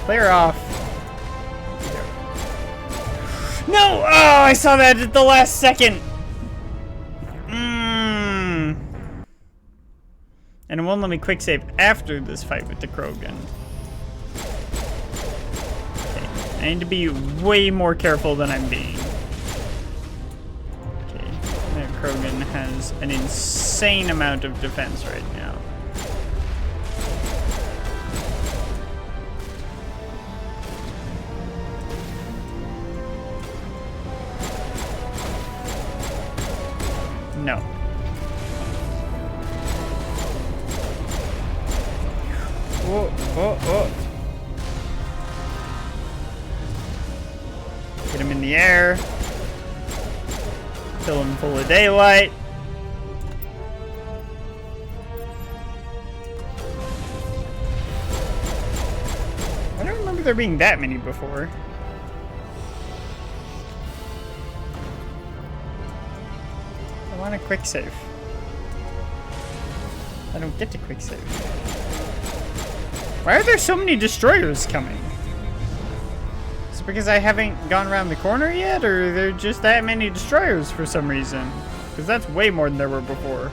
Clear off. No! Oh, I saw that at the last second! And it won't let me quick save after this fight with the Krogan. Okay. I need to be way more careful than I'm being. Okay. That Krogan has an insane amount of defense right now. No. Oh, oh, oh. Get him in the air. Fill him full of daylight. I don't remember there being that many before. I want a quick save. I don't get to quick save. Why are there so many destroyers coming? Is it because I haven't gone around the corner yet, or are there just that many destroyers for some reason? Because that's way more than there were before.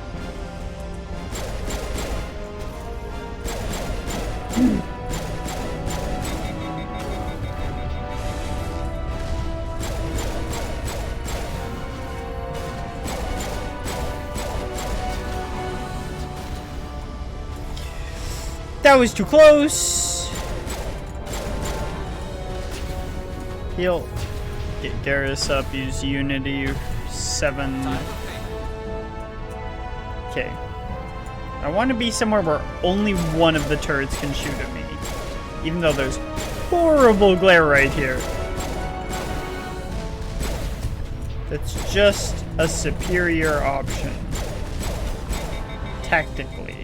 That was too close. He'll get Garrus up, use Unity 7. Okay. I want to be somewhere where only one of the turrets can shoot at me. Even though there's horrible glare right here. That's just a superior option. Tactically.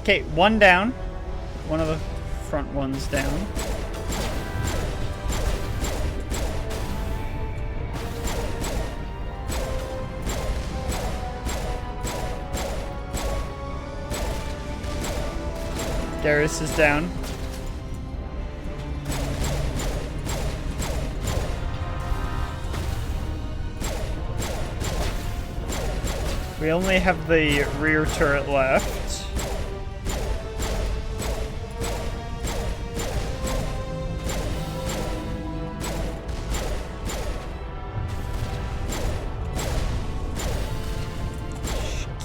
Okay, one down. One of the front ones down. Garrus is down. We only have the rear turret left.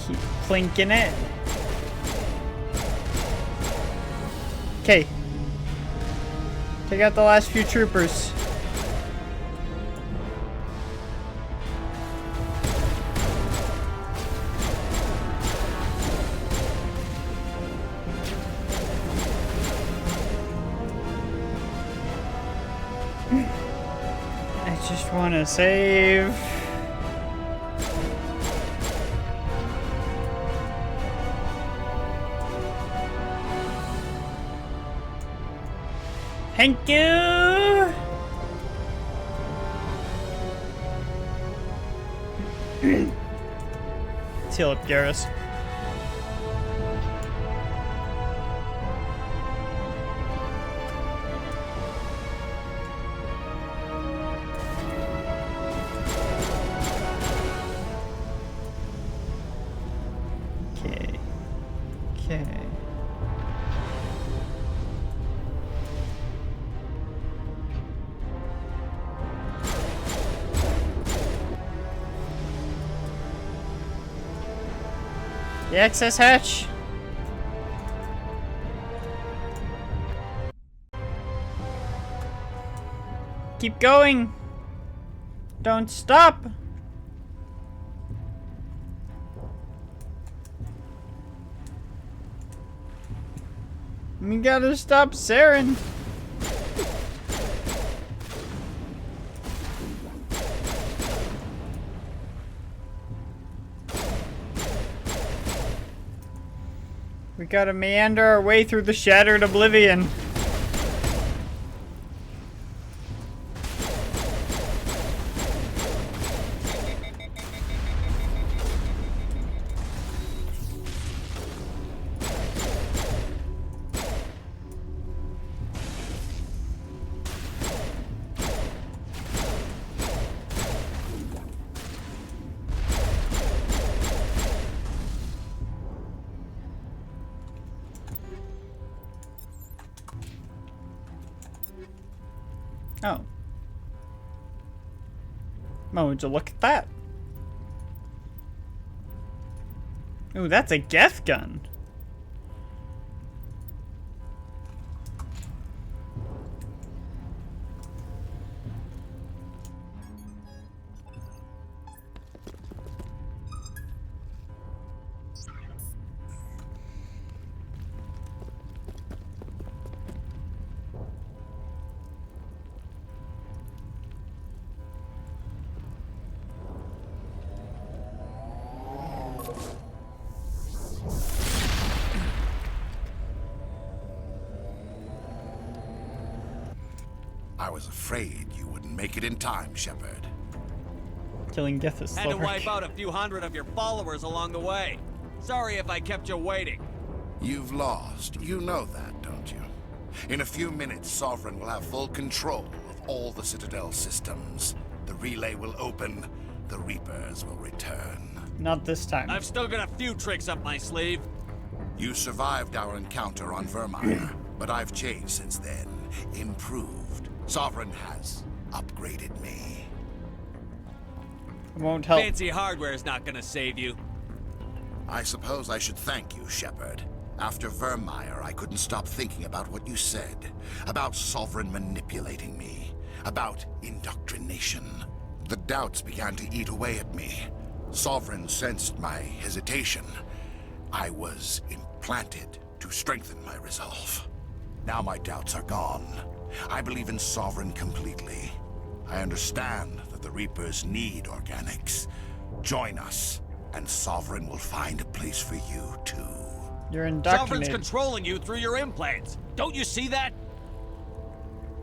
Keep plinking it. Okay. Take out the last few troopers. I just want to save. Thank you. Let's heal up Garrus. Okay. Okay. The access hatch. Keep going. Don't stop. We gotta stop Saren. We gotta meander our way through the Shattered Oblivion. Oh. Oh, would you look at that? Ooh, that's a Geth gun. I was afraid you wouldn't make it in time, Shepard. Killing Geth is Had to slower. wipe out a few hundred of your followers along the way. Sorry if I kept you waiting. You've lost. You know that, don't you? In a few minutes, Sovereign will have full control of all the Citadel systems. The relay will open. The Reapers will return. Not this time. I've still got a few tricks up my sleeve. You survived our encounter on Vermire, but I've changed since then. Improved. Sovereign has upgraded me. It won't help. Fancy hardware is not gonna save you. I suppose I should thank you, Shepard. After Vermire, I couldn't stop thinking about what you said. About Sovereign manipulating me. About indoctrination. The doubts began to eat away at me. Sovereign sensed my hesitation. I was implanted to strengthen my resolve. Now my doubts are gone. I believe in Sovereign completely. I understand that the Reapers need organics. Join us, and Sovereign will find a place for you, too. You're Sovereign's indoctrinated. controlling you through your implants. Don't you see that?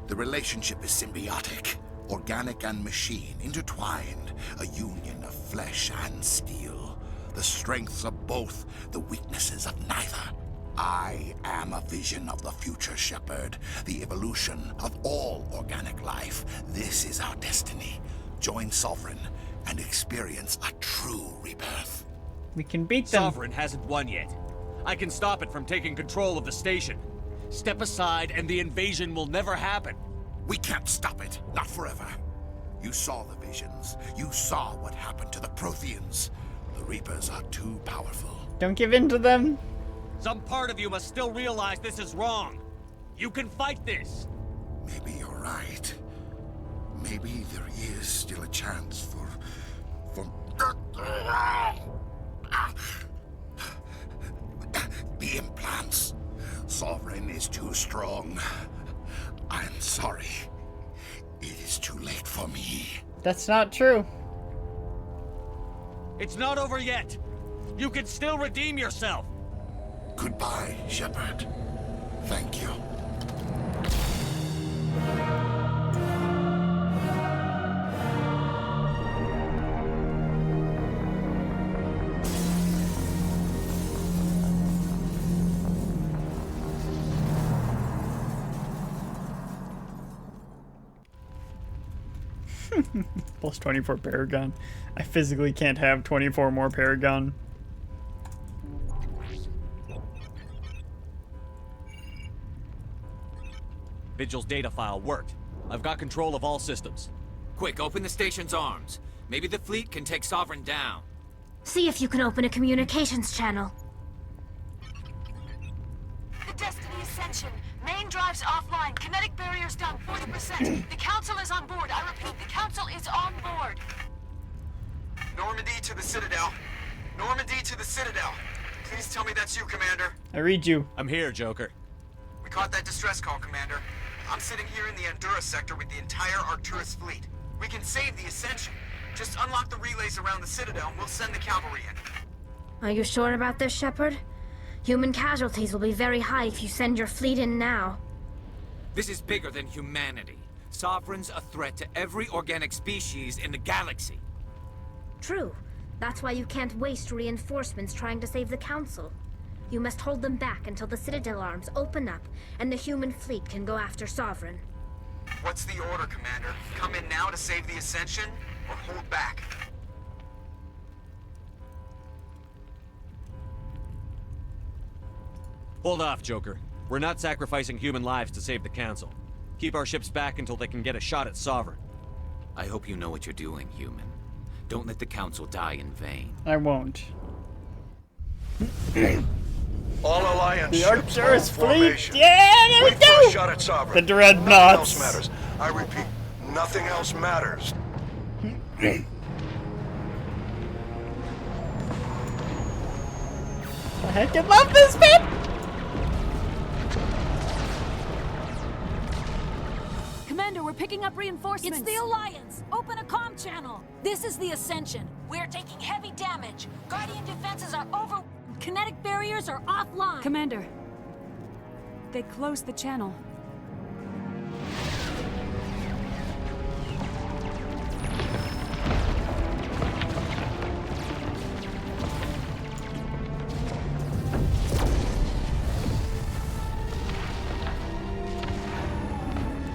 The relationship is symbiotic. Organic and machine, intertwined. A union of flesh and steel. The strengths of both, the weaknesses of neither. I am a vision of the future, Shepard. The evolution of all organic life. This is our destiny. Join Sovereign and experience a true rebirth. We can beat them. Sovereign hasn't won yet. I can stop it from taking control of the station. Step aside and the invasion will never happen. We can't stop it. Not forever. You saw the visions. You saw what happened to the Protheans. The Reapers are too powerful. Don't give in to them. Some part of you must still realize this is wrong. You can fight this. Maybe you're right. Maybe there is still a chance for... The implants. Sovereign is too strong. I'm sorry. It is too late for me. That's not true. It's not over yet. You can still redeem yourself. Goodbye, Shepard. Thank you. Plus 24 Paragon. I physically can't have 24 more Paragon. Vigil's data file worked. I've got control of all systems. Quick, open the station's arms. Maybe the fleet can take Sovereign down. See if you can open a communications channel. The Destiny Ascension. Main drives offline. Kinetic barriers down 40%. The Council is on board. I repeat, the Council is on board. Normandy to the Citadel. Normandy to the Citadel. Please tell me that's you, Commander. I read you. I'm here, Joker. We caught that distress call, Commander. I'm sitting here in the Andurra sector with the entire Arcturus fleet. We can save the Ascension. Just unlock the relays around the Citadel and we'll send the cavalry in. Are you sure about this, Shepard? Human casualties will be very high if you send your fleet in now. This is bigger than humanity. Sovereign's a threat to every organic species in the galaxy. True. That's why you can't waste reinforcements trying to save the Council. You must hold them back until the Citadel arms open up and the human fleet can go after Sovereign. What's the order, Commander? Come in now to save the Ascension, or hold back? Hold off, Joker. We're not sacrificing human lives to save the Council. Keep our ships back until they can get a shot at Sovereign. I hope you know what you're doing, human. Don't let the Council die in vain. I won't. All Alliance The ships Arcturus hold fleet! formation. Yeah, there we Wait go! for a shot at Sovereign. The Dreadnoughts. Nothing else matters. I repeat, nothing else matters. I heck love this bit! Commander, we're picking up reinforcements. It's the Alliance. Open a comm channel. This is the Ascension. We're taking heavy damage. Guardian defenses are over. Kinetic barriers are offline. Commander, they closed the channel.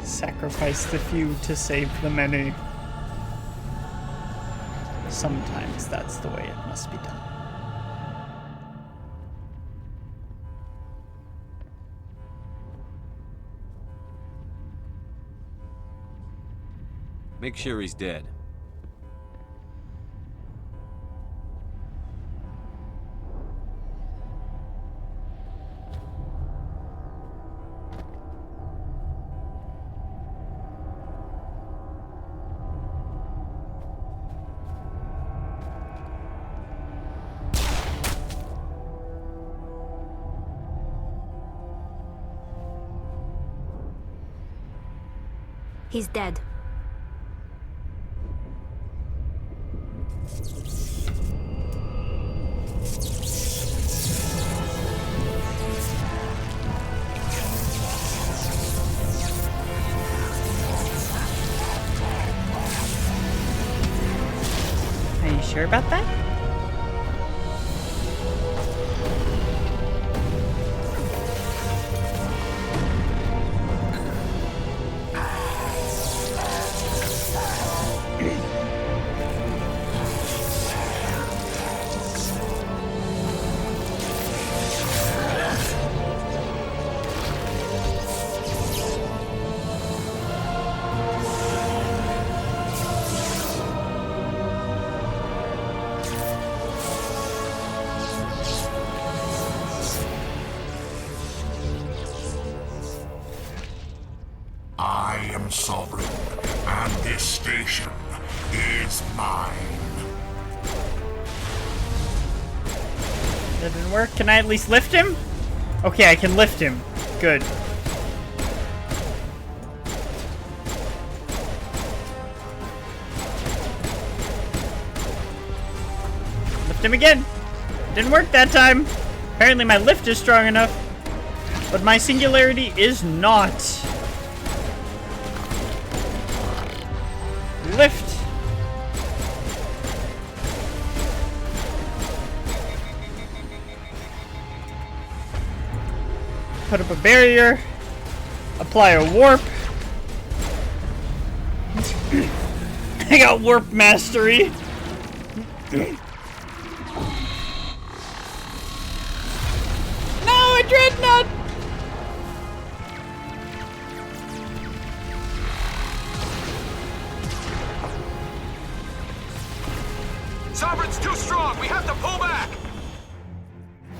Sacrifice the few to save the many. Sometimes that's the way it must be done. Make sure he's dead. He's dead. Are you sure about that? I am sovereign, and this station is mine. That didn't work. Can I at least lift him? Okay, I can lift him. Good. Lift him again. Didn't work that time. Apparently my lift is strong enough, but my singularity is not. Lift. Put up a barrier. Apply a warp. I got warp mastery. No, a dreadnought. Sovereign's too strong. We have to pull back.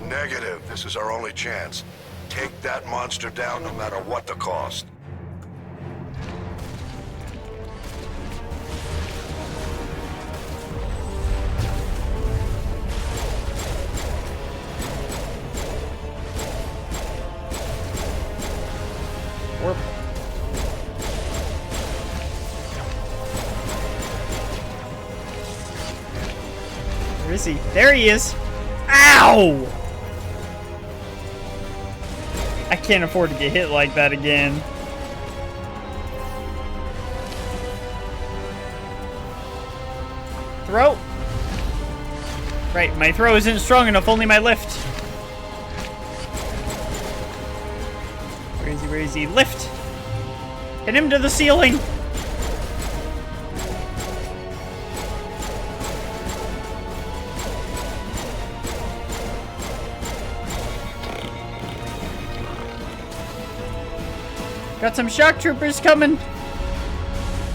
Negative. This is our only chance. Take that monster down no matter what the cost. Warp. Where is he? There he is. Ow! I can't afford to get hit like that again. Throw. Right, my throw isn't strong enough, only my lift. Where is he? Where is he? Lift! Hit him to the ceiling! Got some shock troopers coming.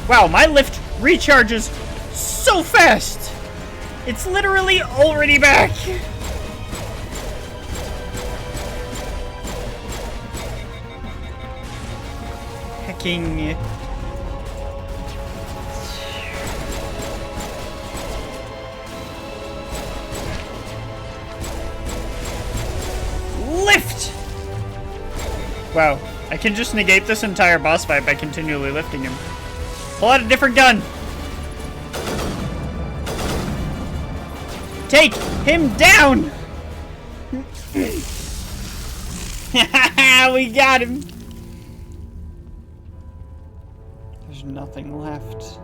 Wow, my lift recharges so fast. It's literally already back. Hacking. Lift. Wow. I can just negate this entire boss fight by continually lifting him. Pull out a different gun. Take him down. We got him. There's nothing left.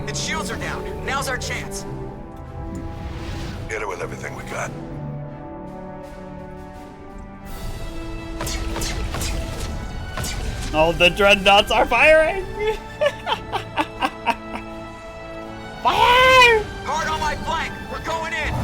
Its shields are down. Now's our chance. Hit it with everything we got. Oh, the dreadnoughts are firing! Fire! Hard on my flank. We're going in.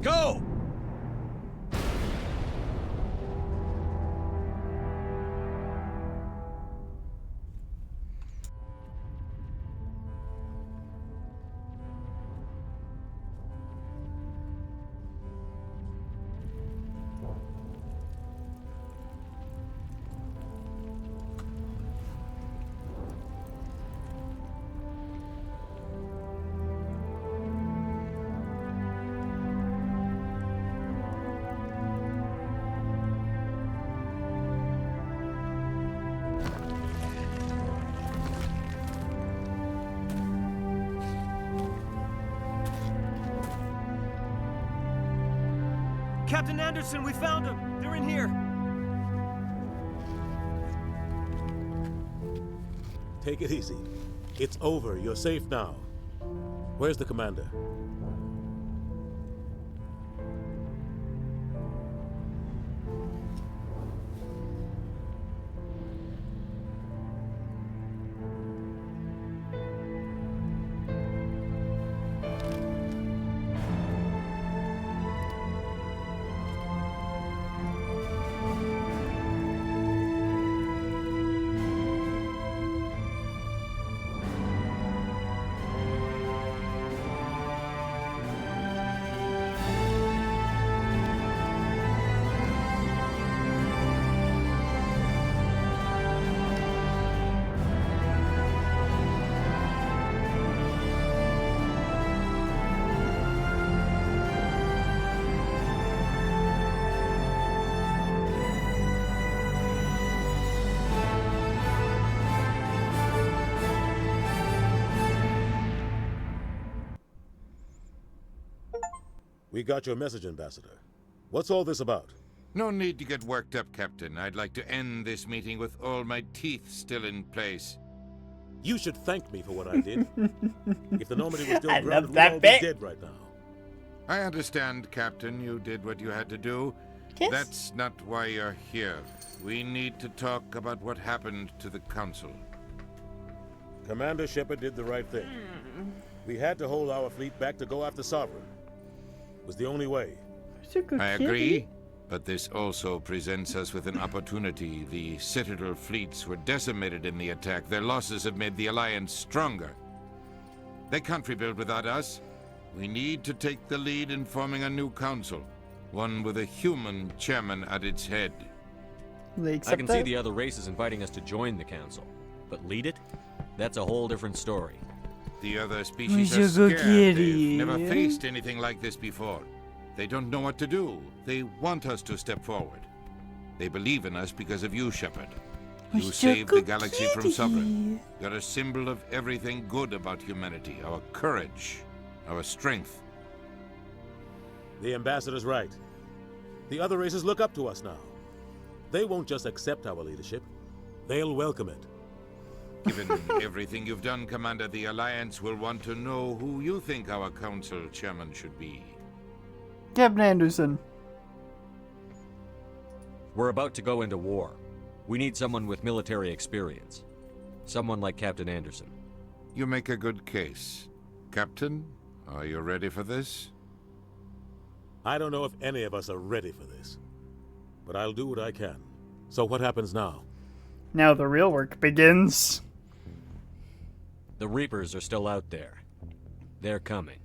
Go! Captain Anderson, we found them. They're in here. Take it easy. It's over. You're safe now. Where's the commander? We got your message, Ambassador. What's all this about? No need to get worked up, Captain. I'd like to end this meeting with all my teeth still in place. You should thank me for what I did. If the Normandy was still I grounded, love that we'd all bit. be dead right now. I understand, Captain. You did what you had to do. Yes. That's not why you're here. We need to talk about what happened to the Council. Commander Shepard did the right thing. We had to hold our fleet back to go after Sovereign. It was the only way. I agree, but this also presents us with an opportunity. The Citadel fleets were decimated in the attack. Their losses have made the Alliance stronger. They can't rebuild without us. We need to take the lead in forming a new council, one with a human chairman at its head. I can see the other races inviting us to join the council, but lead it? That's a whole different story. The other species are scared. They've never faced anything like this before. They don't know what to do. They want us to step forward. They believe in us because of you, Shepard. You saved the galaxy from Sovereign. You're a symbol of everything good about humanity, our courage, our strength. The Ambassador's right. The other races look up to us now. They won't just accept our leadership. They'll welcome it. Given everything you've done, Commander, the Alliance will want to know who you think our council chairman should be. Captain Anderson. We're about to go into war. We need someone with military experience. Someone like Captain Anderson. You make a good case. Captain, are you ready for this? I don't know if any of us are ready for this, but I'll do what I can. So what happens now? Now the real work begins. The Reapers are still out there. They're coming.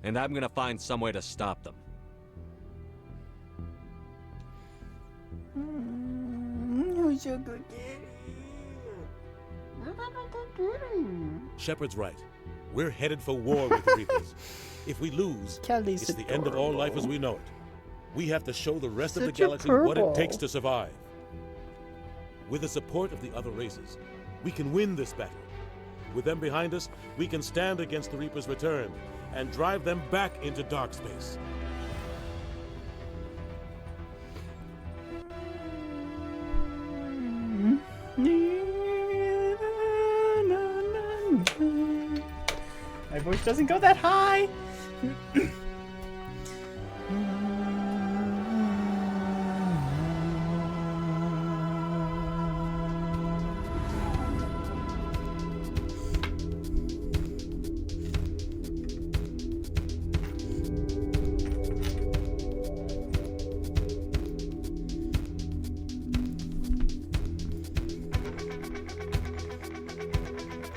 And I'm gonna find some way to stop them. Shepard's right. We're headed for war with the Reapers. If we lose, Kelly's it's the end of all life as we know it. We have to show the rest of the Such a galaxy what it purple. takes to survive. With the support of the other races, we can win this battle. With them behind us, we can stand against the Reapers' return and drive them back into dark space. My voice doesn't go that high.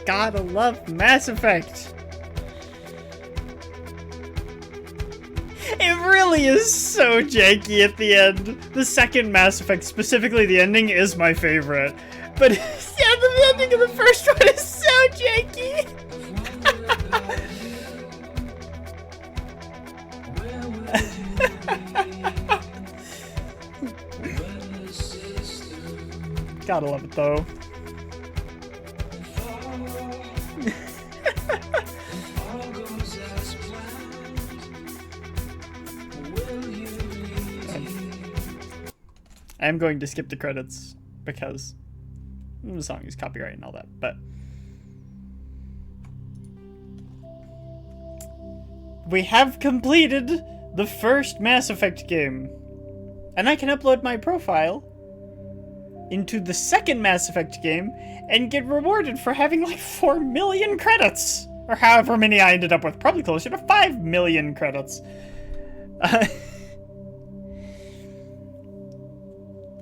Gotta love Mass Effect. It really is so janky at the end. The second Mass Effect, specifically the ending, is my favorite. But yeah, the ending of the first one is so janky. Gotta love it though. I'm going to skip the credits because the song is copyright and all that, but we have completed the first Mass Effect game. And I can upload my profile into the second Mass Effect game and get rewarded for having like 4 million credits. Or however many I ended up with. Probably closer to 5 million credits.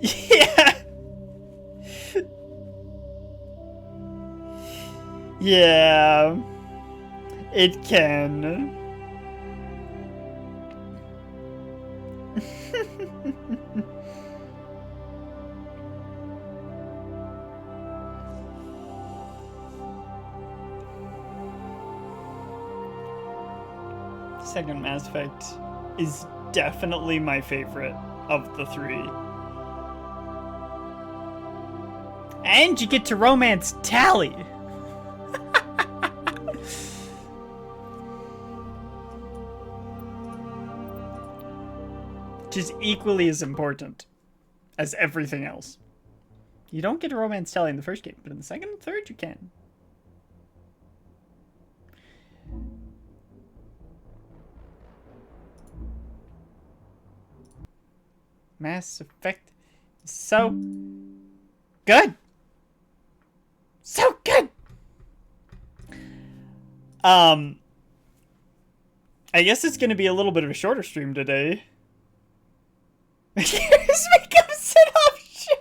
Yeah. Yeah. It can. Second Mass Effect is definitely my favorite of the 3. And you get to romance Tali. Which is equally as important as everything else. You don't get to romance Tali in the first game, but in the second and third you can. Mass Effect is so good. So good. I guess it's going to be a little bit of a shorter stream today. Here's Makeup's an option.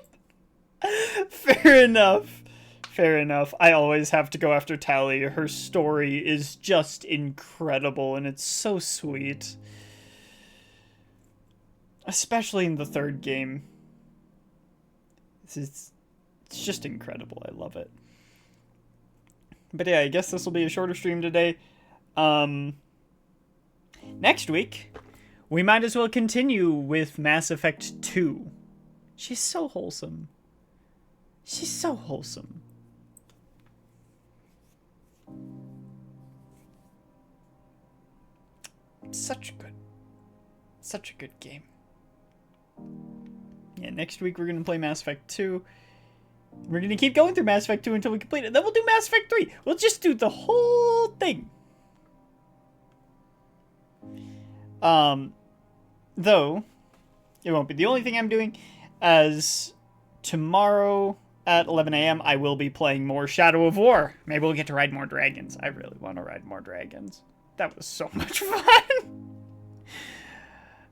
Fair enough. Fair enough. I always have to go after Tali. Her story is just incredible and it's so sweet. Especially in the third game. It's just incredible. I love it. But yeah, I guess this will be a shorter stream today. Next week, we might as well continue with Mass Effect 2. She's so wholesome. She's so wholesome. Such a good game. Yeah, next week we're going to play Mass Effect 2. We're going to keep going through Mass Effect 2 until we complete it. Then we'll do Mass Effect 3. We'll just do the whole thing. Though, it won't be the only thing I'm doing, as tomorrow at 11 a.m. I will be playing more Shadow of War. Maybe we'll get to ride more dragons. I really want to ride more dragons. That was so much fun.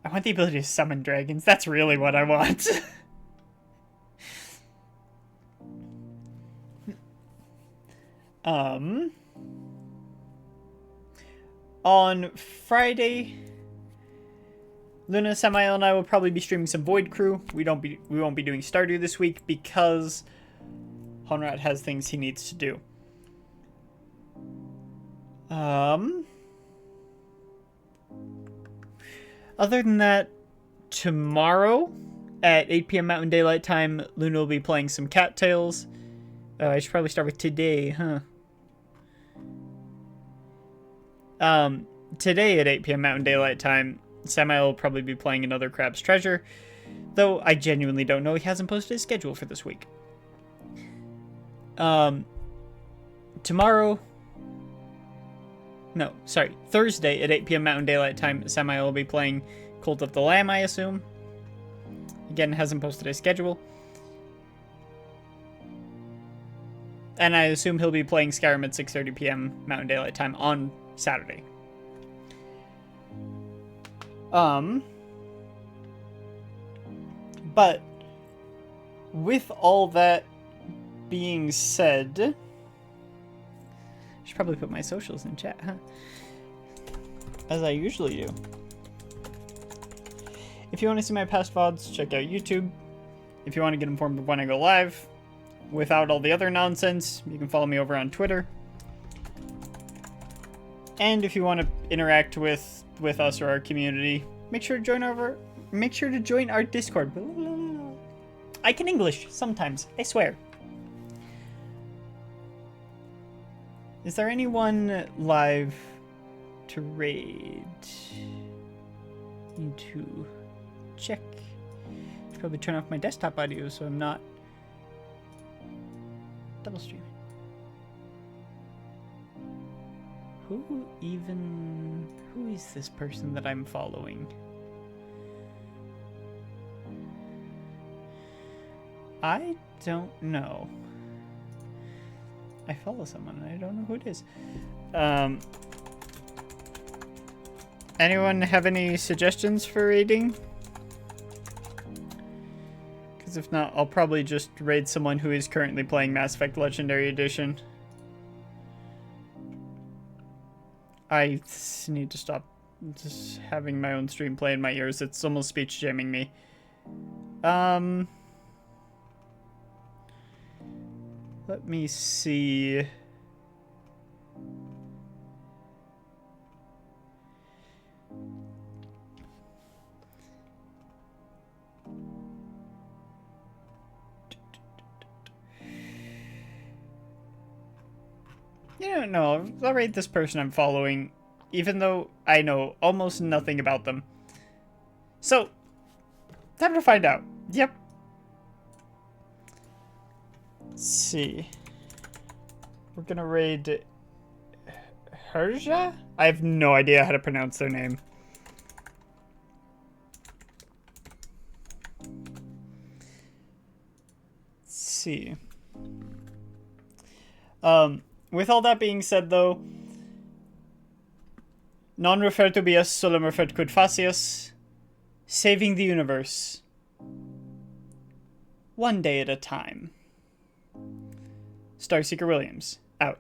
I want the ability to summon dragons. That's really what I want. On Friday, Luna, Samael, and I will probably be streaming some Void Crew. We won't be doing Stardew this week because Honrad has things he needs to do. Other than that, tomorrow at 8 p.m. Mountain Daylight Time, Luna will be playing some Cattails. I should probably start with today, huh? Today at 8 p.m. Mountain Daylight Time, Samael will probably be playing another Crab's Treasure, though I genuinely don't know. He hasn't posted his schedule for this week. Thursday at 8 p.m. Mountain Daylight Time, Samael will be playing Cult of the Lamb, I assume. Again, hasn't posted his schedule. And I assume he'll be playing Skyrim at 6:30 p.m. Mountain Daylight Time on Saturday. But with all that being said, I should probably put my socials in chat, huh? As I usually do. If you want to see my past VODs, check out YouTube. If you want to get informed of when I go live, without all the other nonsense, you can follow me over on Twitter. And if you want to interact with us or our community, make sure to join our Discord. I can English sometimes, I swear. Is there anyone live to raid? Need to check. Should probably turn off my desktop audio so I'm not double streaming. Who is this person that I'm following? I don't know. I follow someone and I don't know who it is. Anyone have any suggestions for raiding? Because if not, I'll probably just raid someone who is currently playing Mass Effect Legendary Edition. I need to stop just having my own stream play in my ears. It's almost speech jamming me. Let me see. You don't know. I'll rate this person I'm following, even though I know almost nothing about them. So, time to find out. Yep. Let's see. We're gonna raid Herja? I have no idea how to pronounce their name. Let's see. With all that being said, though, non refertubius solum refert quid facius, saving the universe, one day at a time. Starseeker Williams, out.